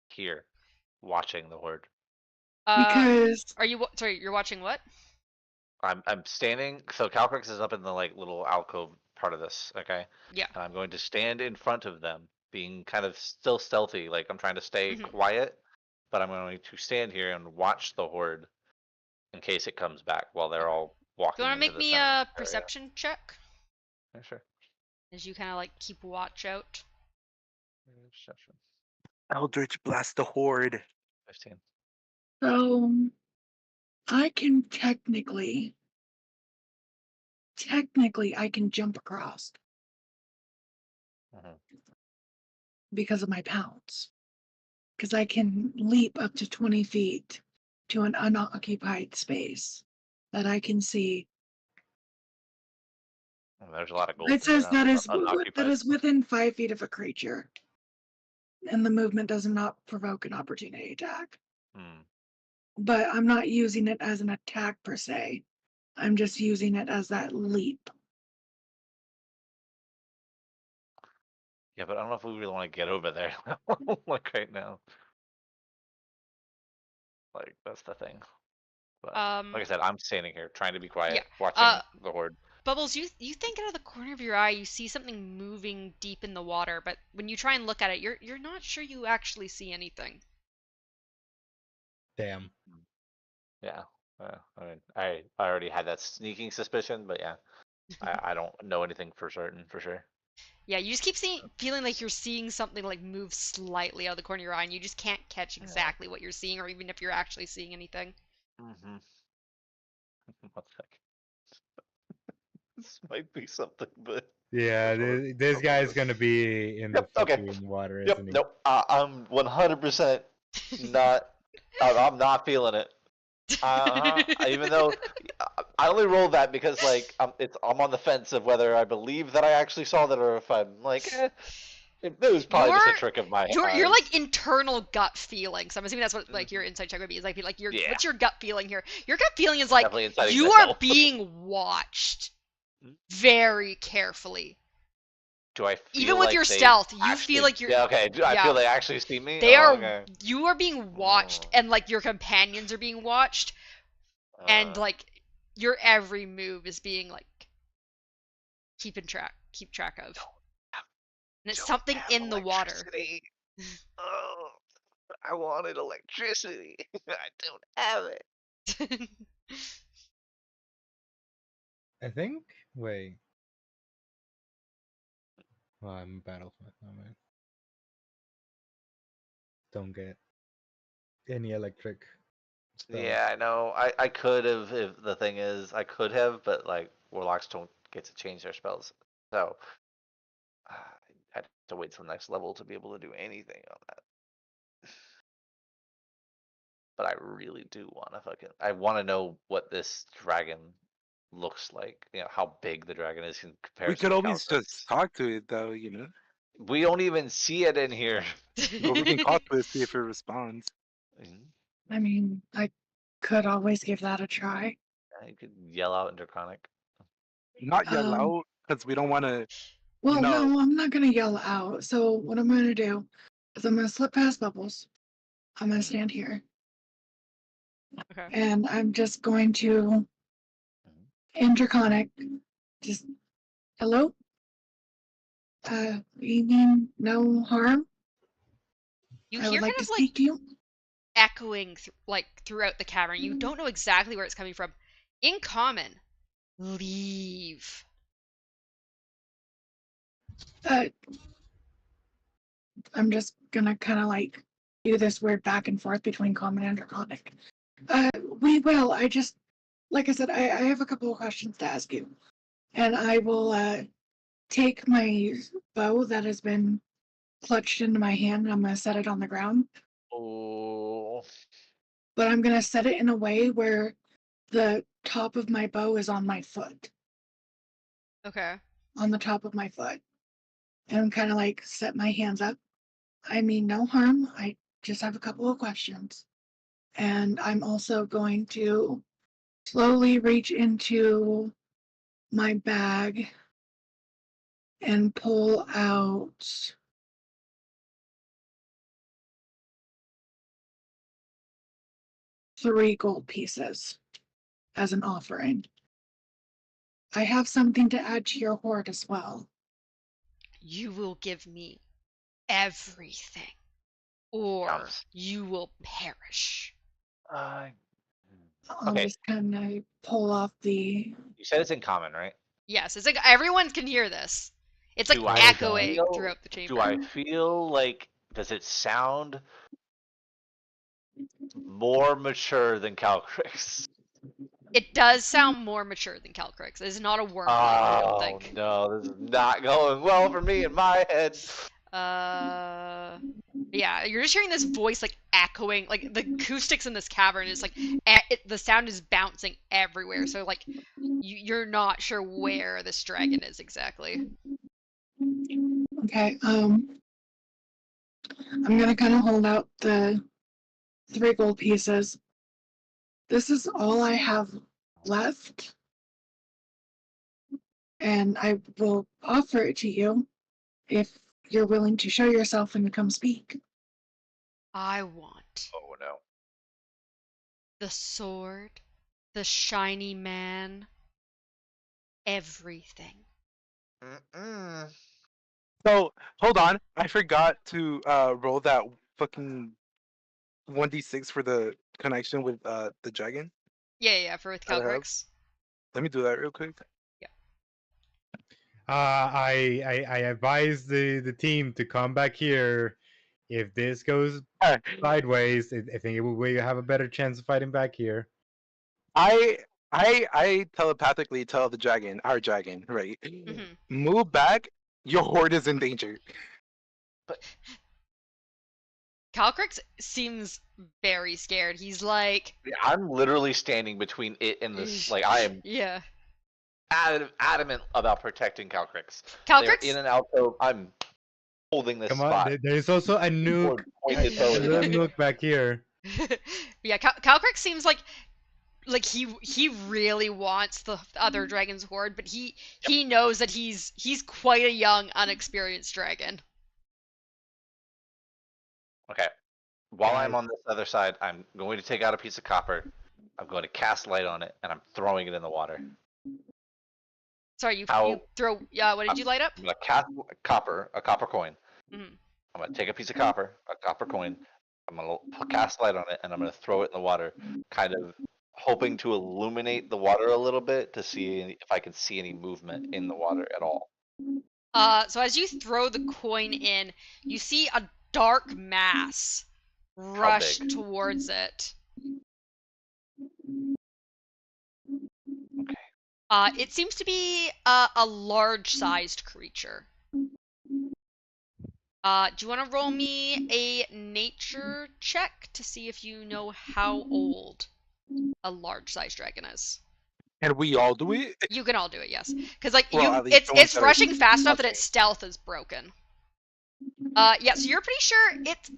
here, watching the horde. Because Are you sorry? You're watching what? I'm standing. So Calcrix is up in the like little alcove part of this. Okay, Yeah. and I'm going to stand in front of them, being kind of still stealthy. Like I'm trying to stay Mhm. quiet, but I'm going to stand here and watch the horde in case it comes back while they're Okay. all Do you walking want to into make the me center a area. perception check Yeah, sure. as you kind of like keep watch out? Perception. Eldritch blast the horde. 15. so I can technically I can jump across Mhm. because of my pounce. Because I can leap up to 20 feet to an unoccupied space that I can see. And there's a lot of gold It for being says that is that unoccupied. is within 5 feet of a creature, and the movement does not provoke an opportunity attack. Hmm. But I'm not using it as an attack per se. I'm just using it as that leap. Yeah, but I don't know if we really want to get over there like right now. Like that's the thing. But like I said, I'm standing here trying to be Yeah. quiet, watching Uh, the horde. Bubbles, you think out of the corner of your eye you see something moving deep in the water, but when you try and look at it, you're not sure you actually see anything. Damn. Yeah. I mean, I already had that sneaking suspicion, but yeah, I don't know anything for certain for sure. Yeah, you just keep feeling like you're seeing something like move slightly out of the corner of your eye, and you just can't catch Yeah. exactly what you're seeing, or even if you're actually seeing anything. Mm-hmm. One sec. This might be something, but I Yeah, just want this to. guy's gonna be in the Yep. Okay. fucking water, Yep. isn't he? Nope. I'm 100% not. I'm not feeling it. Even though I only rolled that because like I'm on the fence of whether I believe that I actually saw that or if I'm like, it was probably your just a trick of my your eyes. like internal gut feeling. So I'm assuming that's what like your Mhm. inside check would be. Is like your Yeah, what's your gut feeling here? Your gut feeling is like definitely inciting you are missile. being watched very carefully. Do I Even feel with like your they stealth, you feel actually? like you're Yeah, okay. Do I feel yeah. they actually see me? They Oh, are okay. you are being watched, and like your companions are being watched, and Uh, like your every move is being like keep track of. And it's don't something have in the water. electricity. Oh, I wanted electricity. I don't have it. I think. Wait. Oh, I'm a battlesmith. Oh man. Don't get any electric spells. Yeah, I know. I could have if the thing is I could have, but like warlocks don't get to change their spells. So uh, I had to wait till the next level to be able to do anything on that. But I really do want to I want to know what this dragon looks like. You know, how big the dragon is in We comparison could to always just Calcris. talk to it, though, you know? We don't even see it in here. But we can talk to it, see if it responds. Mhm. I mean, I could always give that a try. Yeah, you could yell out in Draconic. Not yell Um, out, because we don't want to, you well, know, no, I'm not gonna yell out. So what I'm gonna do is I'm gonna slip past Bubbles. I'm gonna Mhm, stand here, Okay. and I'm just going to mhm. interconic. Just hello. You mean no harm? You I would hear like kind to of like speak to you. echoing like throughout the cavern. You don't know exactly where it's coming from. In common, leave. Uh, I'm just gonna kind of like do this weird back and forth between common and draconic. We will. I just, like I said, I have a couple of questions to ask you, and I will take my bow that has been clutched into my hand, and I'm gonna set it on the ground. Oh, But I'm gonna set it in a way where the top of my bow is on my foot, Okay. on the top of my foot, and I'm kind of like set my hands up. I mean, no harm. I just have a couple of questions. And I'm also going to slowly reach into my bag and pull out 3 gold pieces as an offering. I have something to add to your hoard as well. You will give me everything, or Sounds. you will perish. I'll Okay. just kind of pull off the. You said it's in common, right? Yes, it's like everyone can hear this. It's like Do I echoing feel- throughout the chamber. Do I feel like, does it sound more mature than Calcrix? It does sound more mature than Calcrix. It is not a wormling, I don't Oh think. no, this is not going well for me in my head. Yeah, you're just hearing this voice like echoing, like the acoustics in this cavern is like the sound is bouncing everywhere. So like you're not sure where this dragon is exactly. Okay, I'm gonna kind of hold out the 3 gold pieces. This is all I have left, and I will offer it to you if you're willing to show yourself and come speak. I want Oh no. the sword, the shiny man, everything. Mm-mm. So hold on, I forgot to roll that fucking 1d6 for the connection with the dragon. Yeah, for with That I have. Calcrix. Let me do that real quick. I advise the team to come back here. If this goes Alright. sideways, I think we have a better chance of fighting back here. I telepathically tell the dragon, our dragon, right? Mhm. Move back. Your horde is in danger. Calcrix seems very scared. He's like, I'm literally standing between it and this. Like I am yeah. adamant about protecting Calcrix. Calcrix? They're in and out, so I'm holding this Come on, spot. there's also a nuke, Pointed a towards little it. nuke back here. Yeah, Calcrix seems like he really wants the other dragon's horde, but he knows that he's quite a young, unexperienced dragon. Okay. While I'm Guys. on this other side, I'm going to take out a piece of copper. I'm going to cast light on it, and I'm throwing it in the water. Sorry, you How- throw. What did you light up? I'm going to cast a copper coin. Mhm. I'm going to take a piece of copper, a copper coin. I'm going to cast light on it, and I'm going to throw it in the water, kind of hoping to illuminate the water a little bit to see if I can see any movement in the water at all. So as you throw the coin in, you see a dark mass rush big? towards it. Okay. It seems to be a large-sized creature. Do you want to roll me a nature check to see if you know how old a large-sized dragon is? And we all do it. You can all do it, yes. Because like Well, at least the ones it's that are rushing fast enough that watching. its stealth is broken. Yeah, so you're pretty sure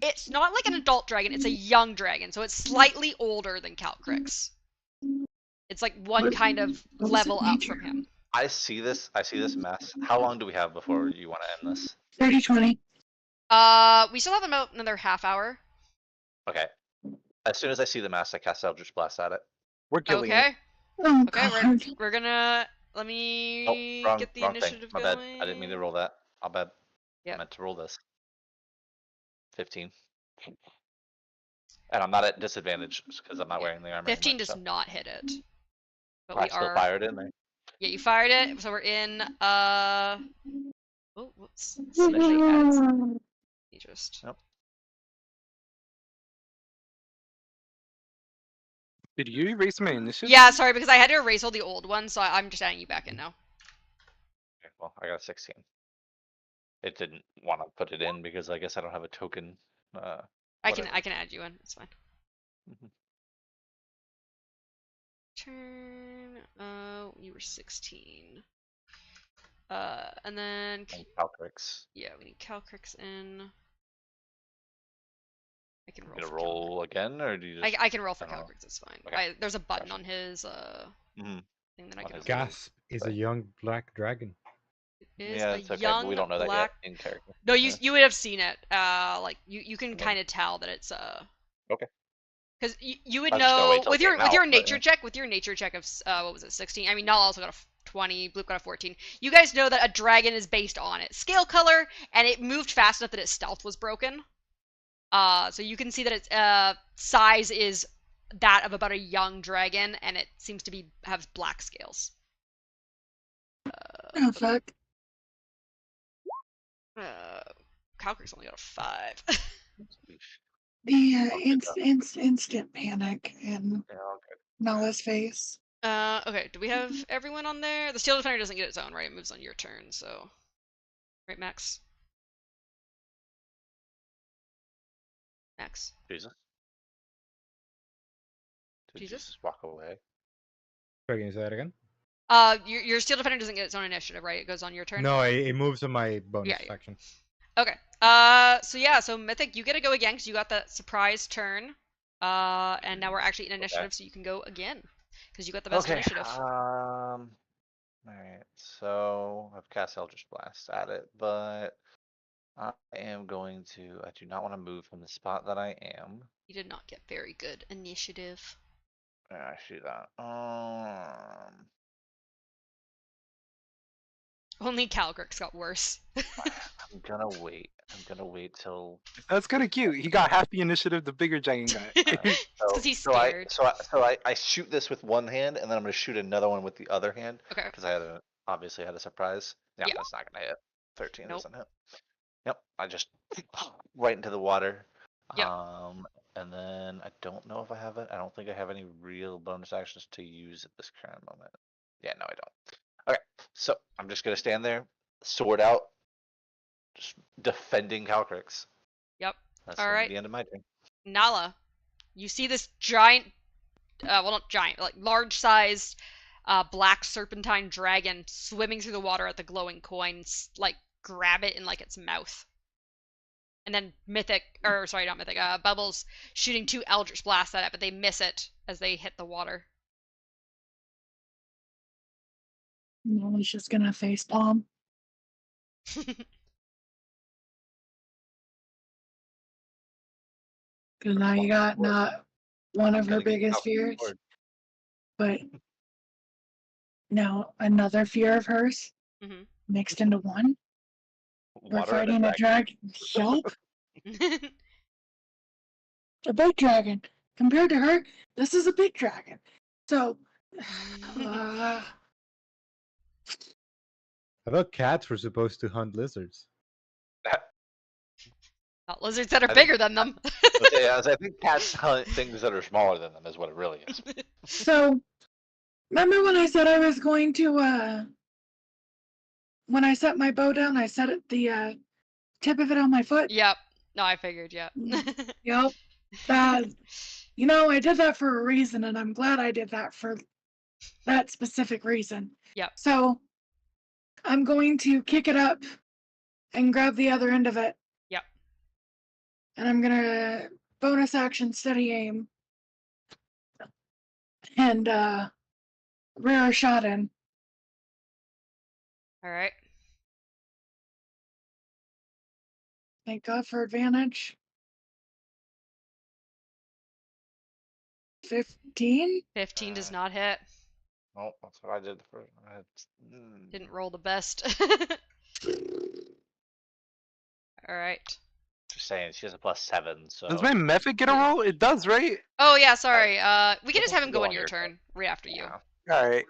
it's not like an adult dragon, it's a young dragon, so it's slightly older than Calcrix. It's like one kind of What was level it, up nature? from him. I see this mess. How long do we have before you want to end this? 30-20. We still have about another half hour. Okay. As soon as I see the mess, I cast Eldritch Blast at it. We're killing it. Okay. Oh, Okay, God. we're gonna let me Nope, get the wrong thing. initiative My going. bad. I didn't mean to roll that. My bad. Yep. I meant to roll this. 15. And I'm not at disadvantage because I'm not wearing the armor. 15 anymore, does so. not hit it. But I we still are. fired in there. Yeah, you fired it, so we're in. Oh, whoops. This usually adds. Let me just. Nope. Did you erase my initiative? Yeah, sorry, because I had to erase all the old ones, so I'm just adding you back in now. Okay, well, I got a 16. It didn't want to put it in because I guess I don't have a token. I can Whatever. add you in. It's fine. Mhm. Turn. You were 16. And then And Calcrix. yeah, we need Calcrix in. I can roll. You gonna For roll again, or do you just? I can roll for I don't know. Calcrix. It's fine. Okay. There's a button Gotcha. on his Mhm. thing that I On can. his Open. Gasp is a young black dragon. It is Yeah, a it's okay. young But we don't know black. that yet in character. No, Yeah. you would have seen it. Like you can And then- kind of tell that it's Okay. Because you would I'm just gonna know wait till with it your came out, but, nature check of what was it, 16? I mean, Nala also got a 20, Bloop got a 14. You guys know that a dragon is based on its scale color, and it moved fast enough that its stealth was broken. So you can see that its size is that of about a young dragon, and it seems to have black scales. Oh fuck. Calcrick's only got a 5. The I'll get that. instant panic in Yeah, okay. Nala's face. Okay, do we have everyone on there? The Steel Defender doesn't get its own, right? It moves on your turn, so... Right, Max? Max? Jesus. Did Jesus? Jesus walk away? Sorry, can you say that again? Your Steel Defender doesn't get its own initiative, right? It goes on your turn? No, it moves on my bonus Yeah. action. Okay. So Mythic, you get to go again because you got that surprise turn. And now we're actually in initiative, so you can go again because you got the best initiative. Alright, so I've cast Eldritch Blast at it, but I am going to. I do not want to move from the spot that I am. You did not get very good initiative. Yeah, I see that. Only Calgrick's got worse. I'm gonna wait. I'm gonna wait till. That's kind of cute. He got half the initiative the bigger dragon got. It's because he's scared. I shoot this with one hand, and then I'm gonna shoot another one with the other hand. Okay. Because I obviously had a surprise. Yeah, Yeah. that's not gonna hit. 13 Nope. doesn't hit. Yep, I just right into the water. Yep. And then I don't know if I have it. I don't think I have any real bonus actions to use at this current moment. Yeah, no, I don't. Okay, so I'm just gonna stand there, sword out, just defending Calcrix. Yep. That's All gonna right. be the end of my turn. Nala, you see this giant, well, not giant, like large-sized black serpentine dragon swimming through the water at the glowing coins, like grab it in like its mouth. And then Bubbles shooting 2 Eldritch Blasts at it, but they miss it as they hit the water. Nala's just gonna facepalm. Because now you got not one of her biggest fears, but now another fear of hers mixed into one. We're fighting a dragon. Yup. A big dragon. Compared to her, this is a big dragon. So, I thought cats were supposed to hunt lizards. Not lizards that are bigger than them. I think cats hunt things that are smaller than them is what it really is. So, remember when I said I was going to, when I set my bow down, I set it, the tip of it on my foot? Yep. No, I figured, yeah. Yep. You know, I did that for a reason, and I'm glad I did that for that specific reason. Yep. So, I'm going to kick it up and grab the other end of it. Yep. And I'm gonna bonus action steady aim and rear a shot in. All right. Thank God for advantage. 15? 15 does not hit. Oh, that's what I did the first. Didn't roll the best. All right. Just saying, she has a +7, so. Does my method get a roll? It does, right? Oh yeah, sorry. We can just have him go on your turn right after you. Alright.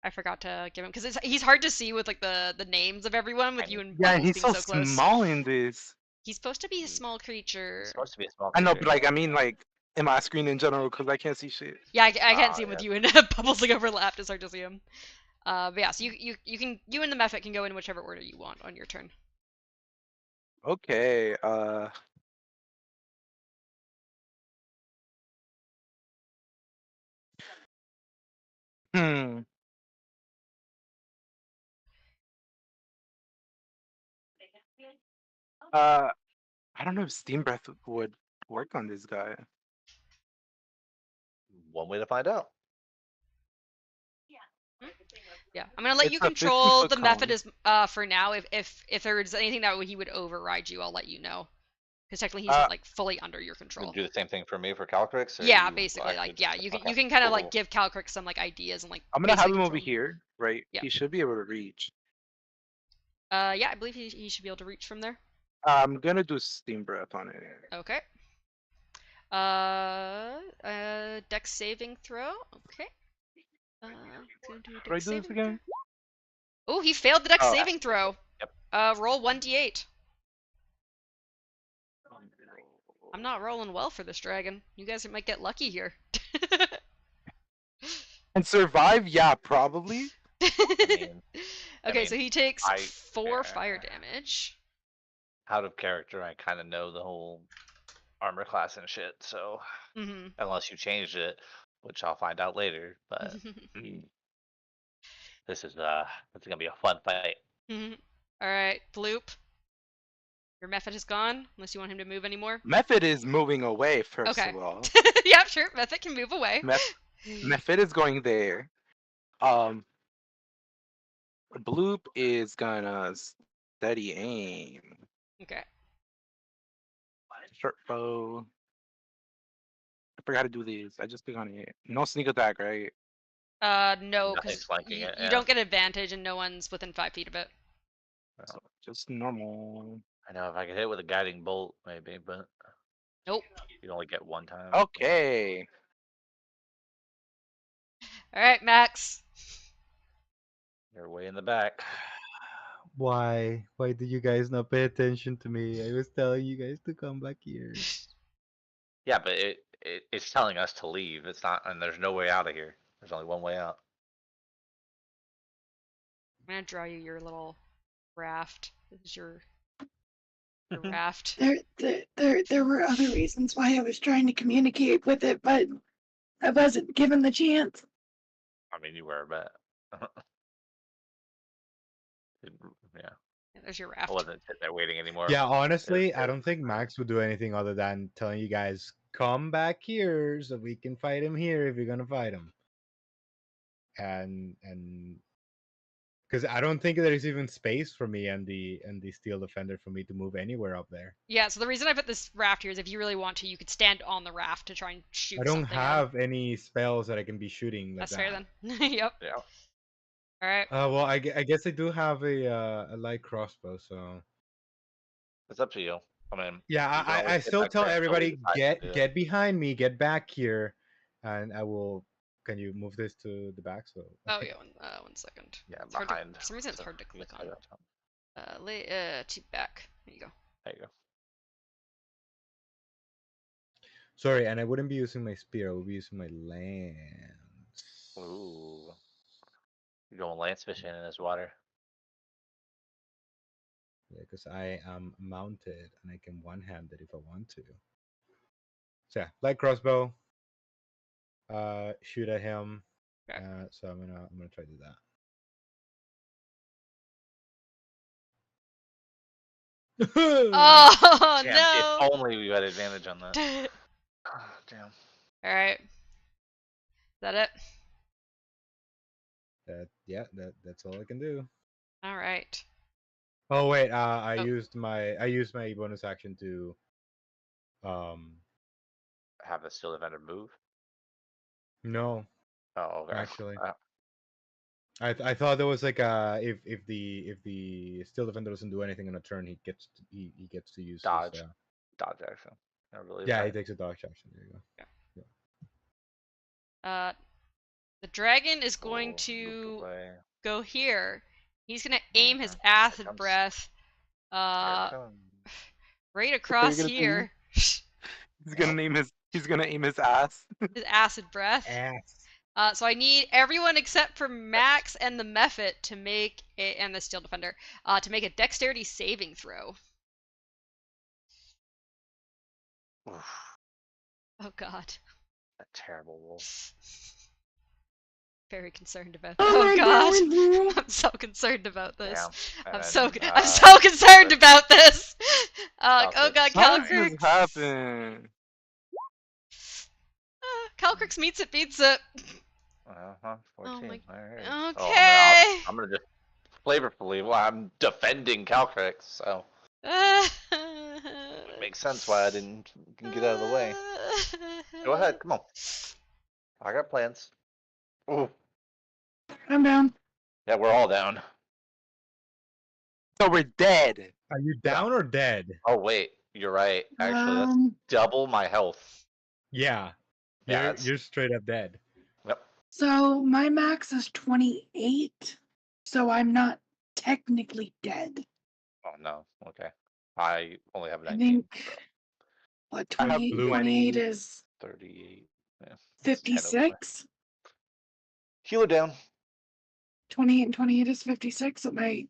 I forgot to give him because he's hard to see with like the names of everyone with you and Yeah, Bubbles he's being so so close. small in this. He's supposed to be a small creature. He's supposed to be a small I know, creature. but like, I mean, like, in my screen in general, because I can't see shit. Yeah, I can't see him with you and Bubbles like overlapped. It's hard to see him. But yeah, so you and the Mephit can go in whichever order you want on your turn. Okay, I don't know if Steam Breath would work on this guy. One way to find out. Yeah, I'm gonna let you control the Mephit as for now. If there's anything that he would override you, I'll let you know. because technically he's not like fully under your You control. do the same thing for me for Calcrix? Or Yeah, you basically, like actually- you okay, can kind of cool, like cool. give Calcrix some like ideas and like. I'm gonna have basically him over control here, right? Yeah. He should be able to reach. Yeah, I believe he should be able to reach from there. I'm gonna do Steam Breath on it. Okay. Dex saving throw. Okay. How do I do this again? Oh, he failed the Dex Oh. saving throw. Yep. Roll 1d8. I'm not rolling well for this dragon. You guys might get lucky here. And survive? Yeah, probably. Okay, so he takes 4 yeah. fire damage. Out of character, I kind of know the whole armor class and shit. So Mm-hmm. unless you changed it, which I'll find out later, but this is gonna be a fun fight. All right, Bloop. Your method is gone, unless you want him to move anymore. Method is moving away, first Okay. of all. Yeah, sure. Method can move away. Method is going there. Bloop is gonna steady aim. Okay. Short bow. I forgot to do these. I just click on it. No sneak attack, right? No, Nothing's because flanking you, it, you yeah. don't get advantage and no one's within 5 feet of it. So just normal. I know if I could hit with a guiding bolt, maybe, but Nope. you only get one time. Okay. All right, Max. You're way in the back. Why? Why did you guys not pay attention to me? I was telling you guys to come back here. Yeah, but it's telling us to leave. It's not, and there's no way out of here. There's only one way out. I'm gonna draw you your little raft. This is your raft. There were other reasons why I was trying to communicate with it, but I wasn't given the chance. I mean, you were, but yeah, There's your I raft. wasn't sitting there waiting anymore. Yeah, honestly, I don't think Max would do anything other than telling you guys, come back here so we can fight him here if you're gonna fight him. And because I don't think there's even space for me and the steel defender for me to move anywhere up there. Yeah, so the reason I put this raft here is if you really want to, you could stand on the raft to try and shoot I don't something out. have any spells that I can be shooting like That's that. fair then. Yep. Yeah. All right. Well, I guess I do have a light crossbow, so It's up to you. I mean, yeah, you can always I get still back tell there until we everybody decide to do it. get behind me, get back here, and I will. Can you move this to the back? So Oh yeah, one second. Yeah, It's hard to- behind. for some reason, it's So hard to you click can on. slide that down. To back. There you go. There you go. sorry, and I wouldn't be using my spear. I would be using my lance. Ooh. You're going lance fishing in this water. Yeah, because I am mounted and I can one-hand it if I want to. So yeah, light crossbow. Shoot at him. Okay. So I'm gonna try to do that. Oh Damn, no! if only we had advantage on that. Oh, damn. All right. Is that it? That's all I can do. All right. Oh wait, I Oh. used my bonus action to Have a steel defender move. no, Oh, okay. actually. I thought there was like if the steel defender doesn't do anything on a turn, he gets to use Dodge. his, Dodge action. I believe. yeah, right? he takes a dodge action. There you go. The dragon is going Cool. to Move away. go here. He's gonna aim his Okay. acid comes- breath, Here it comes. right across gonna here. He's gonna aim his ass. His acid breath. Ass. So I need everyone except for Max and the Mephit to make and the Steel Defender to make a Dexterity saving throw. Oof, Oh God. a terrible roll. Very concerned about. Oh my God. God. I'm so concerned about this. Damn. I'm And so then, I'm so concerned six. about this. Oh Calcrix. God, How does Calcrix. this happen? Calcrix meets it, beats it. 14. my- Alright. Okay. Oh, I mean, I'm gonna just flavorfully. Well, I'm defending Calcrix, so Uh, make makes sense why I didn't get out of the way. Go ahead, come on. I got plans. Ooh, I'm down. yeah, we're all down. So we're dead. Are you down or dead? Oh wait, you're right. Actually, that's double my health. Yeah. Yeah, You're straight up dead. Yep. So my max is 28, so I'm not technically dead. Oh no. Okay. I only have I 19. think what I have 28, blue. 28 is 38. Yeah. It's 10 over. 56. Healer down. 28 and 28 is 56. So my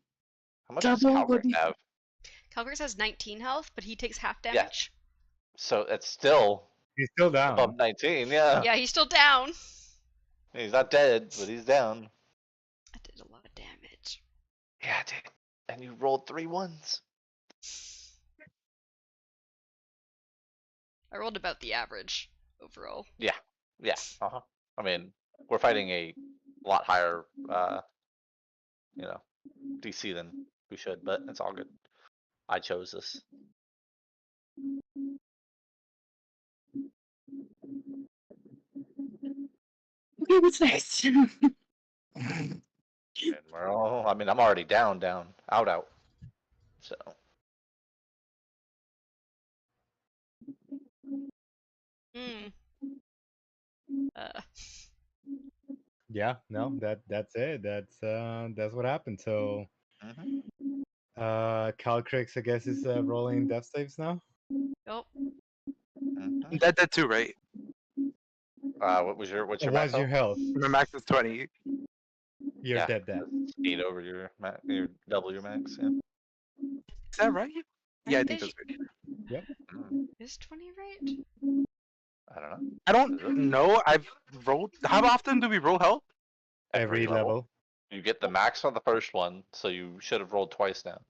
How much does double would Calgary be have? Calgers has 19 health, but he takes half Yeah. damage. So it's still He's still down. above 19. Yeah. Yeah, he's still down. He's not dead, but he's down. I did a lot of damage. Yeah, dude. And you rolled 3 ones. I rolled about the average overall. Yeah. Yeah. Uh-huh. I mean, we're fighting a lot higher, DC than we should, but it's all good. I chose this. okay, what's next? And we're all, I mean, I'm already down, out. So, Hmm. Yeah, no, that's it. That's what happened. So mhm. Calcrix, I guess, is rolling death saves now. Oh, Mhm. That too, right? What's your What's max your health? health? My max is 20. You're Yeah, dead. it's 8 over your max, your double your max. Yeah. Is that right? Yeah, I think is, that's right. Yep. is 20 right? I don't know. I don't Is it? know. I've rolled. How often do we roll health? Every level. You get the max on the first one, so you should have rolled twice now.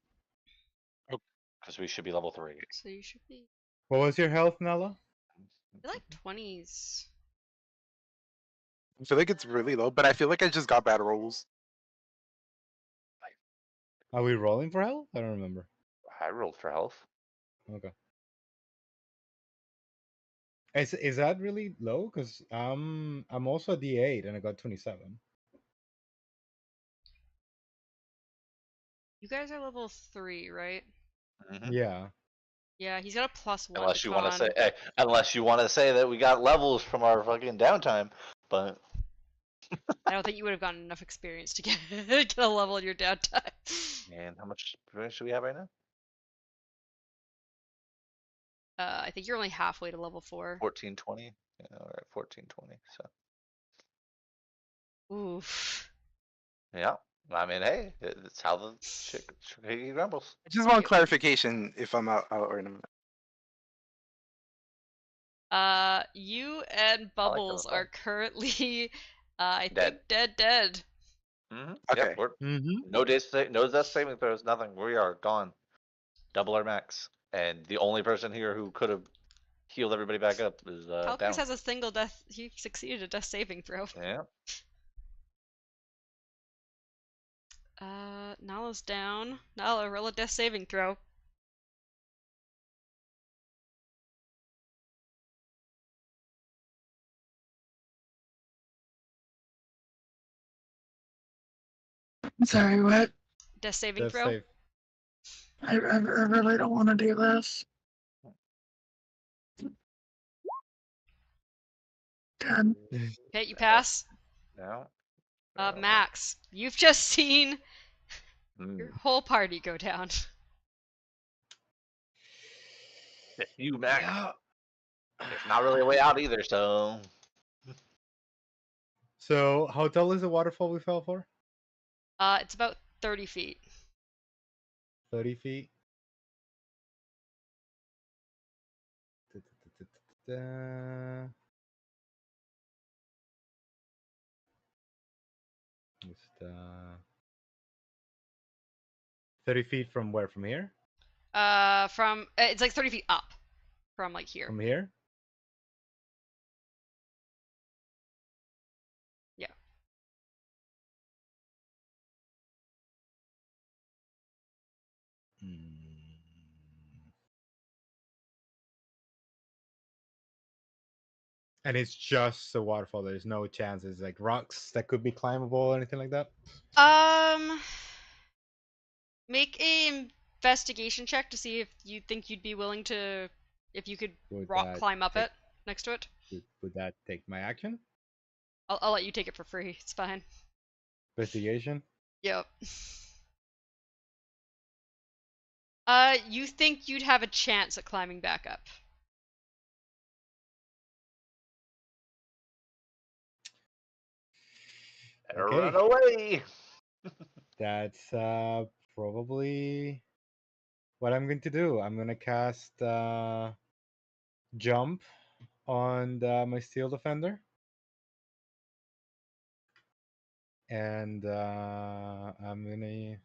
Oh. Because we should be level 3. So you should be. What was your health, Nala? I like 20s. I feel like it's really low, but I feel like I just got bad rolls. Are we rolling for health? I don't remember. I rolled for health. Okay. Is that really low? Because I'm also a D8 and I got 27. You guys are level 3, right? Mhm. Yeah. Yeah, he's got a +1 to Unless you want to con. say, unless you want to say that we got levels from our fucking downtime, but I don't think you would have gotten enough experience to get, get a level in your downtime. and how much experience do we have right now? I think you're only halfway to level 4. 1420. Yeah, all right, 1420. So Oof. yeah, I mean, hey, it's how the chicken rumbles. I just want Yep. clarification if I'm out or not. You and I like Bubbles that. are currently, I Dead. think, dead. Okay. Yep. We're Mm-hmm. no death saving throws, nothing. We are gone. Double our max, and the only person here who could have healed everybody back up is Calcris down. has a single death. He succeeded a death saving throw. Yeah. Nala's down. Nala, roll a death saving throw. Sorry, what? Death saving Death throw. save. I really don't want to do this. 10. Okay, you pass. Now. Max, you've just seen your Mm. whole party go down. You Max. Yeah. It's not really a way out either, so So how tall is the waterfall we fell for? It's about 30 feet. 30 feet. Da-da-da-da-da-da. Just 30 feet from where? From here? From it's like 30 feet up from like here. From here? Yeah. Mm. And it's just a waterfall. There's no chances like rocks that could be climbable or anything like that. Make a investigation check to see if you think you'd be willing to, if you could Would rock that climb up take it next to it. would that take my action? I'll let you take it for free. It's fine. Investigation? Yep. You think you'd have a chance at climbing back up? Okay. Run away. That's probably what I'm going to do. I'm gonna cast jump on my steel defender, and I'm gonna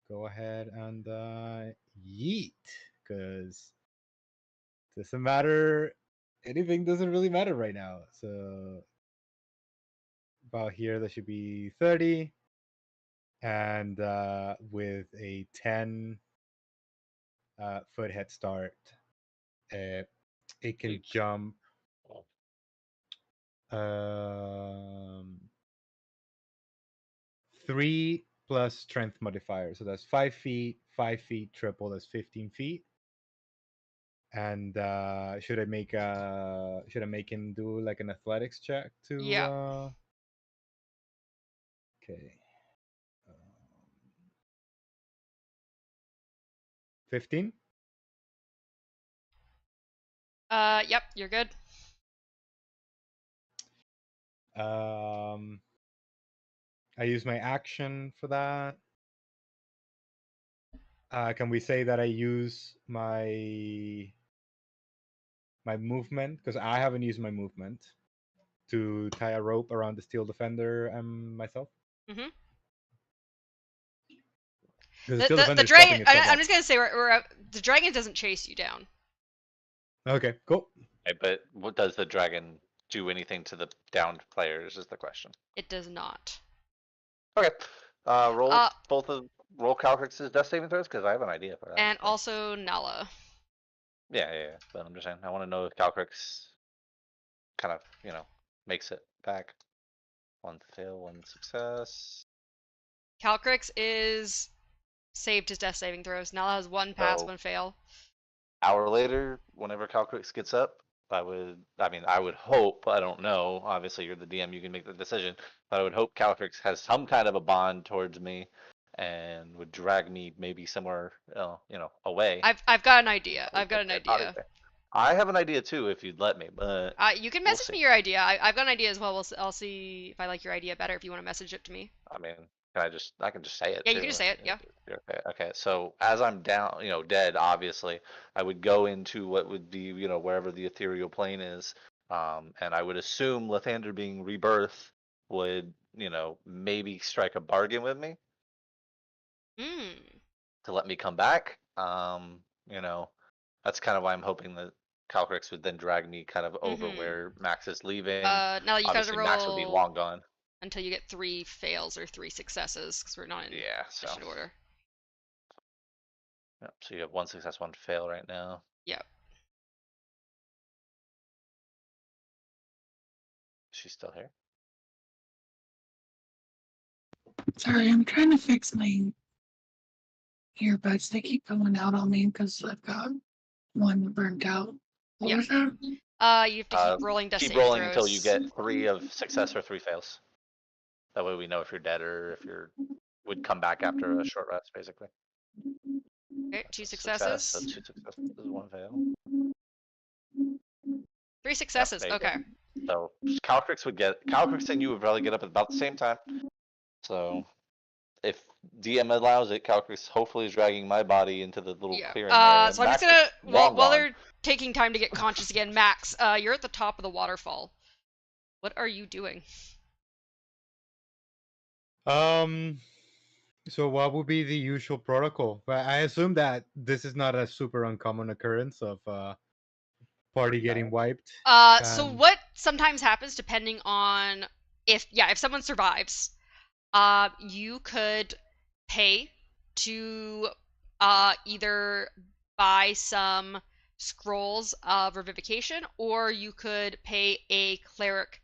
go ahead and yeet, because doesn't matter. Anything doesn't really matter right now. So about here, that should be 30, and with a 10 foot head start, it can Yeet. jump um 3 plus strength modifier, so that's 5 feet, 5 feet triple, that's 15 feet. And should I make him do like an athletics check to Yeah. Okay. 15. Yep, you're good. I use my action for that. Can we say that I use my movement, because I haven't used my movement, to tie a rope around the steel defender and myself? Mm-hmm. Because the steel defender The is propping dragon. itself I'm up. just gonna say the dragon doesn't chase you down. Okay, cool. Okay, but what does the dragon do anything to the downed players is the question. It does not. Okay. Roll roll Calcrix's death saving throws, because I have an idea for that. And also Nala. Yeah. But I'm just saying, I want to know if Calcrix kind of, makes it back. 1 fail, 1 success. Calcrix is saved his death saving throws. Nala has 1 pass, So 1 fail. hour later, whenever Calcrix gets up, I would hope, I don't know, obviously you're the DM, you can make the decision, but I would hope Calcrix has some kind of a bond towards me and would drag me maybe somewhere, away. I've got an idea. I I've got an idea. have an idea too, if you'd let me, but You can we'll message see. me your idea. I've got an idea as well. I'll see if I like your idea better. If you want to message it to me. I mean, I can just say it Yeah, too. you can just say it. Yeah. You're okay. Okay. So as I'm down, dead, obviously, I would go into what would be, wherever the ethereal plane is. And I would assume Lathander being rebirth would, maybe strike a bargain with me Hmm. to let me come back. That's kind of why I'm hoping that Calcrix would then drag me kind of over Mhm. where Max is leaving. Now you gotta Obviously, Max would be roll long gone. until you get 3 fails or 3 successes, because we're not in Yeah. So. mission order. Yep, so you have 1 success, 1 fail right now. Yep. She's still here. Sorry, I'm trying to fix my earbuds. They keep going out on me because I've got one burnt out. What Yep. was that? You have to keep rolling death Keep saving rolling throws. until you get 3 of success or 3 fails. That way we know if you're dead or if would come back after a short rest, basically. Okay, 2 Success, successes. so 2 successes, 1 fail. 3 successes. there you go. Okay. So Calcrix and you would probably get up at about the same time. So if DM allows it, Calcrix hopefully is dragging my body into the little Yeah. clearing area. So I'm just Max gonna is while long gone. they're taking time to get conscious again, Max, you're at the top of the waterfall. What are you doing? So what would be the usual protocol? But I assume that this is not a super uncommon occurrence of party getting wiped. So And what sometimes happens, depending on if someone survives, you could pay to either buy some scrolls of revivification, or you could pay a cleric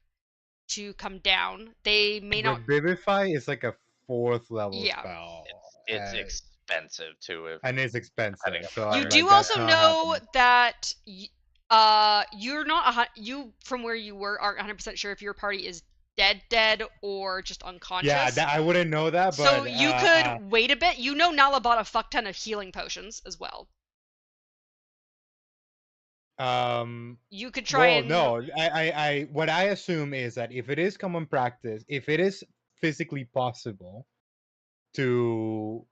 to come down. They may not. Revivify is like a 4th level Yeah. spell. It's expensive too. And it's Depending expensive. So upon You it. do that's also not know happening. that you're not you from where you were aren't 100% sure if your party is dead or just unconscious. Yeah, I wouldn't know that, but So you could wait a bit. You know Nala bought a fuck ton of healing potions as well. You could try and no, I what I assume is that if it is common practice, if it is physically possible to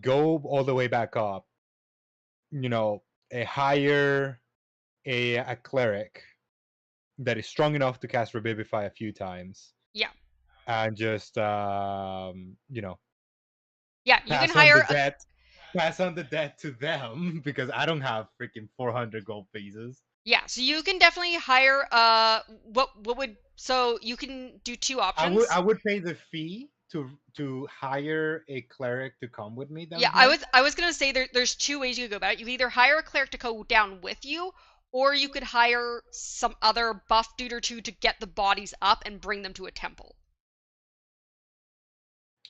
go all the way back up, hire a cleric that is strong enough to cast Revivify a few times. Yeah. And just yeah, you can pass on hire the debt. Pass on the debt to them because I don't have freaking 400 gold pieces. Yeah, so you can definitely hire what would so you can do two options. I would pay the fee to hire a cleric to come with me down Yeah, here. I was gonna say there's two ways you could go about it. You could either hire a cleric to go down with you, or you could hire some other buff dude or two to get the bodies up and bring them to a temple.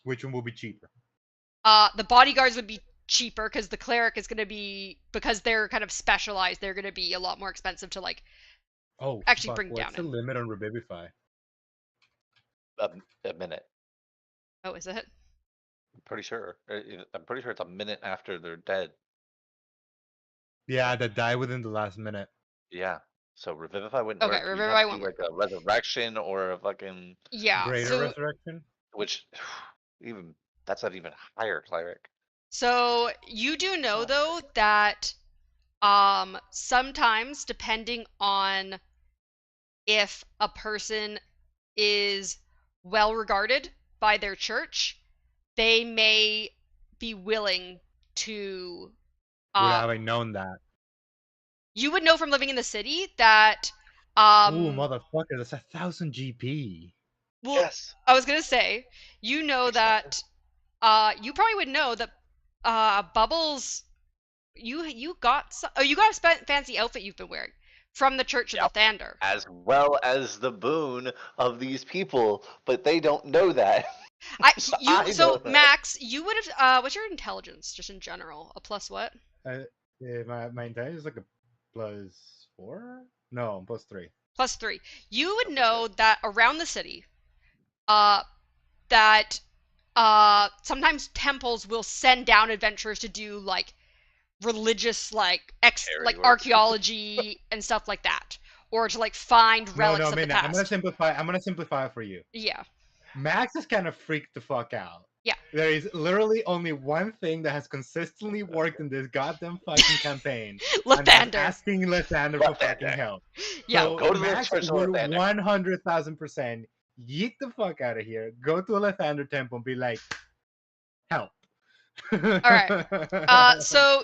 Which one will be cheaper? The bodyguards would be cheaper because the cleric is gonna be, because they're kind of specialized, they're gonna be a lot more expensive to like actually bring down. What's the limit on Revivify? A minute. Oh, is it? I'm pretty sure it's a minute after they're dead. Yeah, that die within the last minute. Yeah. So Revivify wouldn't Okay, work. You'd Revivify have to won't do, like a resurrection or a fucking Greater resurrection? which that's an even higher cleric. So you do know though that sometimes depending on if a person is well regarded by their church, they may be willing to Would have I known that? You would know from living in the city that Ooh, motherfucker, that's 1,000 GP. Well, Yes. I was gonna say, you know that you probably would know that Bubbles, you got you got a fancy outfit you've been wearing from the Church of the Thander, as well as the boon of these people, but they don't know that. So Max, you would have what's your intelligence just in general? A plus what? My intelligence is like a +4? No, +3. +3. You would know that around the city, that sometimes temples will send down adventurers to do like religious like archaeology and stuff like that, or to like find relics of the past. I'm gonna simplify it for you. Yeah. Max is kind of freaked the fuck out. Yeah. There is literally only one thing that has consistently worked in this goddamn fucking campaign. And that's asking Lathander for fucking help. Yeah. So go to Max the church would of Lathander. 100,000% yeet the fuck out of here, go to a Lathander temple and be like, help. Alright. So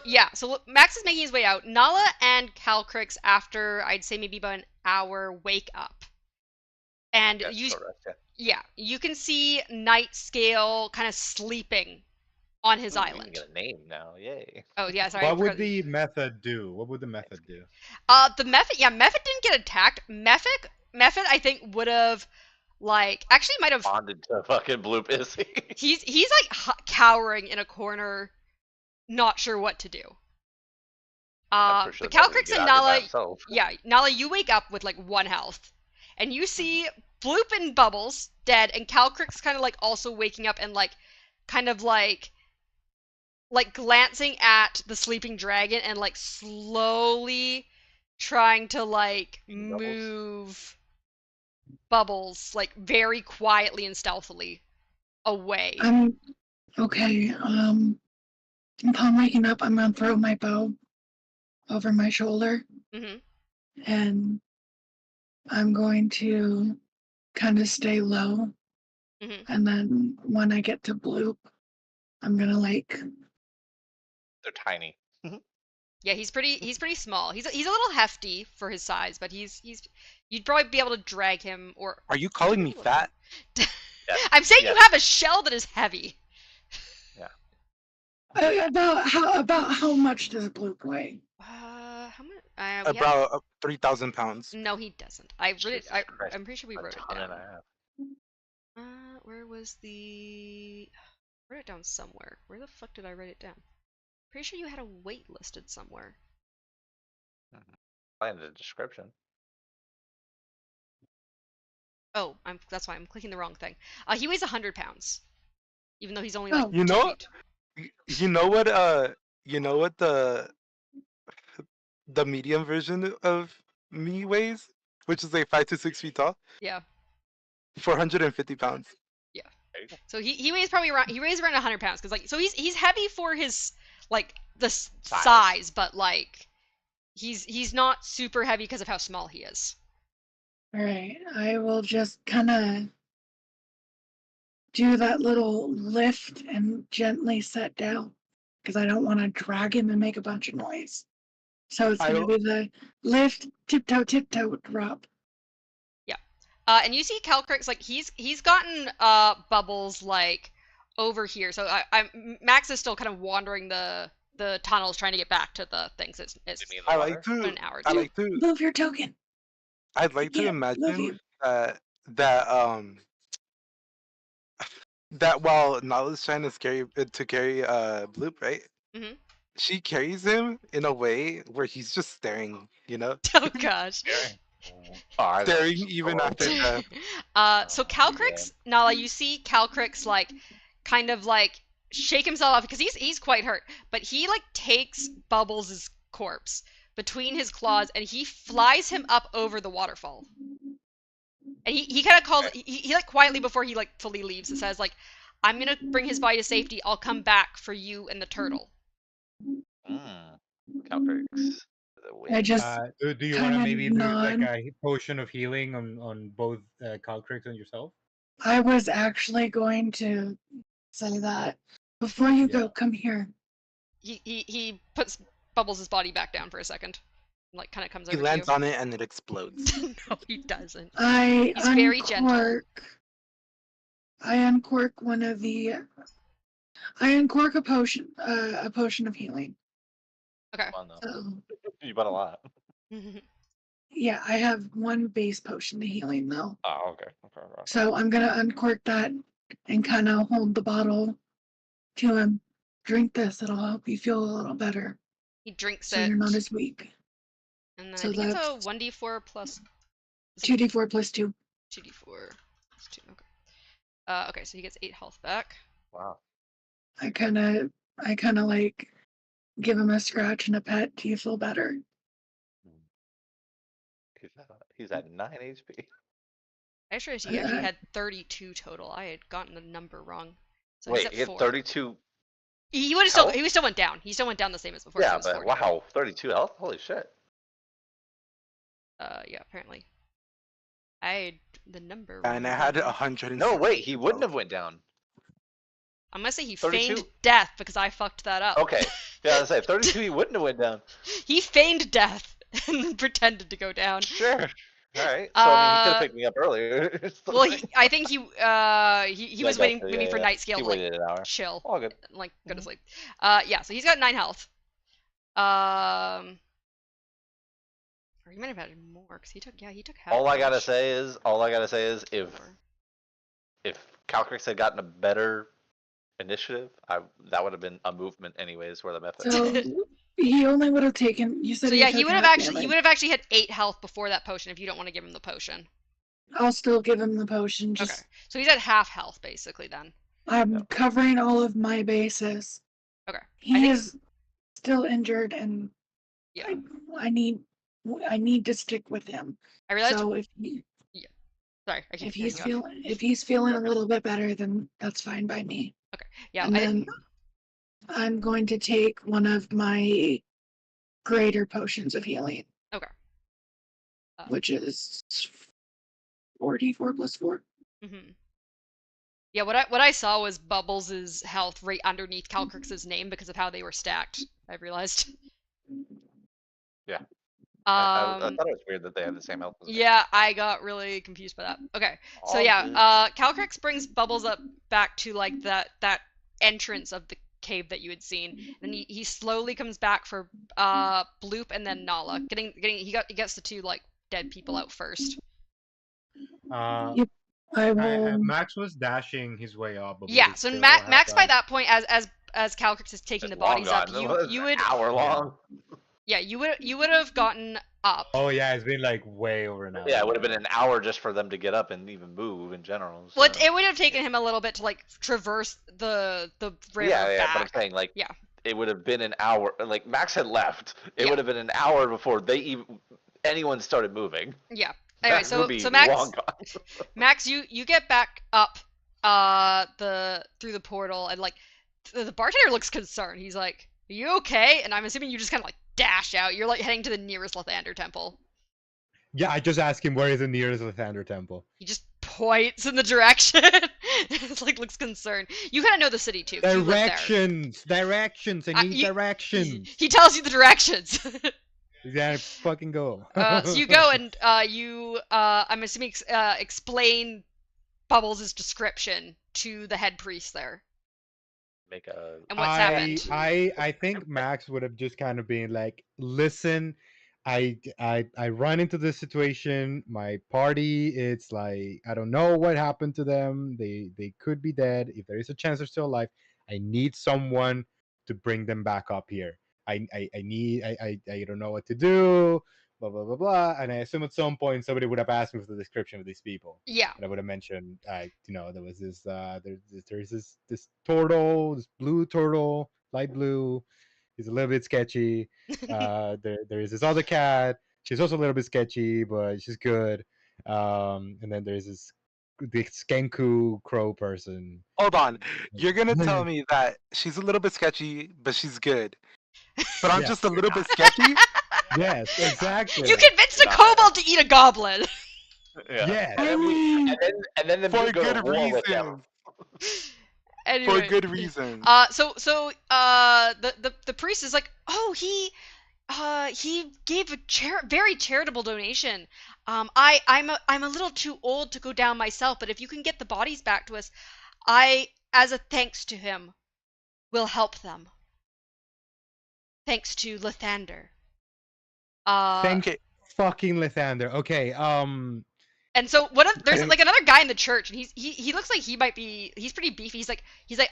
Max is making his way out. Nala and Calcrix, after I'd say maybe about an hour, wake up. And you can see Nightscale kind of sleeping on his island. You get a name now, yay. Oh yeah, sorry. What would the method do? The method didn't get attacked. Method I think would have actually might have bonded to fucking Blue Pissy. he's like cowering in a corner, not sure what to do. But Calcrix and Nala, Nala, you wake up with like 1 health, and you see Bloop and Bubbles dead, and Calcrix kind of like also waking up and like kind of like glancing at the sleeping dragon and like slowly trying to like move Bubbles like very quietly and stealthily away. Okay. Upon waking up, I'm gonna throw my bow over my shoulder, and I'm going to kind of stay low, and then when I get to Bloop, I'm gonna They're tiny. Yeah, he's pretty small. He's a little hefty for his size, but you'd probably be able to drag him. Or are you calling me fat? I'm saying you have a shell that is heavy. Yeah. About how much does Bloop weigh? How much? We have... About 3,000 pounds. No, he doesn't. I wrote it. Jesus Christ, I'm pretty sure we a wrote it ton and a down. half. Where was the? I wrote it down somewhere. Where the fuck did I write it down? Pretty sure you had a weight listed somewhere. Find the description. Oh, that's why I'm clicking the wrong thing. He weighs 100 pounds, even though he's only like Oh. You 2 know, feet. you know what the medium version of me weighs, which is like 5 to 6 feet tall. Yeah. 450 pounds. Yeah. So he weighs probably around 100 pounds because so he's heavy for his like the size, but like he's not super heavy because of how small he is. All right, I will just kind of do that little lift and gently set down because I don't want to drag him and make a bunch of noise. So it's going to be the lift, tiptoe, drop. Yeah. And you see Calcrix, like he's gotten bubbles like over here. So Max is still kind of wandering the tunnels trying to get back to the things. It's I like to. an hour. I like to. Move your token. I'd like to imagine that while Nala's trying to carry Bloop, right? Mm-hmm. She carries him in a way where he's just staring, you know? Oh gosh. Staring even after death. So Calcrix, Nala, you see Calcrix like kind of like shake himself off because he's quite hurt, but he like takes Bubbles' corpse between his claws and he flies him up over the waterfall. And he kind of calls he like quietly before he like fully leaves and says like, I'm gonna bring his body to safety. I'll come back for you and the turtle. Calcrix. I just do you want to maybe do like nod. a potion of healing on both Calcrix and yourself? I was actually going to say that. Before you go, come here. He puts Bubbles' body back down for a second. Like kind of comes over He lands to you. on it and it explodes. No, he doesn't. He's very gentle. I uncork one of the. I uncork a potion of healing. Okay. So, you bought a lot. yeah, I have one base potion of healing though. Oh, okay. So I'm gonna uncork that and kind of hold the bottle to him. Drink this; it'll help you feel a little better. He drinks so it. You're not as weak. And then So I think it's a that's 1d4 plus 2d4 plus 2. 2d4 plus 2. Okay. Okay, so he gets 8 health back. Wow. I kind of like give him a scratch and a pet. Do you feel better? He's at 9 HP. I sure he actually had 32 total. I had gotten the number wrong. So Wait, he's at he had 4. 32. He would have still. He still went down. He still went down the same as before. Yeah, but wow, 32 health. Holy shit. Yeah, apparently. I had the number. And I had 100. No, wait, he wouldn't have went down. I'm gonna say he 32? feigned death because I fucked that up. Okay, yeah, I was say 32. He wouldn't have went down. He feigned death and pretended to go down. Sure. All right. So I mean, he could have picked me up earlier. Well, I think he was waiting for night scale he to like waited an hour. chill, All good. like go to sleep. Yeah. So he's got 9 health. Or he might have had more because he took half. All I gotta say is if Calcrix had gotten a better initiative, that would have been a movement anyways. Where the method. So he only would have taken. You said. So yeah, he would have actually had 8 health before that potion. If you don't want to give him the potion, I'll still give him the potion. Just okay. So he's at half health basically then. I'm covering all of my bases. Okay. He is still injured, and yeah, I need to stick with him. I realized. So if sorry, if he's feeling a little bit better, then that's fine by me. Okay. Yeah. And then I'm going to take one of my greater potions of healing. Okay. Which is 44 plus 4. Mm-hmm. Yeah, what I saw was Bubbles' health right underneath Calcrix's name because of how they were stacked. I realized. Yeah. I thought it was weird that they had the same health. Yeah, I got really confused by that. Okay, so yeah, Calcrix brings Bubbles up back to like that entrance of cave that you had seen. And then he slowly comes back for Bloop and then Nala. He gets the two like dead people out first. Yep. I will. Max was dashing his way up, but Yeah, we so still Max have, by like, that point, as Calcrix is taking It's the long bodies up, gone. It was you an would hour long. yeah you would have gotten up. Oh yeah, it's been like way over an hour. Yeah, it would have been an hour just for them to get up and even move in general. So. Well, it would have taken him a little bit to like traverse the river yeah, back. but I'm saying like Yeah. it would have been an hour. Like Max had left. It Yeah. would have been an hour before anyone started moving. Yeah. Anyway, That would be so Max, long gone. Max, you get back up through the portal, and like the bartender looks concerned. He's like, "Are you okay?" And I'm assuming you just kind of like dash out. You're like heading to the nearest Lathander temple. Yeah, I just asked him where is the nearest Lathander temple. He just points in the direction. It's like looks concerned. You kind of know the city too. 'Cause you live there. Directions. I need directions. He tells you the directions. Yeah, fucking go. So you go and I'm assuming explain Bubbles' description to the head priest there. Make a. And what's happened. I think Max would have just kind of been like, listen, I run into this situation. My party, it's like I don't know what happened to them. They could be dead. If there is a chance they're still alive, I need someone to bring them back up here. I don't know what to do. Blah blah blah blah. And I assume at some point somebody would have asked me for the description of these people. Yeah. And I would have mentioned, there was this, there's this turtle, this blue turtle, light blue. He's a little bit sketchy. There is this other cat. She's also a little bit sketchy, but she's good. And then there's this Skenku crow person. Hold on, you're gonna tell me that she's a little bit sketchy, but she's good. But I'm just a little bit sketchy. Yes, exactly. You convinced a kobold to eat a goblin. Yeah. Yes. And then the For dude go to good war with them. reasons. Anyway. For good reasons. The priest is like, oh, he gave a very charitable donation. I'm a little too old to go down myself, but if you can get the bodies back to us, I, as a thanks to him, will help them. Thanks to Lathander. Thank fucking Lathander. Okay. And so there's like another guy in the church, and he looks like he's pretty beefy. He's like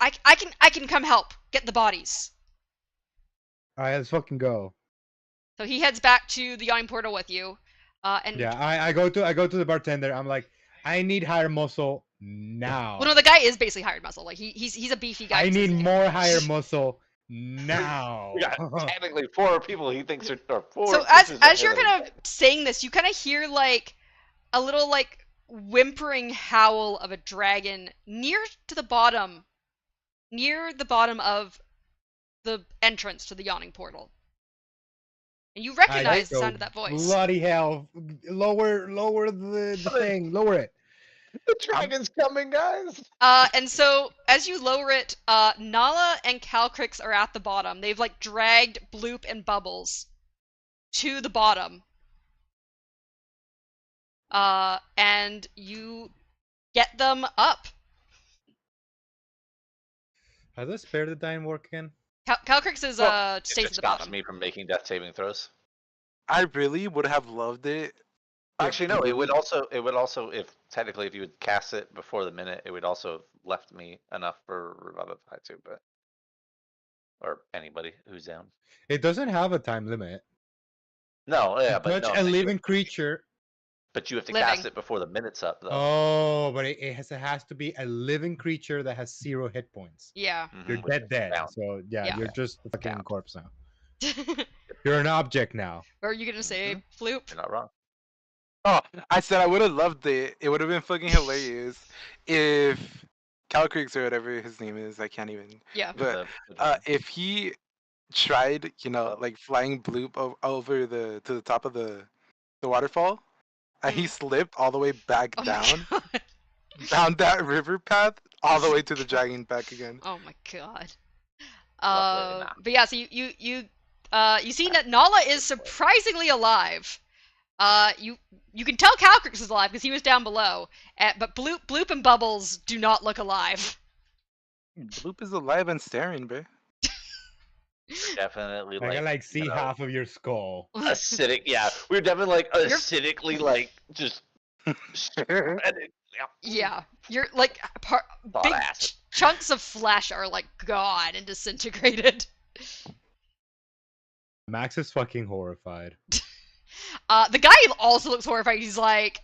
I can come help get the bodies. All right, let's fucking go. So he heads back to the Yawning Portal with you. And yeah, I go to the bartender. I'm like, I need higher muscle now. Well, no, the guy is basically hired muscle. Like he's a beefy guy. I need more higher muscle now. We got technically 4 people he thinks are 4. So as you're kind of saying this, you kind of hear like a little like whimpering howl of a dragon near the bottom of the entrance to the Yawning Portal. And you recognize the sound of that voice. Bloody hell. Lower the thing. Lower it. The dragon's coming, guys! And so, as you lower it, Nala and Calcrix are at the bottom. They've, like, dragged Bloop and Bubbles to the bottom. And you get them up. How does Spare the Dying work again? Calcrix is, stays at the stops bottom. me from making death saving throws. I really would have loved it. Actually, no. It would also, if you would cast it before the minute, it would also have left me enough for Revivify too, but or anybody who's down. It doesn't have a time limit. No, yeah, but touch a living creature. But you have to Living. cast it before the minute's up, though. Oh, but it has to be a living creature that has 0 hit points. Yeah. Mhm, You're which dead. is down. So yeah, you're just a fucking Down. corpse now. You're an object now. Or are you gonna say Floop? You're not wrong. Oh, I said I would have loved it. It would have been fucking hilarious if Calcrix or whatever his name is, I can't even. Yeah. But if he tried, like flying Bloop over to the top of the waterfall, and he slipped all the way back Oh my down, god. down that river path, all the way to the dragon back again. Oh my god. Luckily not. But yeah, so you see that Nala is surprisingly alive. You can tell Calcrix is alive because he was down below, but Bloop and Bubbles do not look alive. Bloop is alive and staring, bro. Definitely I can like see you know, half of your skull. acidic. Yeah, we were definitely like You're- acidically like just shredded. Yeah, you're like Thought big acid. chunks of flesh are like gone and disintegrated. Max is fucking horrified. The guy also looks horrified. He's like,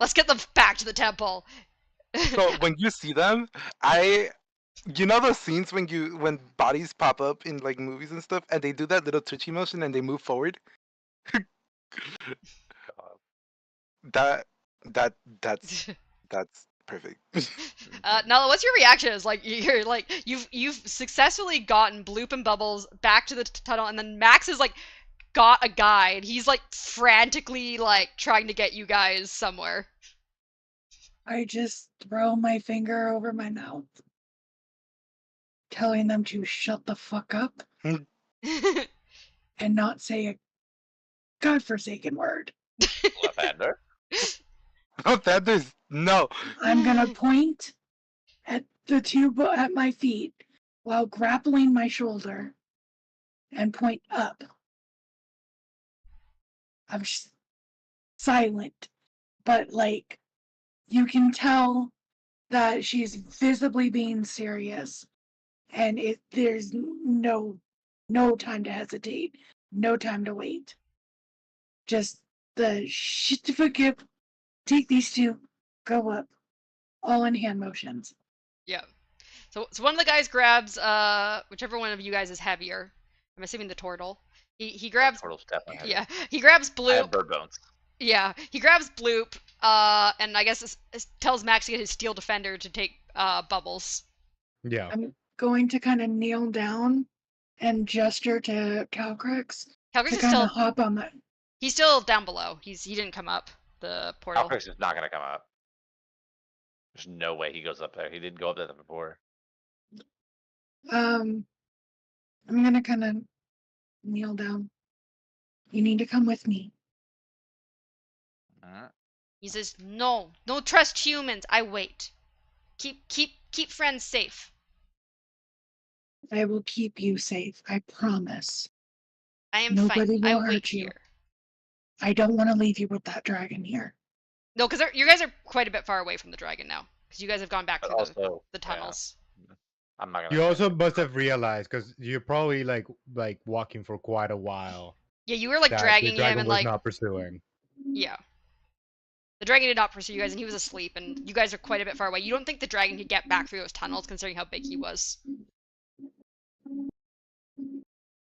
"Let's get them back to the temple." So when you see them, you know those scenes when bodies pop up in like movies and stuff, and they do that little twitchy motion and they move forward. That that that's that's perfect. Nala, what's your reaction? Is like you're like you've successfully gotten Bloop and Bubbles back to the tunnel, and then Max is like got a guy, and he's like frantically like trying to get you guys somewhere. I just throw my finger over my mouth, telling them to shut the fuck up and not say a godforsaken word. Lavender. Oh, no. I'm gonna point at the two at my feet while grappling my shoulder and point up. I'm silent, but like you can tell that she's visibly being serious, and there's no time to hesitate, no time to wait. Just the shit to forgive. Take these two, go up, all in hand motions. Yeah. So one of the guys grabs whichever one of you guys is heavier. I'm assuming the turtle. He grabs Turtle's definitely heavy. yeah, he grabs I have Bloop. bird bones. Yeah, he grabs Bloop and I guess tells Max to get his steel defender to take Bubbles. Yeah. I'm going to kind of kneel down and gesture to Calcrix Calcrix to is kind still of hop on that. he's still down below. He didn't come up the portal. Alcrix is not gonna come up. There's no way he goes up there. He didn't go up there before. I'm gonna kind of kneel down. You need to come with me. He says, "No, no trust humans. I wait. Keep friends safe." I will keep you safe. I promise. I am Nobody fine. I will wait hurt you. here. I don't want to leave you with that dragon here. No, because you guys are quite a bit far away from the dragon now. Because you guys have gone back But through also, the tunnels. I'm not gonna. You also must have realized because you're probably like walking for quite a while Yeah, you were like that the dragging him dragon and was like not pursuing. yeah. The dragon did not pursue you guys, and he was asleep, and you guys are quite a bit far away. You don't think the dragon could get back through those tunnels, considering how big he was.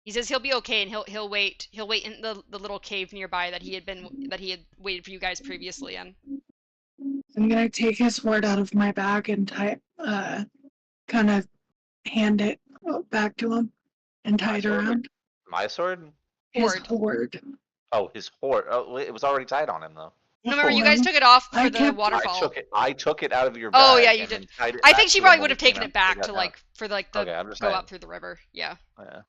He says he'll be okay, and he'll wait. He'll wait in the little cave nearby that he had waited for you guys previously in. I'm gonna take his sword out of my bag and kind of hand it back to him and tie it around. My sword? His Horde. horde. Oh, his horde. Oh, it was already tied on him though. No, remember you guys took it off for I the kept- waterfall. I took it out of your bag. Oh yeah, you and did. then tied it I back think she to him probably when would we have came taken out it back got to down. like for like the Okay, I'm just go saying. up through the river. Yeah. Yeah.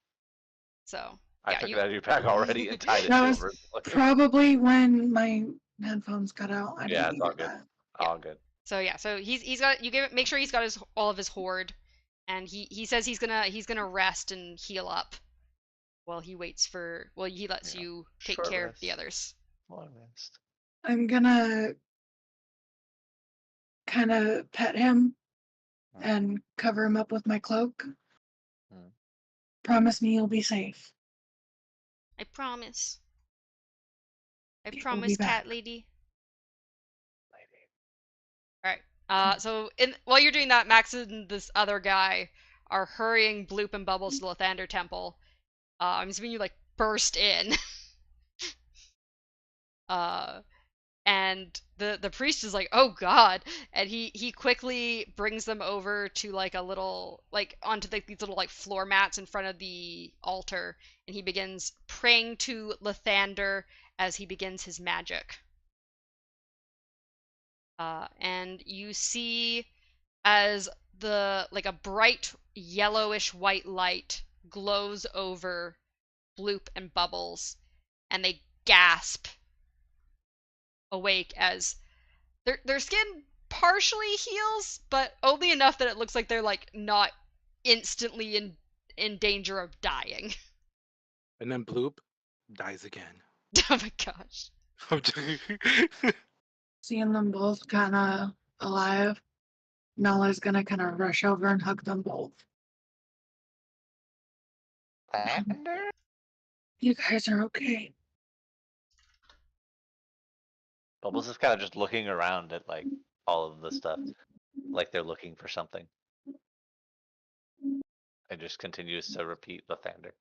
So I yeah, took you it out of your bag already and tied it That to was him. Probably when my headphones got out. I Yeah, didn't it's all hear good. that. All good. so yeah, so he's got make sure he's got all of his horde, and he says he's gonna rest and heal up while he waits for he lets you take Short care of rest. the others. Long rest. I'm gonna kind of pet him and cover him up with my cloak. Promise me you'll be safe. I promise. I Okay, we'll promise, be back. cat lady. All right. So while you're doing that, Max and this other guy are hurrying Bloop and Bubbles to the Lathander Temple. I'm assuming you like burst in. And the priest is like, "Oh God!" And he quickly brings them over to like a little onto these little like floor mats in front of the altar, and he begins praying to Lathander as he begins his magic. And you see as a bright yellowish white light glows over Bloop and Bubbles, and they gasp awake as their skin partially heals, but only enough that it looks like they're like not instantly in danger of dying. And then Bloop dies again. Oh my gosh. I'm joking. Seeing them both kind of alive, Nala's gonna kind of rush over and hug them both. Thunder? You guys are okay. Bubbles is kind of just looking around at like all of the stuff, like they're looking for something. And just continues to repeat Lathander.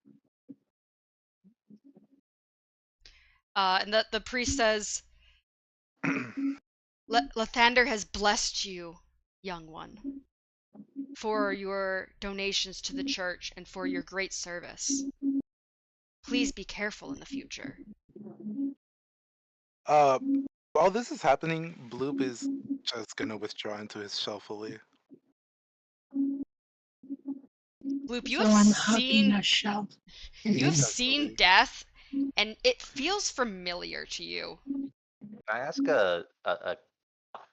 And the priest says, Lathander has blessed you, young one, for your donations to the church and for your great service. Please be careful in the future. While this is happening, Bloop is just gonna withdraw into his shell fully. Bloop, you So have I'm hugging seen a shell. you've Definitely. seen death, and it feels familiar to you. Can I ask a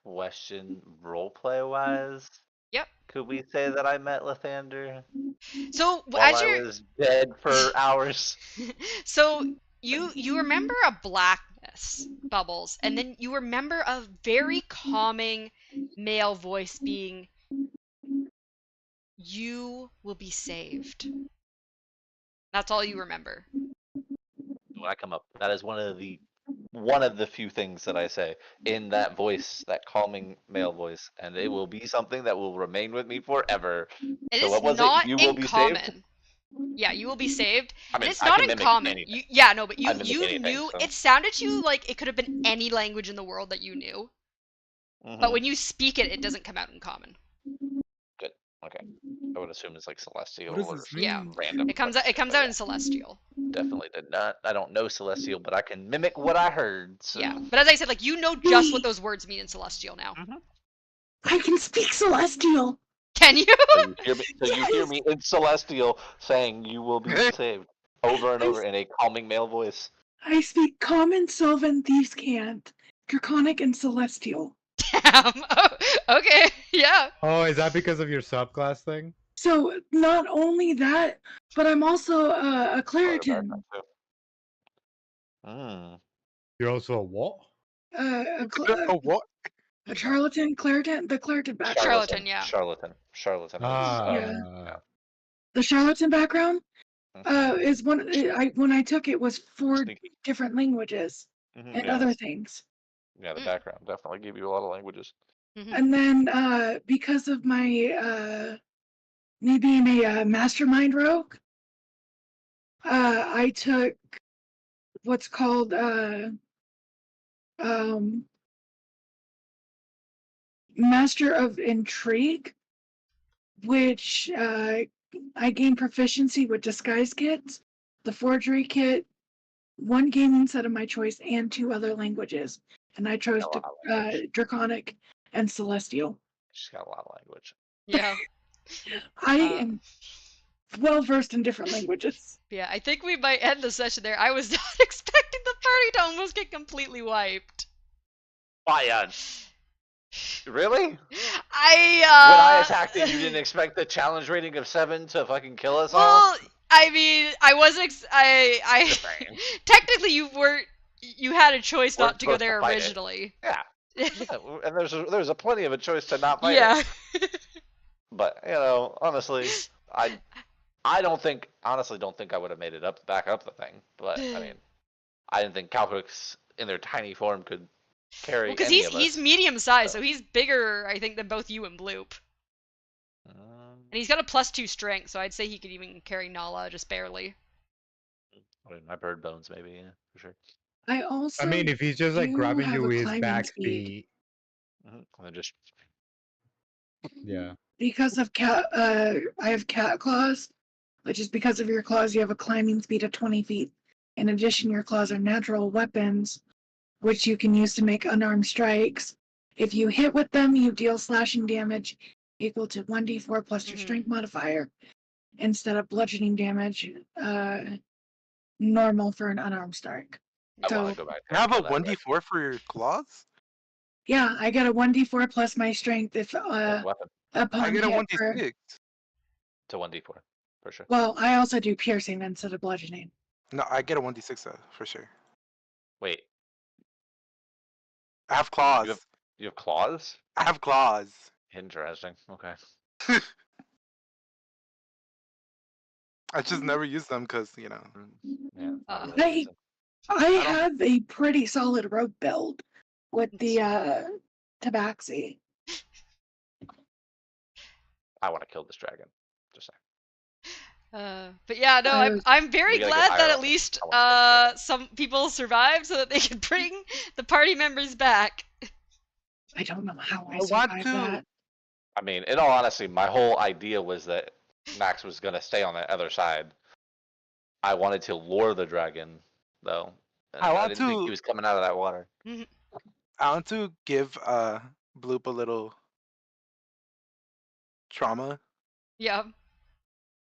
question roleplay wise? Yep. Could we say that I met Lathander So while as I you're was dead for hours? so you remember a blackness, Bubbles, and then you remember a very calming male voice being, "You will be saved." That's all you remember. When I come up, that is one of the few things that I say in that voice, that calming male voice, and it will be something that will remain with me forever. It So is what was it? not You will in be saved? common. Yeah, you will be saved. I And mean, it's I not can in mimic common. anything. Yeah, no, but I you mimic you anything, knew so. it sounded to you like it could have been any language in the world that you knew. But when you speak it, it doesn't come out in common. Good. Okay. I would assume it's like celestial What does or this Yeah. mean? random. It comes out in celestial. Definitely did not. I don't know celestial, but I can mimic what I heard. So. Yeah. But as I said, like you know just what those words mean in celestial now. I can speak celestial. Can you? So you hear me. So you hear me in celestial saying you will be saved over and over in a calming male voice. I speak common, sylvan, thieves' cant, draconic, and celestial. Damn. Oh, okay. Yeah. Oh, is that because of your subclass thing? So not only that, but I'm also a Claritin. You're also a what? What? A charlatan, Claritin, the Claritin background. Charlatan, yeah. Charlatan. Yeah. The charlatan background is one. When I took it was 4 Sneaky. different languages and Yeah. other things. Yeah, the background definitely gave you a lot of languages. And then because of my me being a mastermind rogue, I took what's called Master of Intrigue, which I gained proficiency with disguise kits, the forgery kit, 1 gaming set of my choice, and 2 other languages. And I chose Draconic and Celestial. She's got a lot of language. Yeah. I am well versed in different languages. Yeah, I think we might end the session there. I was not expecting the party to almost get completely wiped. Why, really? When I I attacked it, you didn't expect the challenge rating of 7 to fucking kill us all? Well, I mean, I wasn't. I technically you had a choice not to go there originally. Yeah. And there's a plenty of a choice to not fight it. But honestly, I honestly don't think I would have made it back up the thing. But I mean, I didn't think Calquix in their tiny form could carry. Because he's medium sized, so he's bigger, I think, than both you and Bloop. And he's got a +2 strength, so I'd say he could even carry Nala just barely. I mean, my bird bones, maybe, yeah, for sure. I mean, if he's just like grabbing you with his back speed. feet. And just. Yeah. Because of I have cat claws, which is because of your claws, you have a climbing speed of 20 feet. In addition, your claws are natural weapons, which you can use to make unarmed strikes. If you hit with them, you deal slashing damage equal to 1d4 plus your strength modifier, instead of bludgeoning damage, normal for an unarmed strike. I want to go back. You have a 1d4 for your claws? Yeah, I get a 1d4 plus my strength if weapon. upon I get a hit 1d6. To 1d4. for sure. Well, I also do piercing instead of bludgeoning. No, I get a 1d6 though, for sure. Wait, I have you claws. have claws? I have claws. Interesting. Okay. I just never use them because Yeah. Not Uh, really a I reason. I don't- have a pretty solid rogue build with the tabaxi. I want to kill this dragon. Just saying. but yeah, no, I'm very We gotta get glad higher that at up. least I wanna kill some people survived so that they could bring the party members back. I don't know how I I want survived to. that. I mean, in all honesty, my whole idea was that Max was gonna stay on the other side. I wanted to lure the dragon, though. And I I want didn't think he to. was coming out of that water. I want to give Bloop a little trauma. Yeah,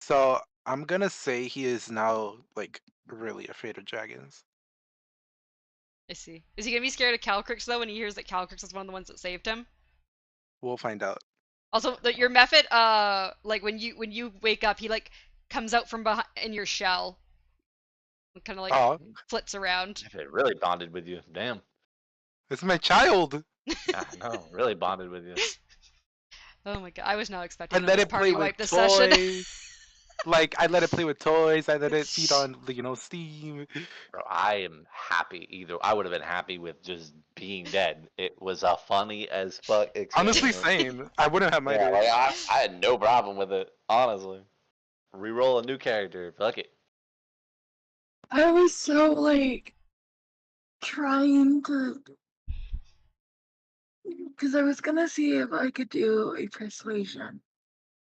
So I'm gonna say he is now like really afraid of dragons. I see. Is he gonna be scared of Calcrix though when he hears that Calcrix is one of the ones that saved him? We'll find out. Also, your method, like when you wake up, he like comes out from behind in your shell, kind of like Oh, flits around. If it really bonded with you, damn. it's my child. Yeah, no, really bonded with you. Oh my god, I was not I expecting let another it party play with wipe this session. toys. Like I let it play with toys. I let it feed on Steam. Bro, I am happy either. I would have been happy with just being dead. It was a funny as fuck Honestly, experience. same. I wouldn't have Yeah, minded. like I had no problem with it, honestly. Reroll a new character, fuck it. I was so like trying to, because I was gonna see if I could do a persuasion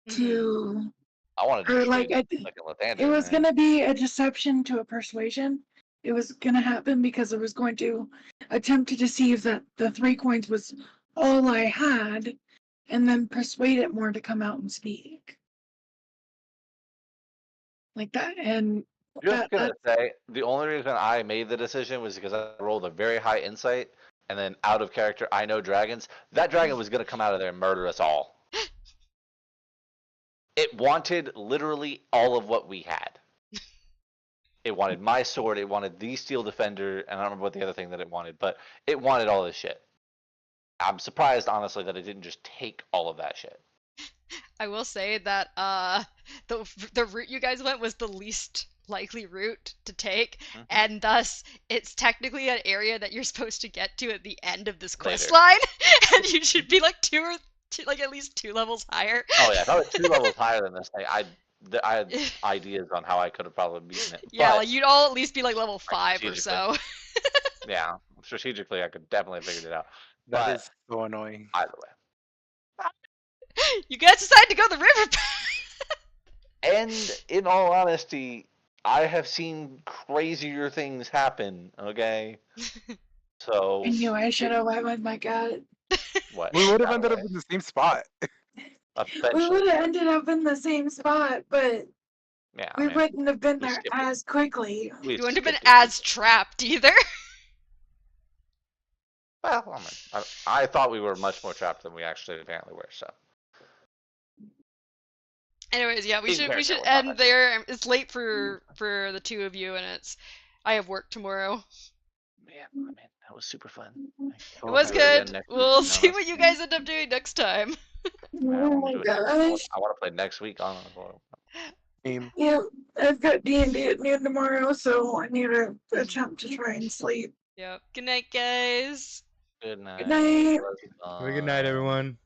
to, I wanted to or just like straight I, like a it Lathander, was man. gonna be a deception to a persuasion. It was gonna happen because I was going to attempt to deceive that the 3 coins was all I had, and then persuade it more to come out and speak like that. And Just gonna that say, the only reason I made the decision was because I rolled a very high insight, and then out of character, I know dragons. That dragon was gonna come out of there and murder us all. It wanted literally all of what we had. It wanted my sword, it wanted the steel defender, and I don't remember what the other thing that it wanted, but it wanted all this shit. I'm surprised, honestly, that it didn't just take all of that shit. I will say that the route you guys went was the least likely route to take, and thus it's technically an area that you're supposed to get to at the end of this quest line, and you should be like like at least 2 levels higher. Oh yeah, if I was 2 levels higher than this thing, I had ideas on how I could have probably beaten it. Yeah, but like you'd all at least be like level 5 or so. Yeah, strategically, I could definitely have figured it out. That But is so annoying. either way. You guys decided to go the river path. And in all honesty, I have seen crazier things happen. Okay, so I knew I should have went with my gut. what? We would have Got ended up away. in the same spot. We Eventually, would have ended up in the same spot, but yeah. we wouldn't have been we there skipped it. as quickly. We You wouldn't have been skipped it. as trapped either. Well, I thought we were much more trapped than we actually apparently were. So, Anyways, yeah, we Being should very careful end about that. there. It's late for the 2 of you, and I have work tomorrow. yeah, I mean, that was super fun. It was do it again good. next We'll week, see no, what you guys end up doing next time. Oh my gosh. I want to play next week on Portal. Same. Yeah, I've got D&D at noon tomorrow, so I need to attempt to try and sleep. Yep. Good night, guys. Good night. Good night. Have a good night, everyone.